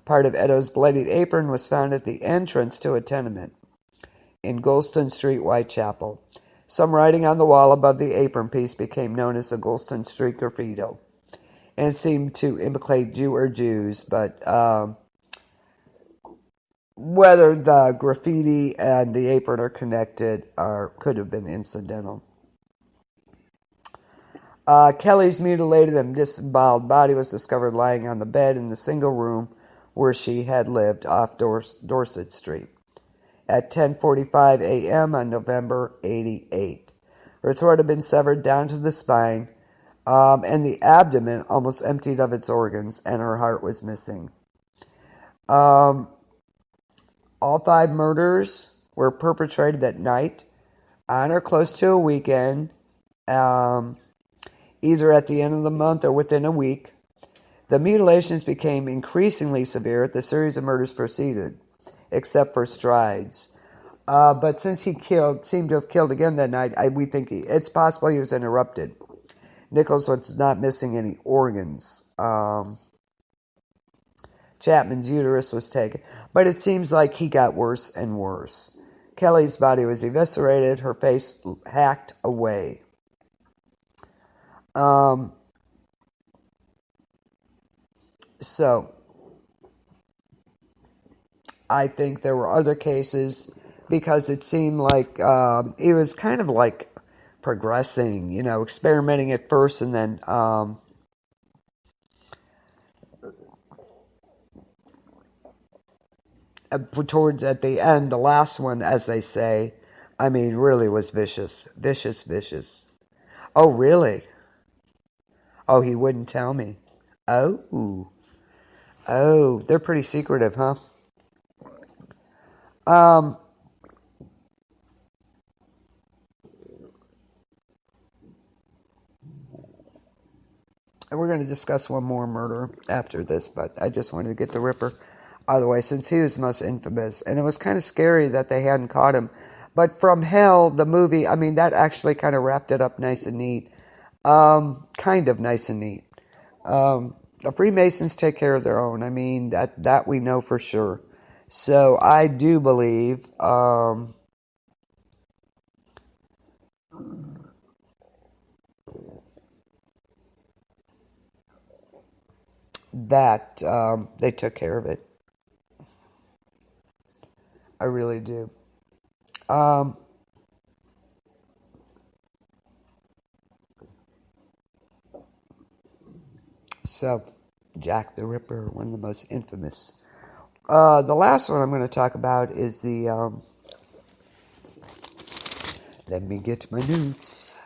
Part of Edo's bloodied apron was found at the entrance to a tenement in Goulston Street, Whitechapel. Some writing on the wall above the apron piece became known as the Goulston Street graffiti and seemed to implicate Jew or Jews, but whether the graffiti and the apron are connected could have been incidental. Kelly's mutilated and disemboweled body was discovered lying on the bed in the single room where she had lived off Dorset Street at 10:45 a.m. on November 88. Her throat had been severed down to the spine, and the abdomen almost emptied of its organs, and her heart was missing. All 5 murders were perpetrated at night, on or close to a weekend, either at the end of the month or within a week. The mutilations became increasingly severe as the series of murders proceeded, except for Stride's. But since he seemed to have killed again that night, we think it's possible he was interrupted. Nichols was not missing any organs. Chapman's uterus was taken, but it seems like he got worse and worse. Kelly's body was eviscerated, her face hacked away. So, I think there were other cases because it seemed like he was kind of like progressing, experimenting at first and then towards at the end, the last one, as they say, really was vicious. Vicious, vicious. Oh, really? Oh, he wouldn't tell me. Oh, they're pretty secretive, huh? And we're going to discuss one more murder after this, but I just wanted to get the Ripper out of the way since he was most infamous. And it was kind of scary that they hadn't caught him. But From Hell, the movie, that actually kind of wrapped it up nice and neat. Kind of nice and neat. The Freemasons take care of their own. That we know for sure. So I do believe that they took care of it. I really do. So, Jack the Ripper, one of the most infamous. The last one I'm going to talk about is the... let me get my notes.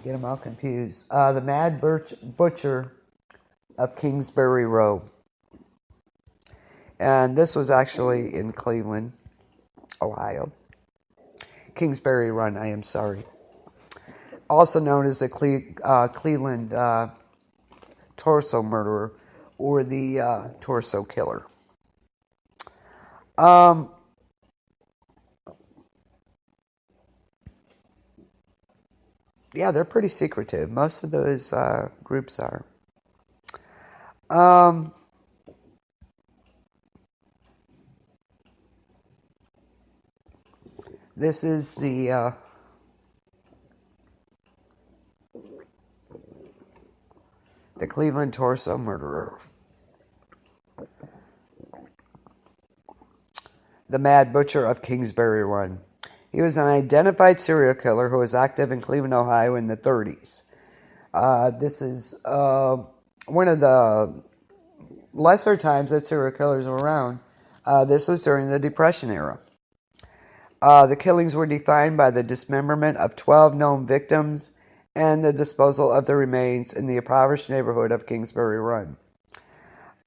Get them all confused. The Mad Butcher of Kingsbury Row. And this was actually in Cleveland, Ohio. Kingsbury Run, I am sorry. Also known as the Cleveland Torso Murderer or the Torso Killer. Yeah, they're pretty secretive. Most of those groups are. This is the Cleveland Torso Murderer. The Mad Butcher of Kingsbury Run. He was an identified serial killer who was active in Cleveland, Ohio in the 30s. This is one of the lesser times that serial killers were around. This was during the Depression era. The killings were defined by the dismemberment of 12 known victims and the disposal of the remains in the impoverished neighborhood of Kingsbury Run.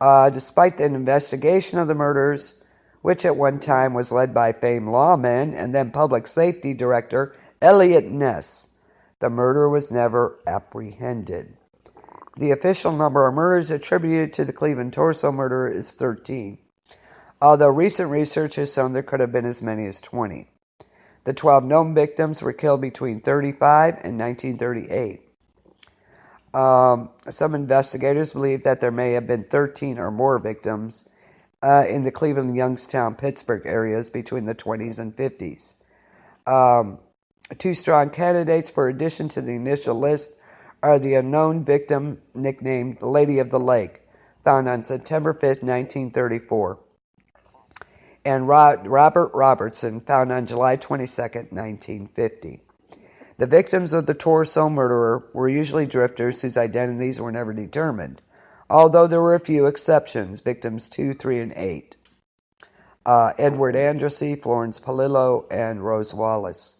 Despite an investigation of the murders, which at one time was led by famed lawman and then public safety director Elliot Ness, The murderer was never apprehended. The official number of murders attributed to the Cleveland torso murderer is 13, although recent research has shown there could have been as many as 20. The 12 known victims were killed between 35 and 1938. Some investigators believe that there may have been 13 or more victims in the Cleveland, Youngstown, Pittsburgh areas between the 20s and 50s. Two strong candidates for addition to the initial list are the unknown victim nicknamed the Lady of the Lake, found on September 5th, 1934, and Robert Robertson, found on July 22nd, 1950. The victims of the torso murderer were usually drifters whose identities were never determined, although there were a few exceptions, victims 2, 3, and 8. Edward Andrassy, Florence Palillo, and Rose Wallace.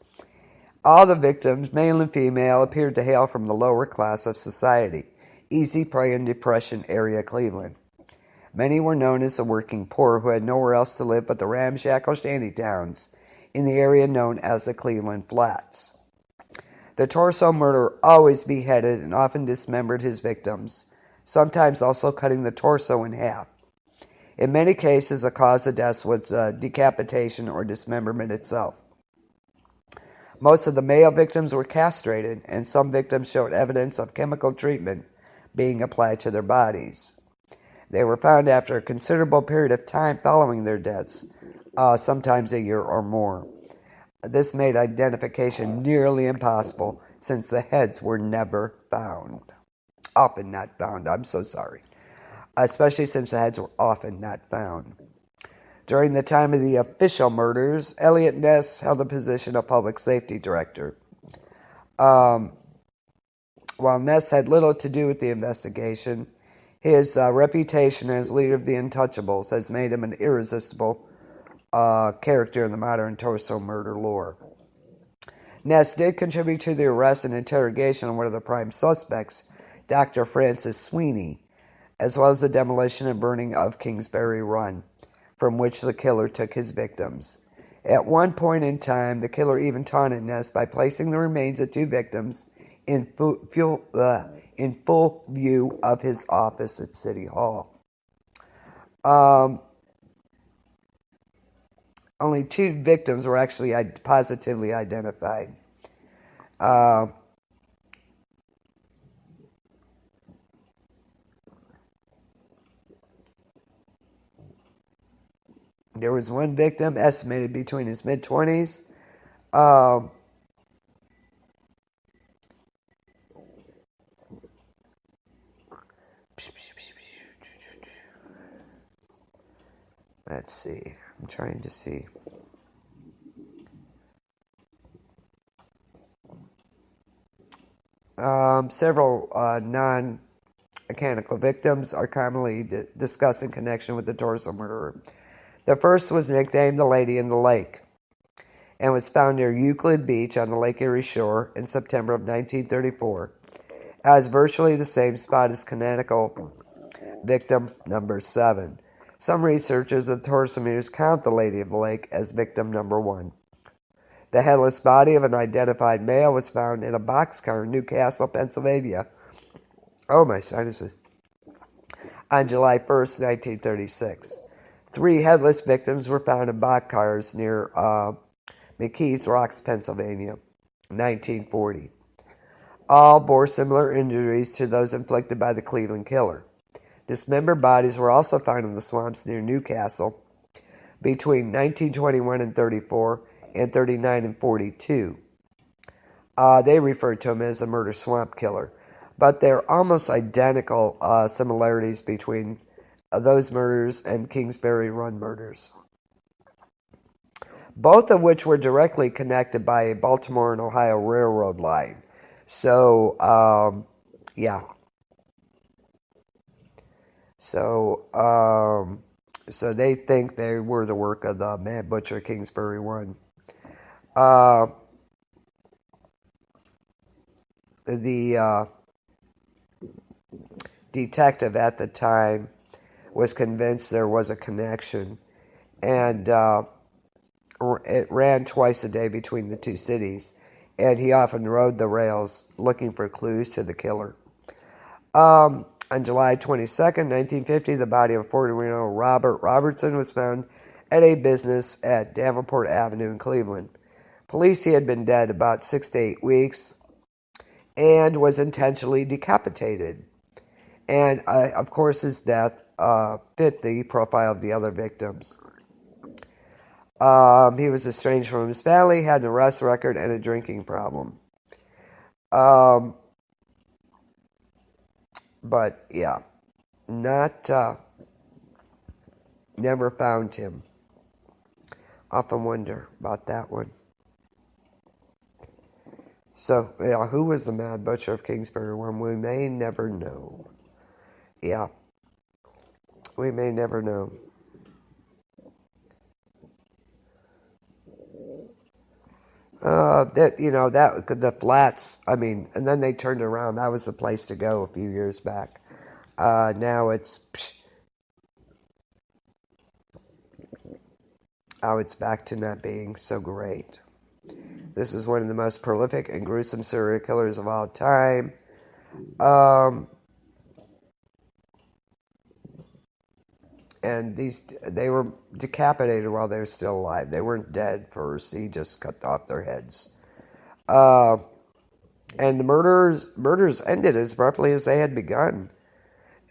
All the victims, male and female, appeared to hail from the lower class of society, Easy Prey and Depression area Cleveland. Many were known as the working poor who had nowhere else to live but the ramshackle shantytowns in the area known as the Cleveland Flats. The torso murderer always beheaded and often dismembered his victims, sometimes also cutting the torso in half. In many cases, the cause of death was decapitation or dismemberment itself. Most of the male victims were castrated, and some victims showed evidence of chemical treatment being applied to their bodies. They were found after a considerable period of time following their deaths, sometimes a year or more. This made identification nearly impossible since the heads were never found. Often not found, I'm so sorry. Especially since the heads were often not found. During the time of the official murders, Elliot Ness held the position of public safety director. While Ness had little to do with the investigation, his reputation as leader of the Untouchables has made him an irresistible character in the modern torso murder lore. Ness did contribute to the arrest and interrogation of one of the prime suspects, Dr. Francis Sweeney, as well as the demolition and burning of Kingsbury Run, from which the killer took his victims. At one point in time, the killer even taunted Ness by placing the remains of two victims in full view of his office at City Hall. Only two victims were actually positively identified. There was one victim estimated between his mid-20s. Let's see. I'm trying to see. Several non-mechanical victims are commonly discussed in connection with the torso murderer. The first was nicknamed the Lady in the Lake and was found near Euclid Beach on the Lake Erie shore in September of 1934, as virtually the same spot as canonical victim number 7. Some researchers of the torso murders count the Lady of the Lake as victim number 1. The headless body of an identified male was found in a boxcar in Newcastle, Pennsylvania. Oh, my sinuses. On July 1st, 1936. 3 headless victims were found in boxcars near McKees Rocks, Pennsylvania, 1940. All bore similar injuries to those inflicted by the Cleveland killer. Dismembered bodies were also found in the swamps near Newcastle between 1921 and 34 and 39 and 42. They referred to him as a murder swamp killer. But there are almost identical similarities between those murders and Kingsbury Run murders, both of which were directly connected by a Baltimore and Ohio railroad line. So, yeah. So they think they were the work of the Mad Butcher Kingsbury Run. The detective at the time was convinced there was a connection, and it ran twice a day between the two cities, and he often rode the rails looking for clues to the killer. On July 22nd, 1950, the body of 41-year-old Robert Robertson was found at a business at Davenport Avenue in Cleveland. Police he had been dead about 6 to 8 weeks and was intentionally decapitated. And, of course, his death fit the profile of the other victims. He was estranged from his family, had an arrest record, and a drinking problem. But, yeah, never found him. Often wonder about that one. So, yeah, who was the Mad Butcher of Kingsbury? One we may never know. Yeah, we may never know. The flats, I mean, and then they turned around. That was the place to go a few years back. Now it's back to not being so great. This is one of the most prolific and gruesome serial killers of all time. And they were decapitated while they were still alive. They weren't dead first. He just cut off their heads. And the murders ended as abruptly as they had begun.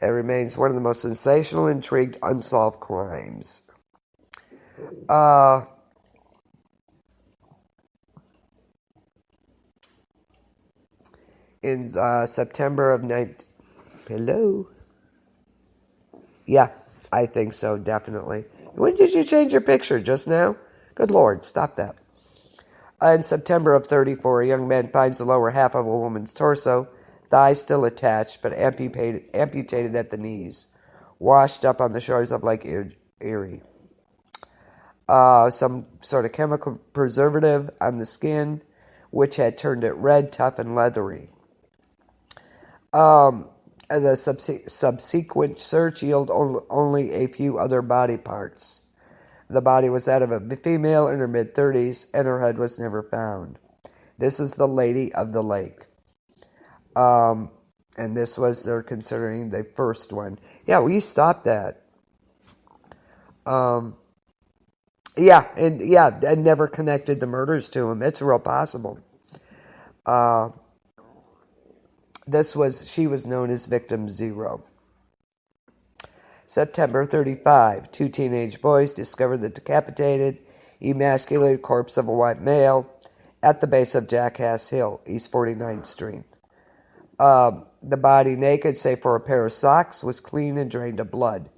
It remains one of the most sensational, intrigued, unsolved crimes. In September of Hello? Yeah, I think so, definitely. When did you change your picture? Just now? Good Lord, stop that. In September of 1934, a young man finds the lower half of a woman's torso, thighs still attached, but amputated at the knees, washed up on the shores of Lake Erie. Some sort of chemical preservative on the skin, which had turned it red, tough, and leathery. The subsequent search yielded only a few other body parts. The body was that of a female in her mid-30s, and her head was never found. This is the Lady of the Lake. And this was, they're considering the first one. Yeah, we stopped that. And never connected the murders to him. It's real possible. She was known as Victim Zero. September 1935, 2 teenage boys discovered the decapitated, emasculated corpse of a white male at the base of Jackass Hill, East 49th Street. The body, naked save for a pair of socks, was clean and drained of blood.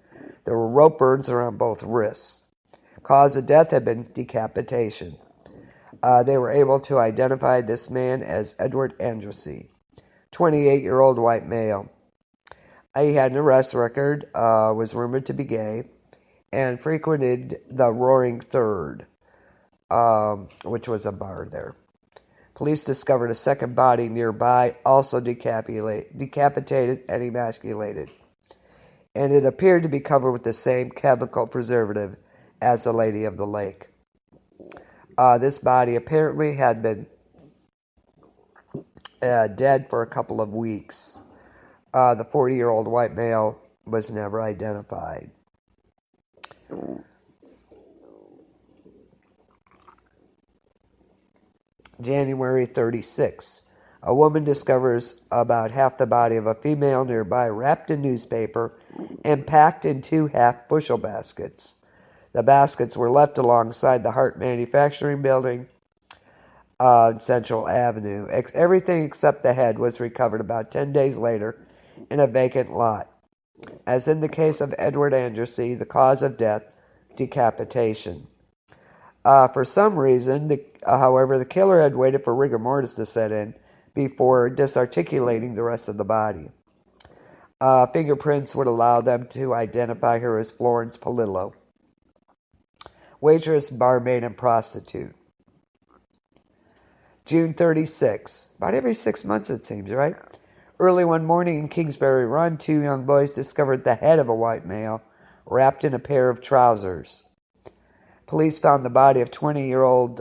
There were rope burns around both wrists. Cause of death had been decapitation. They were able to identify this man as Edward Andrassy, 28-year-old white male. He had an arrest record, was rumored to be gay, and frequented the Roaring Third, which was a bar there. Police discovered a second body nearby, also decapitated and emasculated, and it appeared to be covered with the same chemical preservative as the Lady of the Lake. This body apparently had been dead for a couple of weeks. The 40-year-old white male was never identified. January 36. A woman discovers about half the body of a female nearby wrapped in newspaper and packed in 2 half-bushel baskets. The baskets were left alongside the Hart Manufacturing Building on Central Avenue. Everything except the head was recovered about 10 days later in a vacant lot. As in the case of Edward Andrassy, the cause of death, decapitation. For some reason, however, the killer had waited for rigor mortis to set in before disarticulating the rest of the body. Fingerprints would allow them to identify her as Florence Polillo, waitress, barmaid, and prostitute. June 36. About every 6 months, it seems, right? Early one morning in Kingsbury Run, 2 young boys discovered the head of a white male wrapped in a pair of trousers. Police found the body of 20-year-old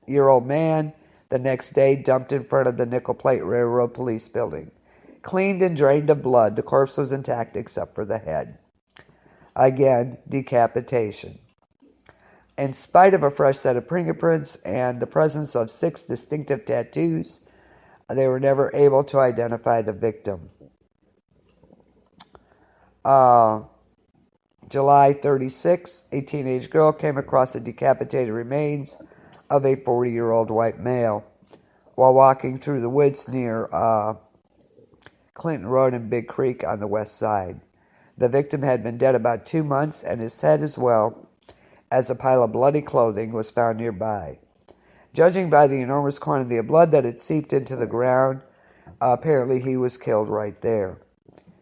60-year-old man, the next day dumped in front of the Nickel Plate Railroad Police Building. Cleaned and drained of blood, the corpse was intact except for the head. Again, decapitation. In spite of a fresh set of fingerprints and the presence of 6 distinctive tattoos, they were never able to identify the victim. July 36, a teenage girl came across the decapitated remains of a 40-year-old white male while walking through the woods near Clinton Road and Big Creek on the west side. The victim had been dead about 2 months, and his head, as well as a pile of bloody clothing, was found nearby. Judging by the enormous quantity of blood that had seeped into the ground, apparently he was killed right there.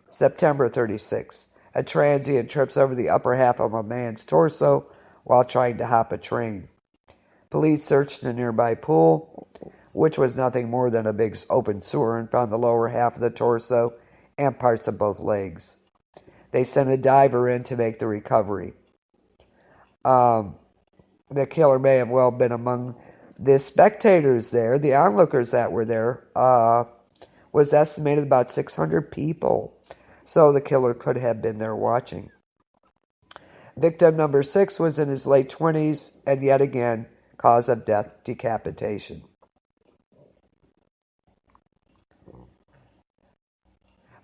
September 36. A transient trips over the upper half of a man's torso while trying to hop a train. Police searched a nearby pool, which was nothing more than a big open sewer, and found the lower half of the torso and parts of both legs. They sent a diver in to make the recovery. The killer may have well been among the spectators there. The onlookers that were there was estimated about 600 people. So the killer could have been there watching. Victim number 6 was in his late 20s, and yet again, cause of death, decapitation.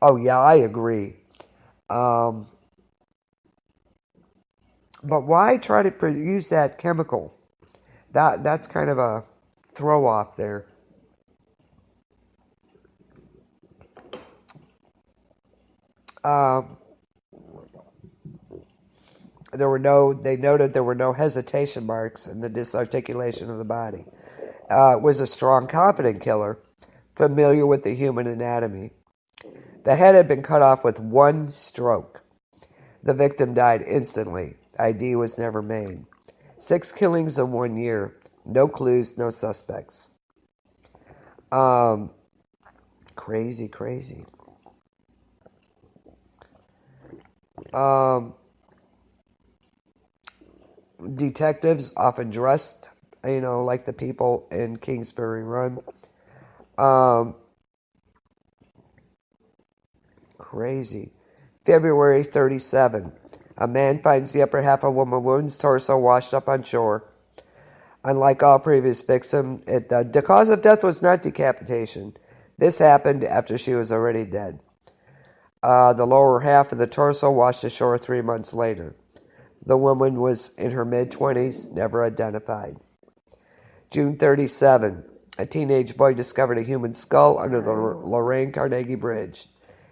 Oh yeah, I agree. But why try to use that chemical? That's kind of a throw off there. They noted there were no hesitation marks in the disarticulation of the body. It was a strong, confident killer, familiar with the human anatomy. The head had been cut off with 1 stroke. The victim died instantly. ID was never made. 6 killings in 1 year. No clues, no suspects. Crazy. Detectives often dressed, like the people in Kingsbury Run. Crazy. February 37. A man finds the upper half of a woman's torso washed up on shore. Unlike all previous victims, the cause of death was not decapitation. This happened after she was already dead. The lower half of the torso washed ashore 3 months later. The woman was in her mid-20s, never identified. June 37. A teenage boy discovered a human skull under the Lorraine Carnegie Bridge.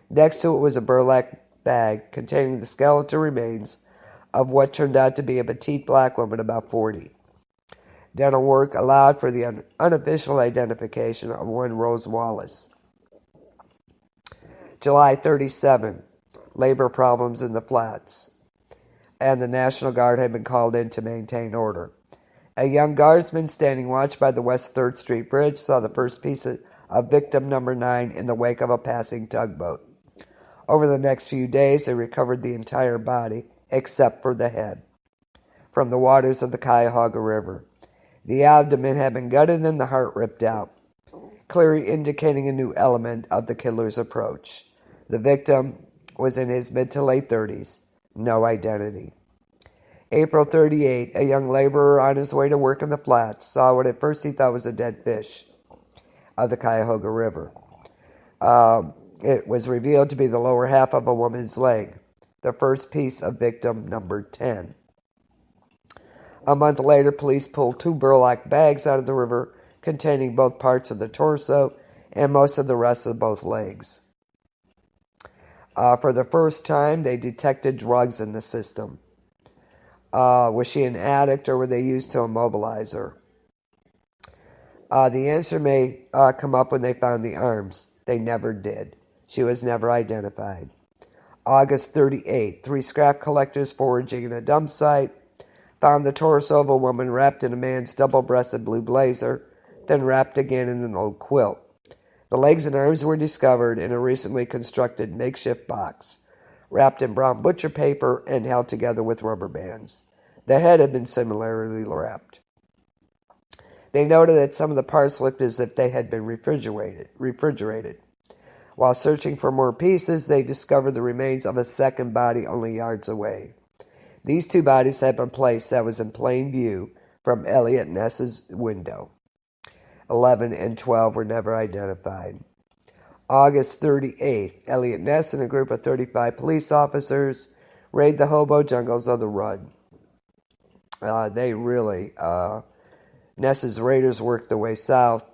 Next to it was a burlap bag containing the skeletal remains of what turned out to be a petite black woman about 40. Dental work allowed for the unofficial identification of one Rose Wallace. July 37. Labor problems in the flats, and the National Guard had been called in to maintain order. A young guardsman standing watch by the West 3rd Street Bridge saw the first piece of victim number 9 in the wake of a passing tugboat. Over the next few days, they recovered the entire body, except for the head, from the waters of the Cuyahoga River. The abdomen had been gutted and the heart ripped out, clearly indicating a new element of the killer's approach. The victim was in his mid to late 30s. No identity. April 38, a young laborer on his way to work in the flats saw what at first he thought was a dead fish of the Cuyahoga River. It was revealed to be the lower half of a woman's leg, the first piece of victim number 10. A month later, police pulled 2 burlap bags out of the river containing both parts of the torso and most of the rest of both legs. For the first time, they detected drugs in the system. Was she an addict, or were they used to immobilize her? The answer may come up when they found the arms. They never did. She was never identified. August 38, 3 scrap collectors foraging in a dump site found the torso of a woman wrapped in a man's double-breasted blue blazer, then wrapped again in an old quilt. The legs and arms were discovered in a recently constructed makeshift box, wrapped in brown butcher paper and held together with rubber bands. The head had been similarly wrapped. They noted that some of the parts looked as if they had been refrigerated. While searching for more pieces, they discovered the remains of a second body only yards away. These two bodies had been placed that was in plain view from Elliot Ness's window. 11 and 12 were never identified. August 38th, Elliot Ness and a group of 35 police officers raid the hobo jungles of the Rudd. Ness's raiders worked their way south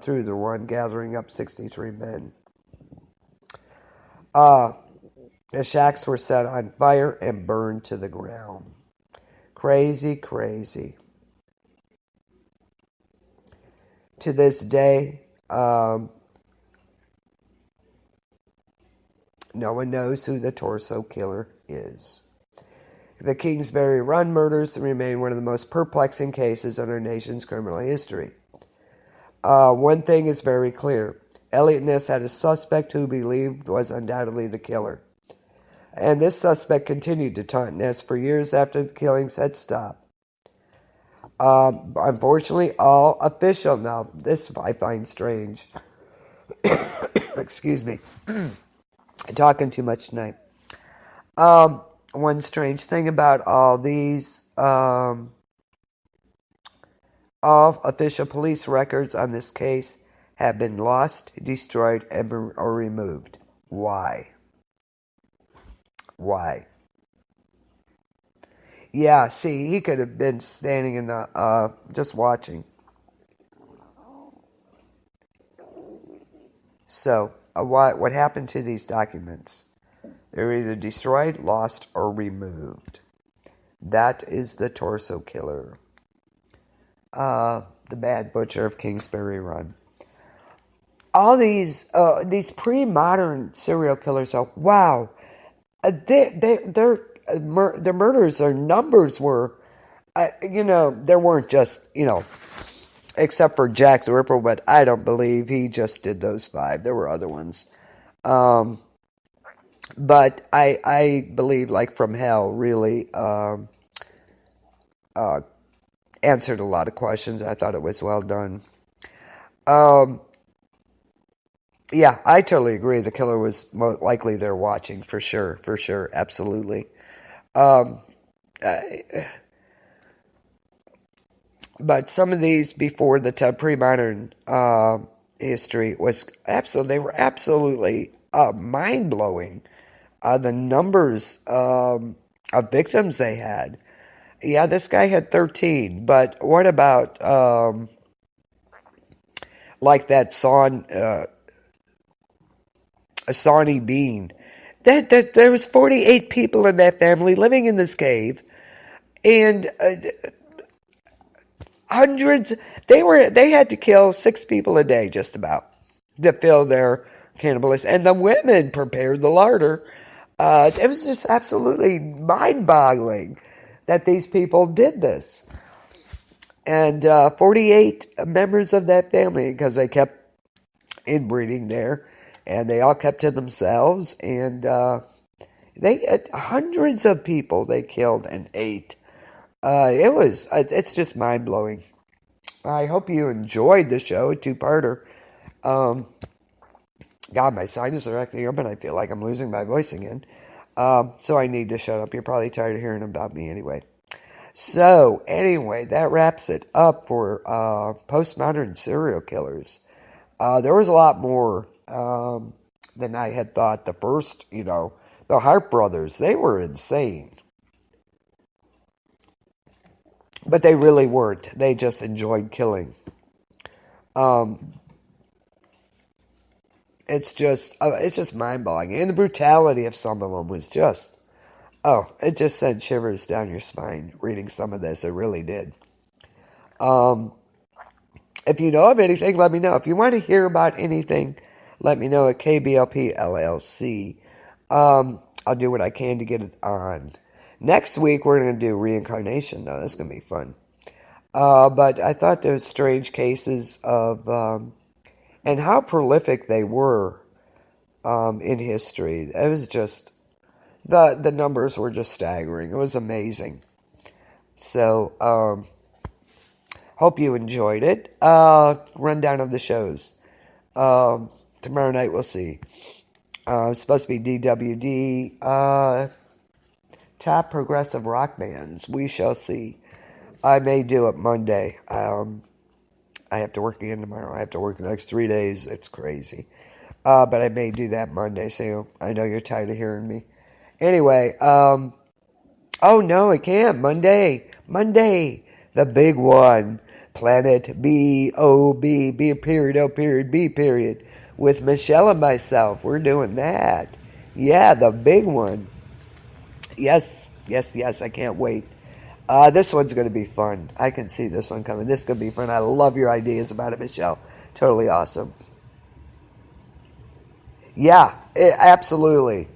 through the Run, gathering up 63 men. The shacks were set on fire and burned to the ground. Crazy, crazy. To this day, no one knows who the torso killer is. The Kingsbury Run murders remain one of the most perplexing cases in our nation's criminal history. One thing is very clear. Elliot Ness had a suspect who believed was undoubtedly the killer. And this suspect continued to taunt Ness for years after the killings had stopped. Unfortunately, all official, now this I find strange. Excuse me. Talking too much tonight. One strange thing about all these, all official police records on this case have been lost, destroyed, or removed. Why? Why? Yeah, see, he could have been standing in the, just watching. So, what happened to these documents? They were either destroyed, lost, or removed. That is the torso killer. The Bad Butcher of Kingsbury Run. All these pre-modern serial killers are, wow, their murders, their numbers were, there weren't just, except for Jack the Ripper, but I don't believe he just did those 5. There were other ones. But I believe, like From Hell, really answered a lot of questions. I thought it was well done. Yeah, I totally agree. The killer was most likely there watching, for sure, absolutely. But some of these before the pre-modern history was they were absolutely mind-blowing. The numbers of victims they had. Yeah, this guy had 13, but what about like that Sawney Bean? That there was 48 people in that family living in this cave, and hundreds. They had to kill 6 people a day, just about, to fill their cannibalism. And the women prepared the larder. It was just absolutely mind-boggling that these people did this. And 48 members of that family, because they kept inbreeding there, and they all kept to themselves, and they had hundreds of people they killed and ate. It's just mind-blowing. I hope you enjoyed the show, a 2-parter. God, my sinuses are acting up, and I feel like I'm losing my voice again. So I need to shut up. You're probably tired of hearing about me anyway. So, anyway, that wraps it up for postmodern serial killers. There was a lot more than I had thought. The first, the Hart brothers, they were insane. But they really weren't. They just enjoyed killing. It's just mind-boggling. And the brutality of some of them was just, it just sent shivers down your spine reading some of this. It really did. If you know of anything, let me know. If you want to hear about anything, let me know at KBLP LLC. I'll do what I can to get it on. Next week, we're going to do reincarnation, though. That's going to be fun. But I thought those strange cases of... and how prolific they were in history. It was just, the numbers were just staggering. It was amazing. So, Hope you enjoyed it. Rundown of the shows. Tomorrow night we'll see. It's supposed to be DWD. Top progressive rock bands. We shall see. I may do it Monday. I have to work again tomorrow. I have to work the next 3 days. It's crazy. But I may do that Monday, so I know you're tired of hearing me. Anyway, oh no, I can't. Monday, the big one. Planet B-O-B, B period, O period, B period. With Michelle and myself. We're doing that. Yeah, the big one. Yes, I can't wait. This one's going to be fun. I can see this one coming. This is going to be fun. I love your ideas about it, Michelle. Totally awesome. Yeah, absolutely.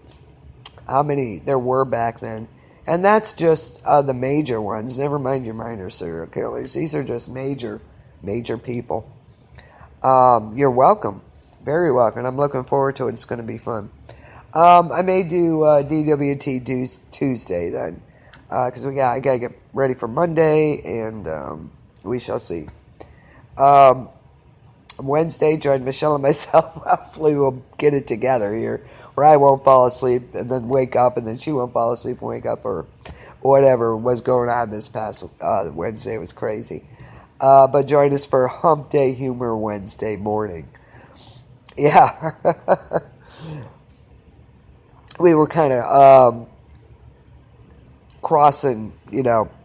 How many there were back then. And that's just the major ones. Never mind your minor serial killers. These are just major people. You're welcome. Very welcome. I'm looking forward to it. It's going to be fun. I may do DWT Tuesday then. Because I got to get ready for Monday, and we shall see. Wednesday, join Michelle and myself. Hopefully we'll get it together here, where I won't fall asleep and then wake up, and then she won't fall asleep and wake up, or whatever was going on this past Wednesday. It was crazy. But join us for Hump Day Humor Wednesday morning. Yeah. We were kind of crossing,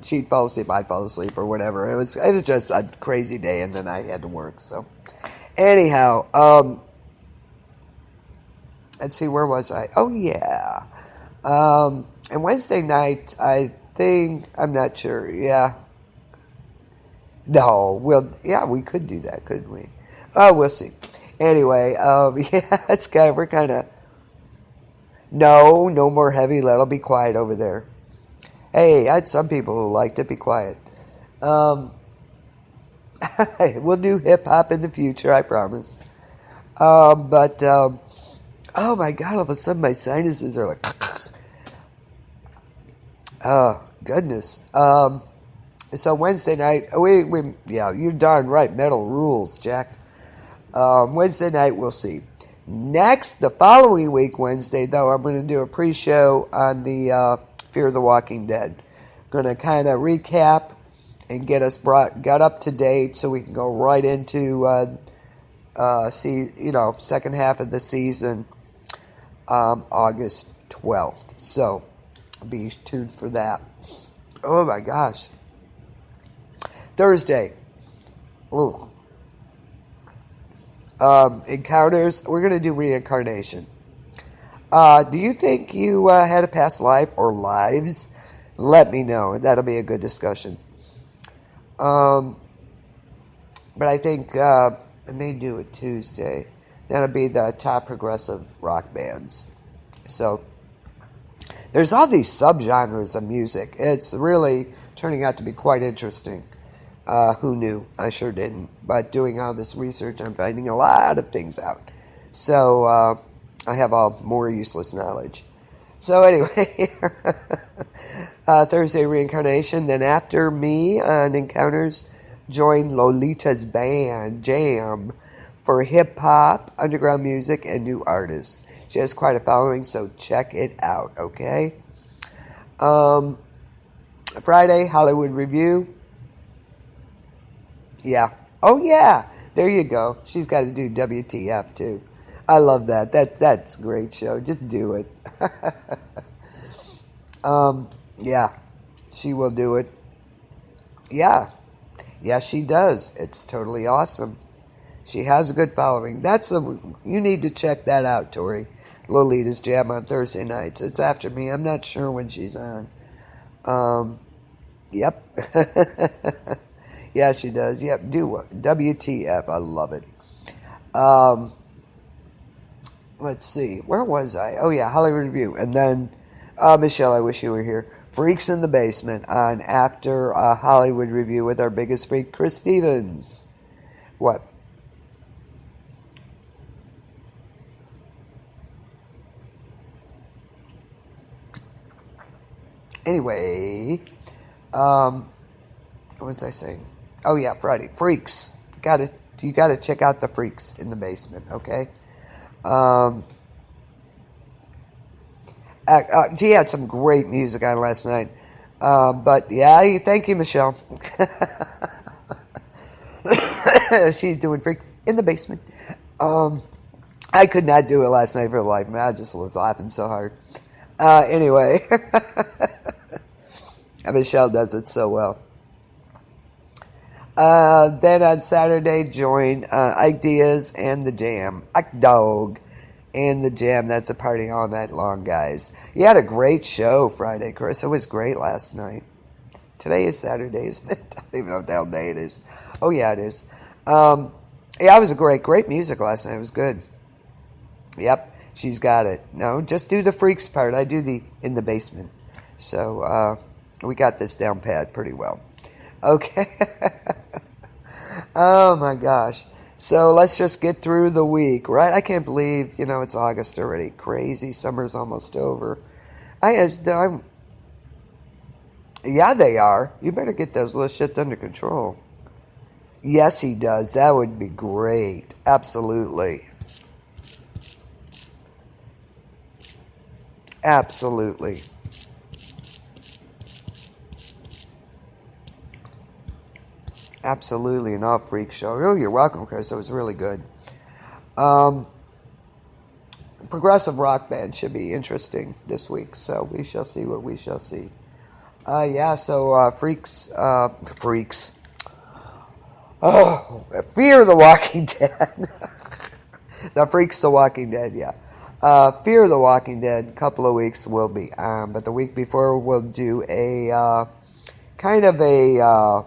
she'd fall asleep, I'd fall asleep, or whatever. It was just a crazy day, and then I had to work. So, anyhow, let's see, where was I? Oh yeah, and Wednesday night, I think, I'm not sure. Yeah, no, we could do that, couldn't we? Oh, we'll see. Anyway, yeah, we're kind of. No more heavy. Let'll be quiet over there. Hey, I had some people who liked it. Be quiet. We'll do hip hop in the future, I promise. Oh my God! All of a sudden, my sinuses are like, oh goodness. So Wednesday night, you're darn right. Metal rules, Jack. Wednesday night, we'll see. Next, the following week, Wednesday, though, I'm going to do a pre-show on the Fear of the Walking Dead. Going to kind of recap and get us got up to date so we can go right into second half of the season, August 12th. So be tuned for that. Oh my gosh. Thursday. Ooh. Encounters. We're going to do reincarnation. Do you think you had a past life or lives? Let me know. That'll be a good discussion. But I think I may do it Tuesday. That'll be the top progressive rock bands. So there's all these subgenres of music. It's really turning out to be quite interesting. Who knew? I sure didn't. But doing all this research, I'm finding a lot of things out. So I have all more useless knowledge. So anyway, Thursday reincarnation. Then after me on Encounters, join Lolita's band Jam for hip hop, underground music, and new artists. She has quite a following, so check it out. Okay. Friday Hollywood Review. Yeah. Oh, yeah. There you go. She's got to do WTF, too. I love that. That's a great show. Just do it. Yeah. She will do it. Yeah. Yeah, she does. It's totally awesome. She has a good following. You need to check that out, Tori. Lolita's Jam on Thursday nights. It's after me. I'm not sure when she's on. Yep. Yeah, she does. Yep, do WTF. I love it. Let's see. Where was I? Oh, yeah, Hollywood Review. And then, Michelle, I wish you were here. Freaks in the Basement on after Hollywood Review with our biggest freak, Chris Stevens. What? Anyway, what was I saying? Oh yeah, Friday. Freaks. You gotta check out the Freaks in the Basement, okay? She had some great music on last night. But yeah, thank you, Michelle. She's doing Freaks in the Basement. I could not do it last night for the life of me. I just was laughing so hard. Anyway, Michelle does it so well. Then on Saturday, join Ike Diaz and the Jam. Ike Dog and the Jam. That's a party all night long, guys. You had a great show Friday, Chris. It was great last night. Today is Saturday, isn't it? I don't even know what the hell day it is. Oh, yeah, it is. Yeah, it was a great music last night. It was good. Yep, she's got it. No, just do the Freaks part. I do the in the Basement. So we got this down pat pretty well. Okay. Oh, my gosh. So let's just get through the week, right? I can't believe, it's August already. Crazy. Summer's almost over. Yeah, they are. You better get those little shits under control. Yes, he does. That would be great. Absolutely. Absolutely. Absolutely. An off freak show. Oh, you're welcome, Chris. It was really good. Progressive rock band should be interesting this week. So we shall see what we shall see. Yeah, so Freaks. Oh, Fear the Walking Dead. The Freaks the Walking Dead, yeah. Fear the Walking Dead, a couple of weeks will be on, but the week before we'll do a kind of a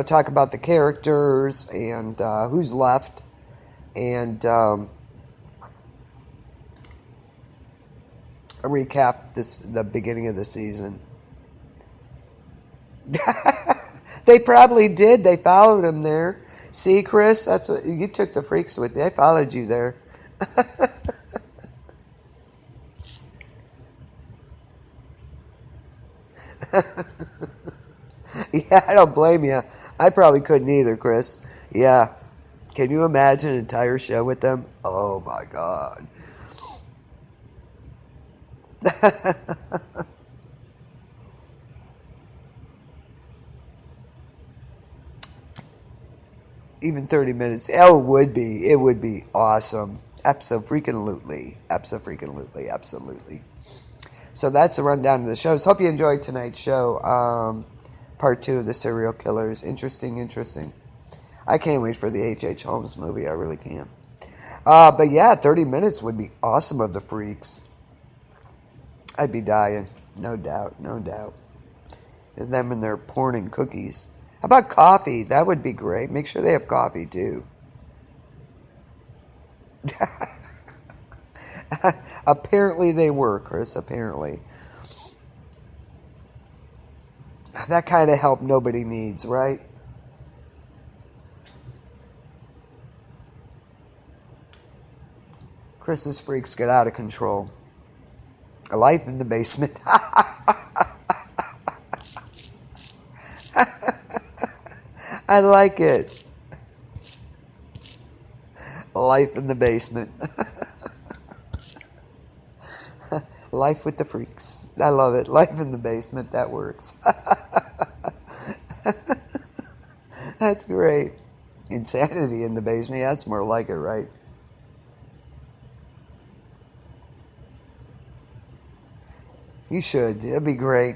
talk about the characters and who's left, and recap the beginning of the season. They probably did. They followed him there. See, Chris, that's what you took the Freaks with you. They followed you there. Yeah, I don't blame you. I probably couldn't either, Chris. Yeah. Can you imagine an entire show with them? Oh, my God. Even 30 minutes. Oh, it would be awesome. Absolutely. Absolutely. So that's the rundown of the shows. Hope you enjoyed tonight's show. Part 2 of the serial killers. Interesting. I can't wait for the H.H. Holmes movie. I really can't. But yeah, 30 minutes would be awesome of the Freaks. I'd be dying. No doubt. And them and their porn and cookies. How about coffee? That would be great. Make sure they have coffee, too. Apparently they were, Chris. Apparently. That kind of help nobody needs, right? Chris's Freaks get out of control. A life in the basement. I like it. Life in the basement. Life with the Freaks. I love it. Life in the basement. That works. That's great. Insanity in the basement. Yeah, that's more like it, right? You should. It'd be great.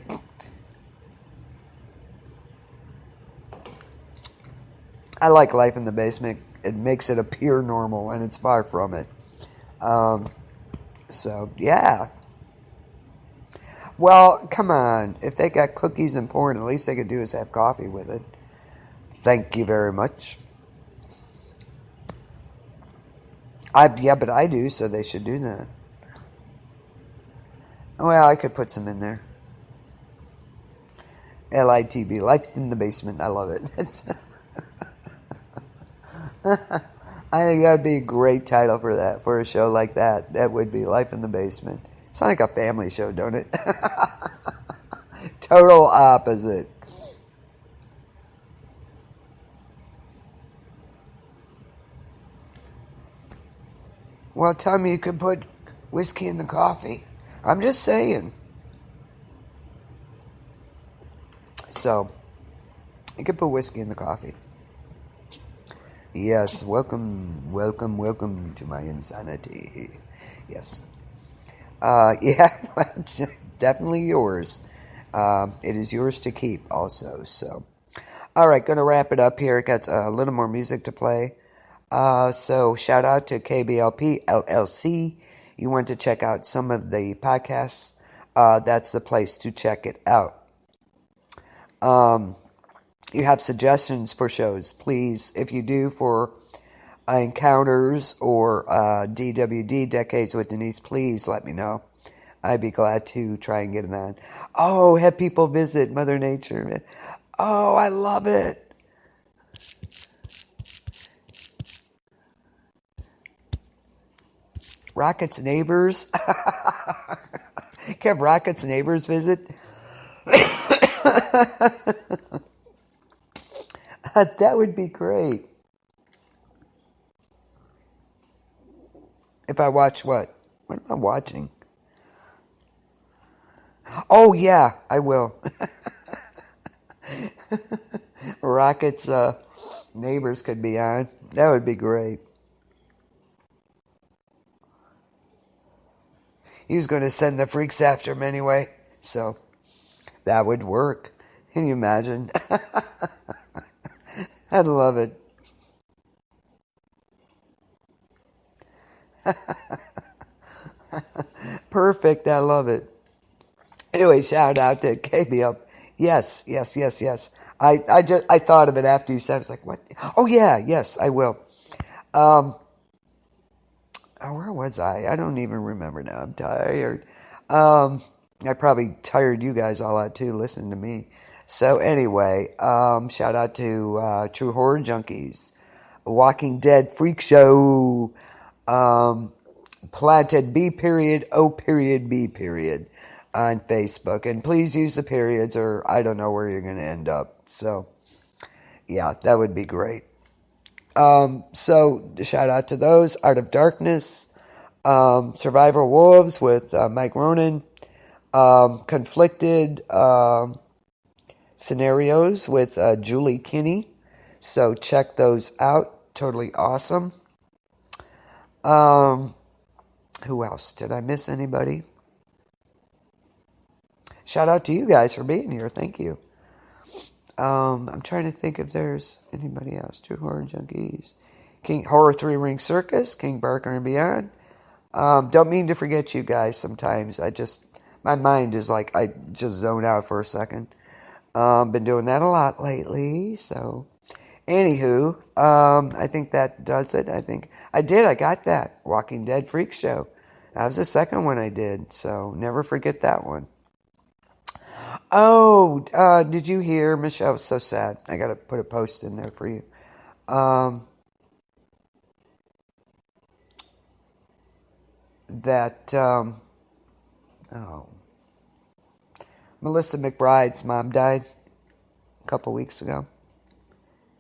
I like Life in the Basement. It makes it appear normal, and it's far from it. So, yeah. Well, come on. If they got cookies and porn, at least they could do is have coffee with it. Thank you very much. Yeah, but I do, so they should do that. Well, I could put some in there. LITB, Life in the Basement. I love it. I think that'd be a great title for that, for a show like that. That would be Life in the Basement. Sounds like a family show, don't it? Total opposite. Well, tell me you could put whiskey in the coffee. I'm just saying. So, you could put whiskey in the coffee. Yes, welcome to my insanity. Yes. Yeah, well, it's definitely yours. It is yours to keep also, so. All right, going to wrap it up here. Got a little more music to play. So shout out to KBLP LLC. You want to check out some of the podcasts, that's the place to check it out. You have suggestions for shows, please, if you do, for Encounters or DWD, Decades with Denise, please let me know. I'd be glad to try and get it on. Oh, have people visit Mother Nature. Oh, I love it. Rocket's neighbors. Can Rocket's neighbors visit? That would be great. If I watch what? What am I watching? Oh, yeah, I will. Rocket's neighbors could be on. That would be great. He was going to send the freaks after him anyway, so that would work. Can you imagine? I'd love it. Perfect. I love it. Anyway, shout out to KBL. Yes. I thought of it after you said it. I was like, what? Oh, yeah. Yes, I will. Where was I? I don't even remember now. I'm tired. I probably tired you guys all out too, listening to me. So anyway, shout out to True Horror Junkies, Walking Dead Freak Show, planted B period O period B period on Facebook. And please use the periods or I don't know where you're going to end up. So yeah, that would be great. So shout out to those. Art of Darkness, Survivor Wolves with Mike Ronan, Conflicted Scenarios with Julie Kinney. So check those out. Totally awesome. Who else? Did I miss anybody? Shout out to you guys for being here. Thank you. I'm trying to think if there's anybody else. True Horror Junkies. King Horror 3-Ring Circus, King Barker and Beyond. Don't mean to forget you guys sometimes. My mind is like, I just zone out for a second. Been doing that a lot lately, so. Anywho, I think that does it. I got that. Walking Dead Freak Show. That was the second one I did, so never forget that one. Oh, did you hear, Michelle? I was so sad. I got to put a post in there for you. Melissa McBride's mom died a couple weeks ago.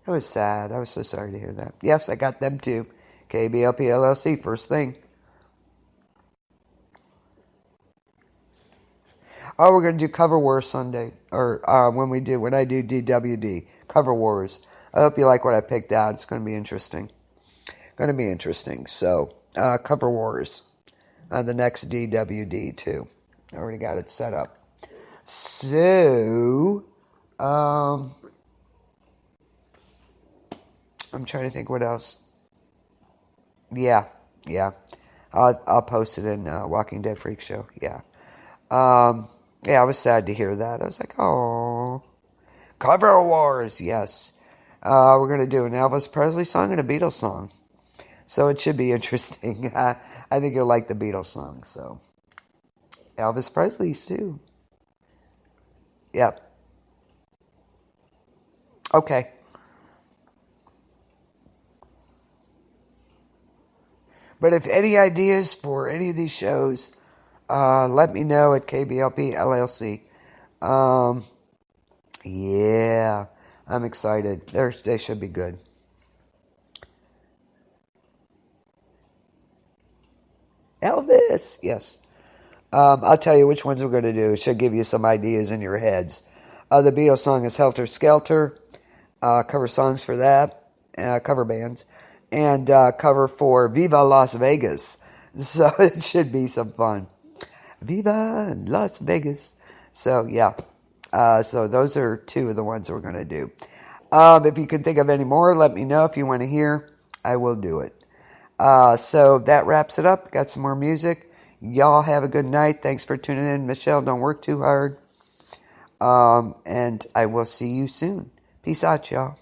It was sad. I was so sorry to hear that. Yes, I got them too. KBLP LLC, first thing. Oh, we're going to do Cover Wars Sunday. Or when I do DWD. Cover Wars. I hope you like what I picked out. It's going to be interesting. So, Cover Wars. On the next DWD too. I already got it set up. So, I'm trying to think what else. Yeah. I'll post it in Walking Dead Freak Show. Yeah. Yeah, I was sad to hear that. I was like, oh. Cover Wars, yes. We're going to do an Elvis Presley song and a Beatles song. So it should be interesting. I think you'll like the Beatles song. So Elvis Presley's too. Yep. Okay. But if any ideas for any of these shows, let me know at KBLP LLC. Yeah, I'm excited. They should be good. Elvis, yes. I'll tell you which ones we're going to do. It should give you some ideas in your heads. The Beatles song is Helter Skelter. Cover songs for that. Cover bands. And cover for Viva Las Vegas. So it should be some fun. Viva Las Vegas. So, yeah. So those are two of the ones we're going to do. If you can think of any more, let me know. If you want to hear, I will do it. So that wraps it up. Got some more music. Y'all have a good night. Thanks for tuning in. Michelle, don't work too hard. And I will see you soon. Peace out, y'all.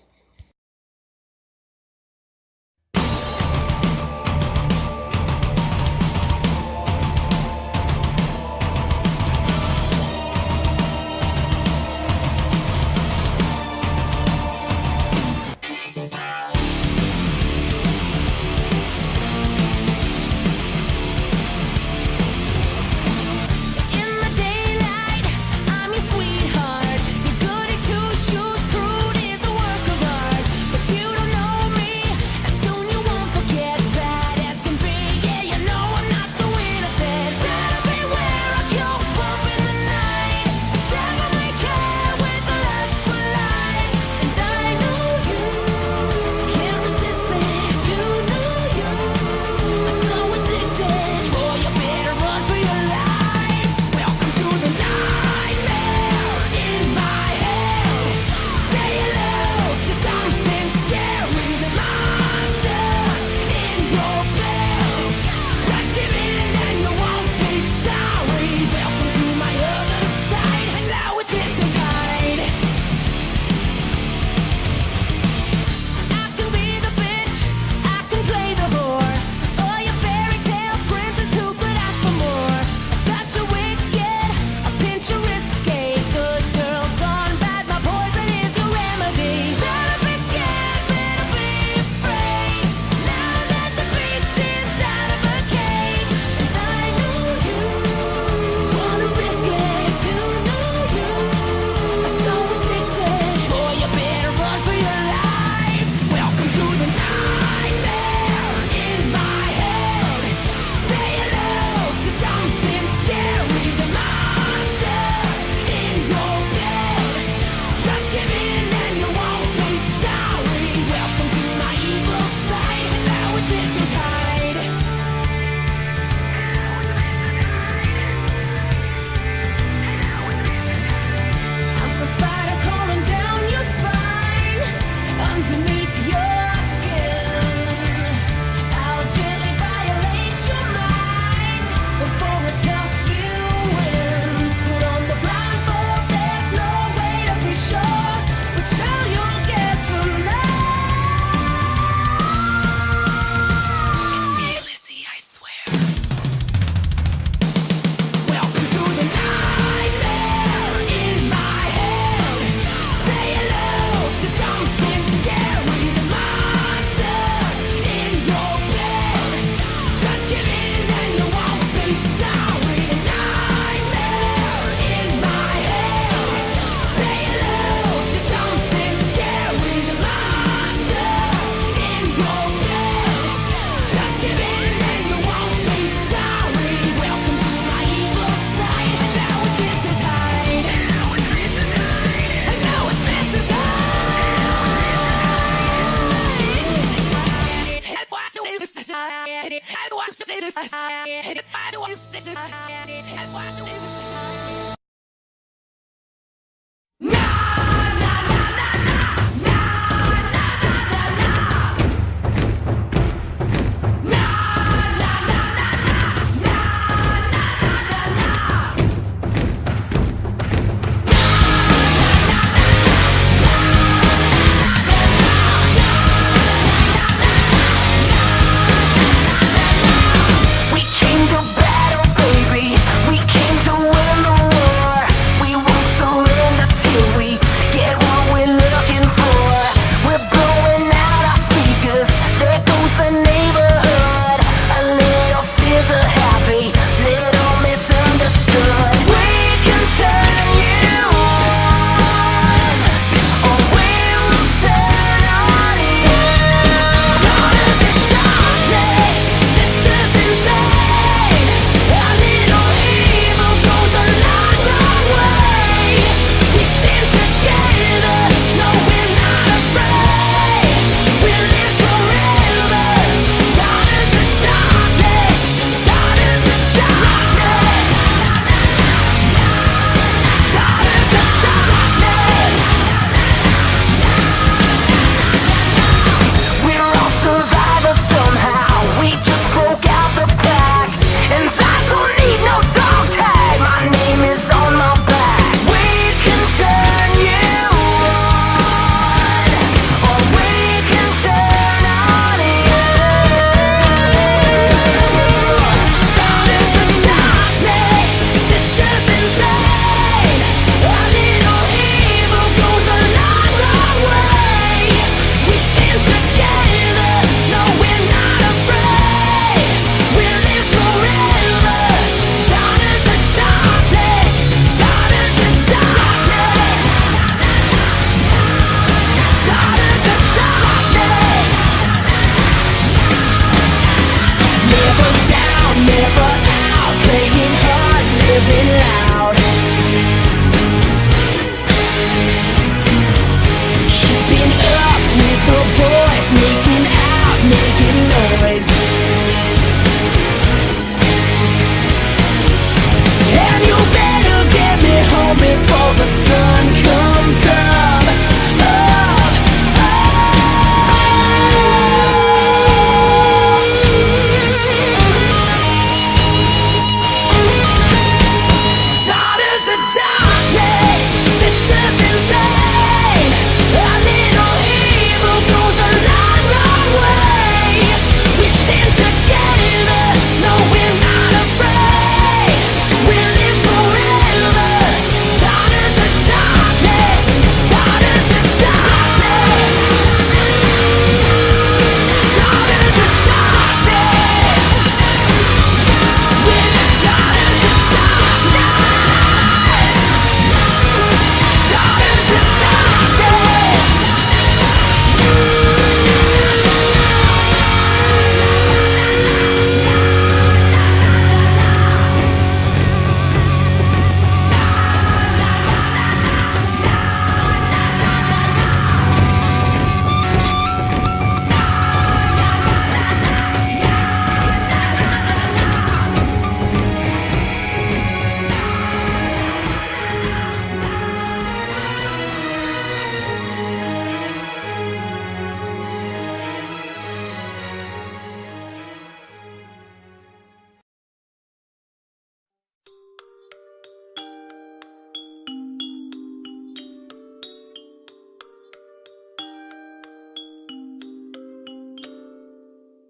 In the daylight, I'm your sweetheart. Your goody two shoes prude is a work of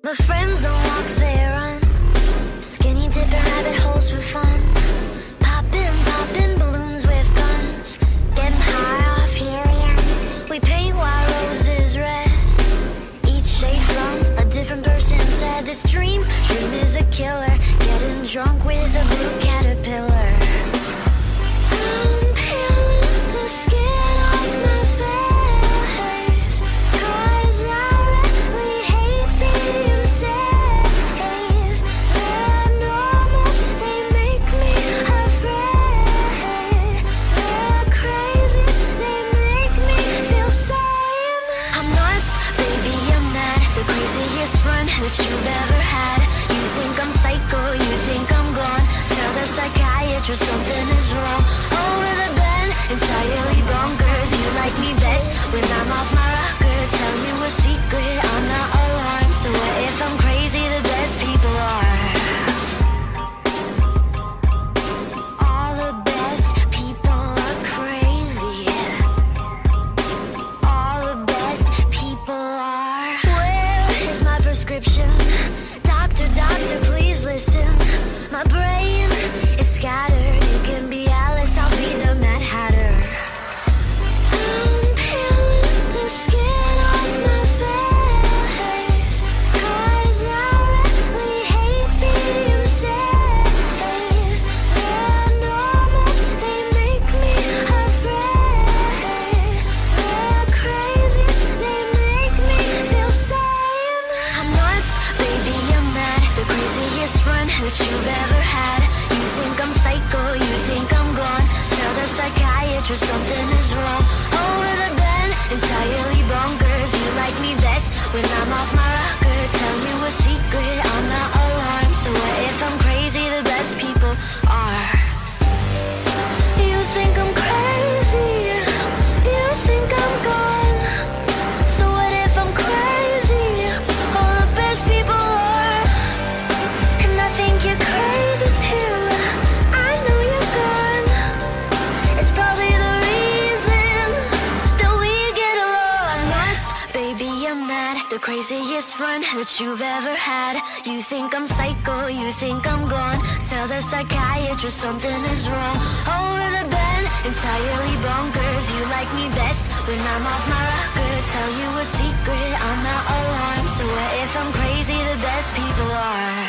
My friends don't walk, they run. Skinny dipping rabbit holes for fun. Popping balloons with guns. Getting high off helium. We paint white roses red. Each shade from a different person said this dream is a killer. Getting drunk with a blue caterpillar. I'm peeling the skin off my face, 'cause I really hate being safe. The normals, they make me afraid. The crazies, they make me feel sane. I'm nuts, baby, I'm mad. The craziest friend that you've ever had. You think I'm psycho, you think I'm gone. Tell the psychiatrist something is wrong. Over the bed, entirely bonkers. You like me best when I'm off my rocker. Tell you a secret, I'm not alarmed. So what if I'm crazy? The best people are. All the best people are crazy. All the best people are. Where is my prescription? Doctor, please listen. My brain is scattered. You can be Alice, I'll be the Mad Hatter. I'm peeling the skin off my face, 'cause I really hate being safe. The normals, they make me afraid. The crazies, they make me feel sane. I'm nuts, baby, I'm mad. The craziest friend that you've ever had. You think I'm psycho, you think I'm gone. Tell the psychiatrist something is wrong. Over the bed, entirely bonkers. You like me best when I'm off my rocker. Tell you a secret, I'm not alarmed. So what if I'm crazy? The best people are. You think I'm crazy, you think I'm gone. So what if I'm crazy? All the best people are. And I think you're crazy too. I know you're gone. It's probably the reason that we get along. Nuts, baby, I'm mad. The craziest friend that you've ever had. You think I'm psycho, you think I'm gone. Tell the psychiatrist something is wrong. Over the bed, entirely bonkers. You like me best when I'm off my rocker. Tell you a secret, I'm not alarmed. So what if I'm crazy? The best people are.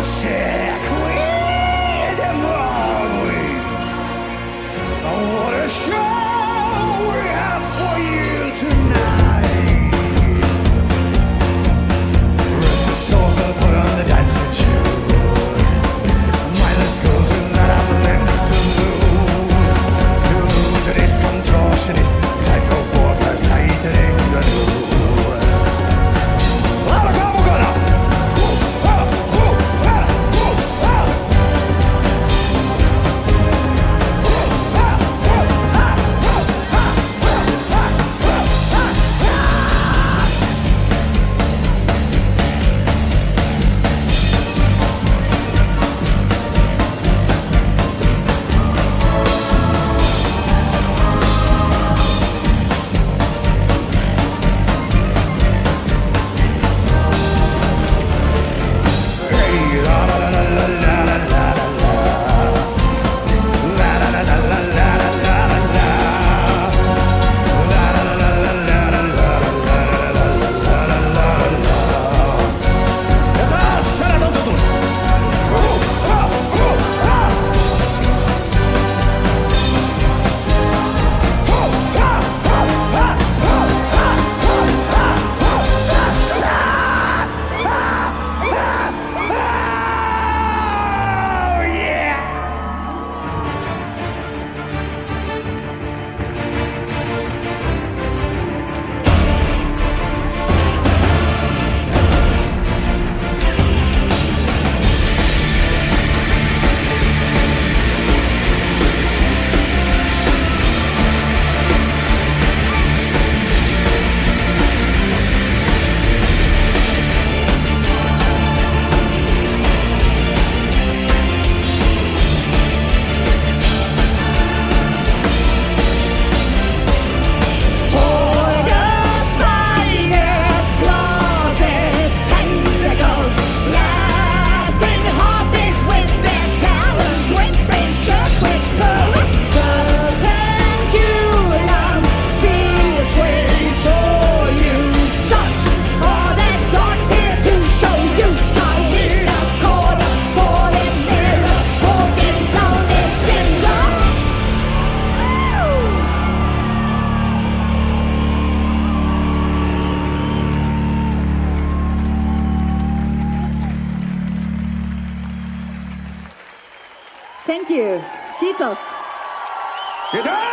a sick wind and wrong. What a show we have for you tonight. Restless souls will put on the dancing shoes. Mindless ghouls will not have limbs to lose. Illusionist, contortionist, tightrope walkers tightening the noose. Thank you. Kiitos. Kiitos!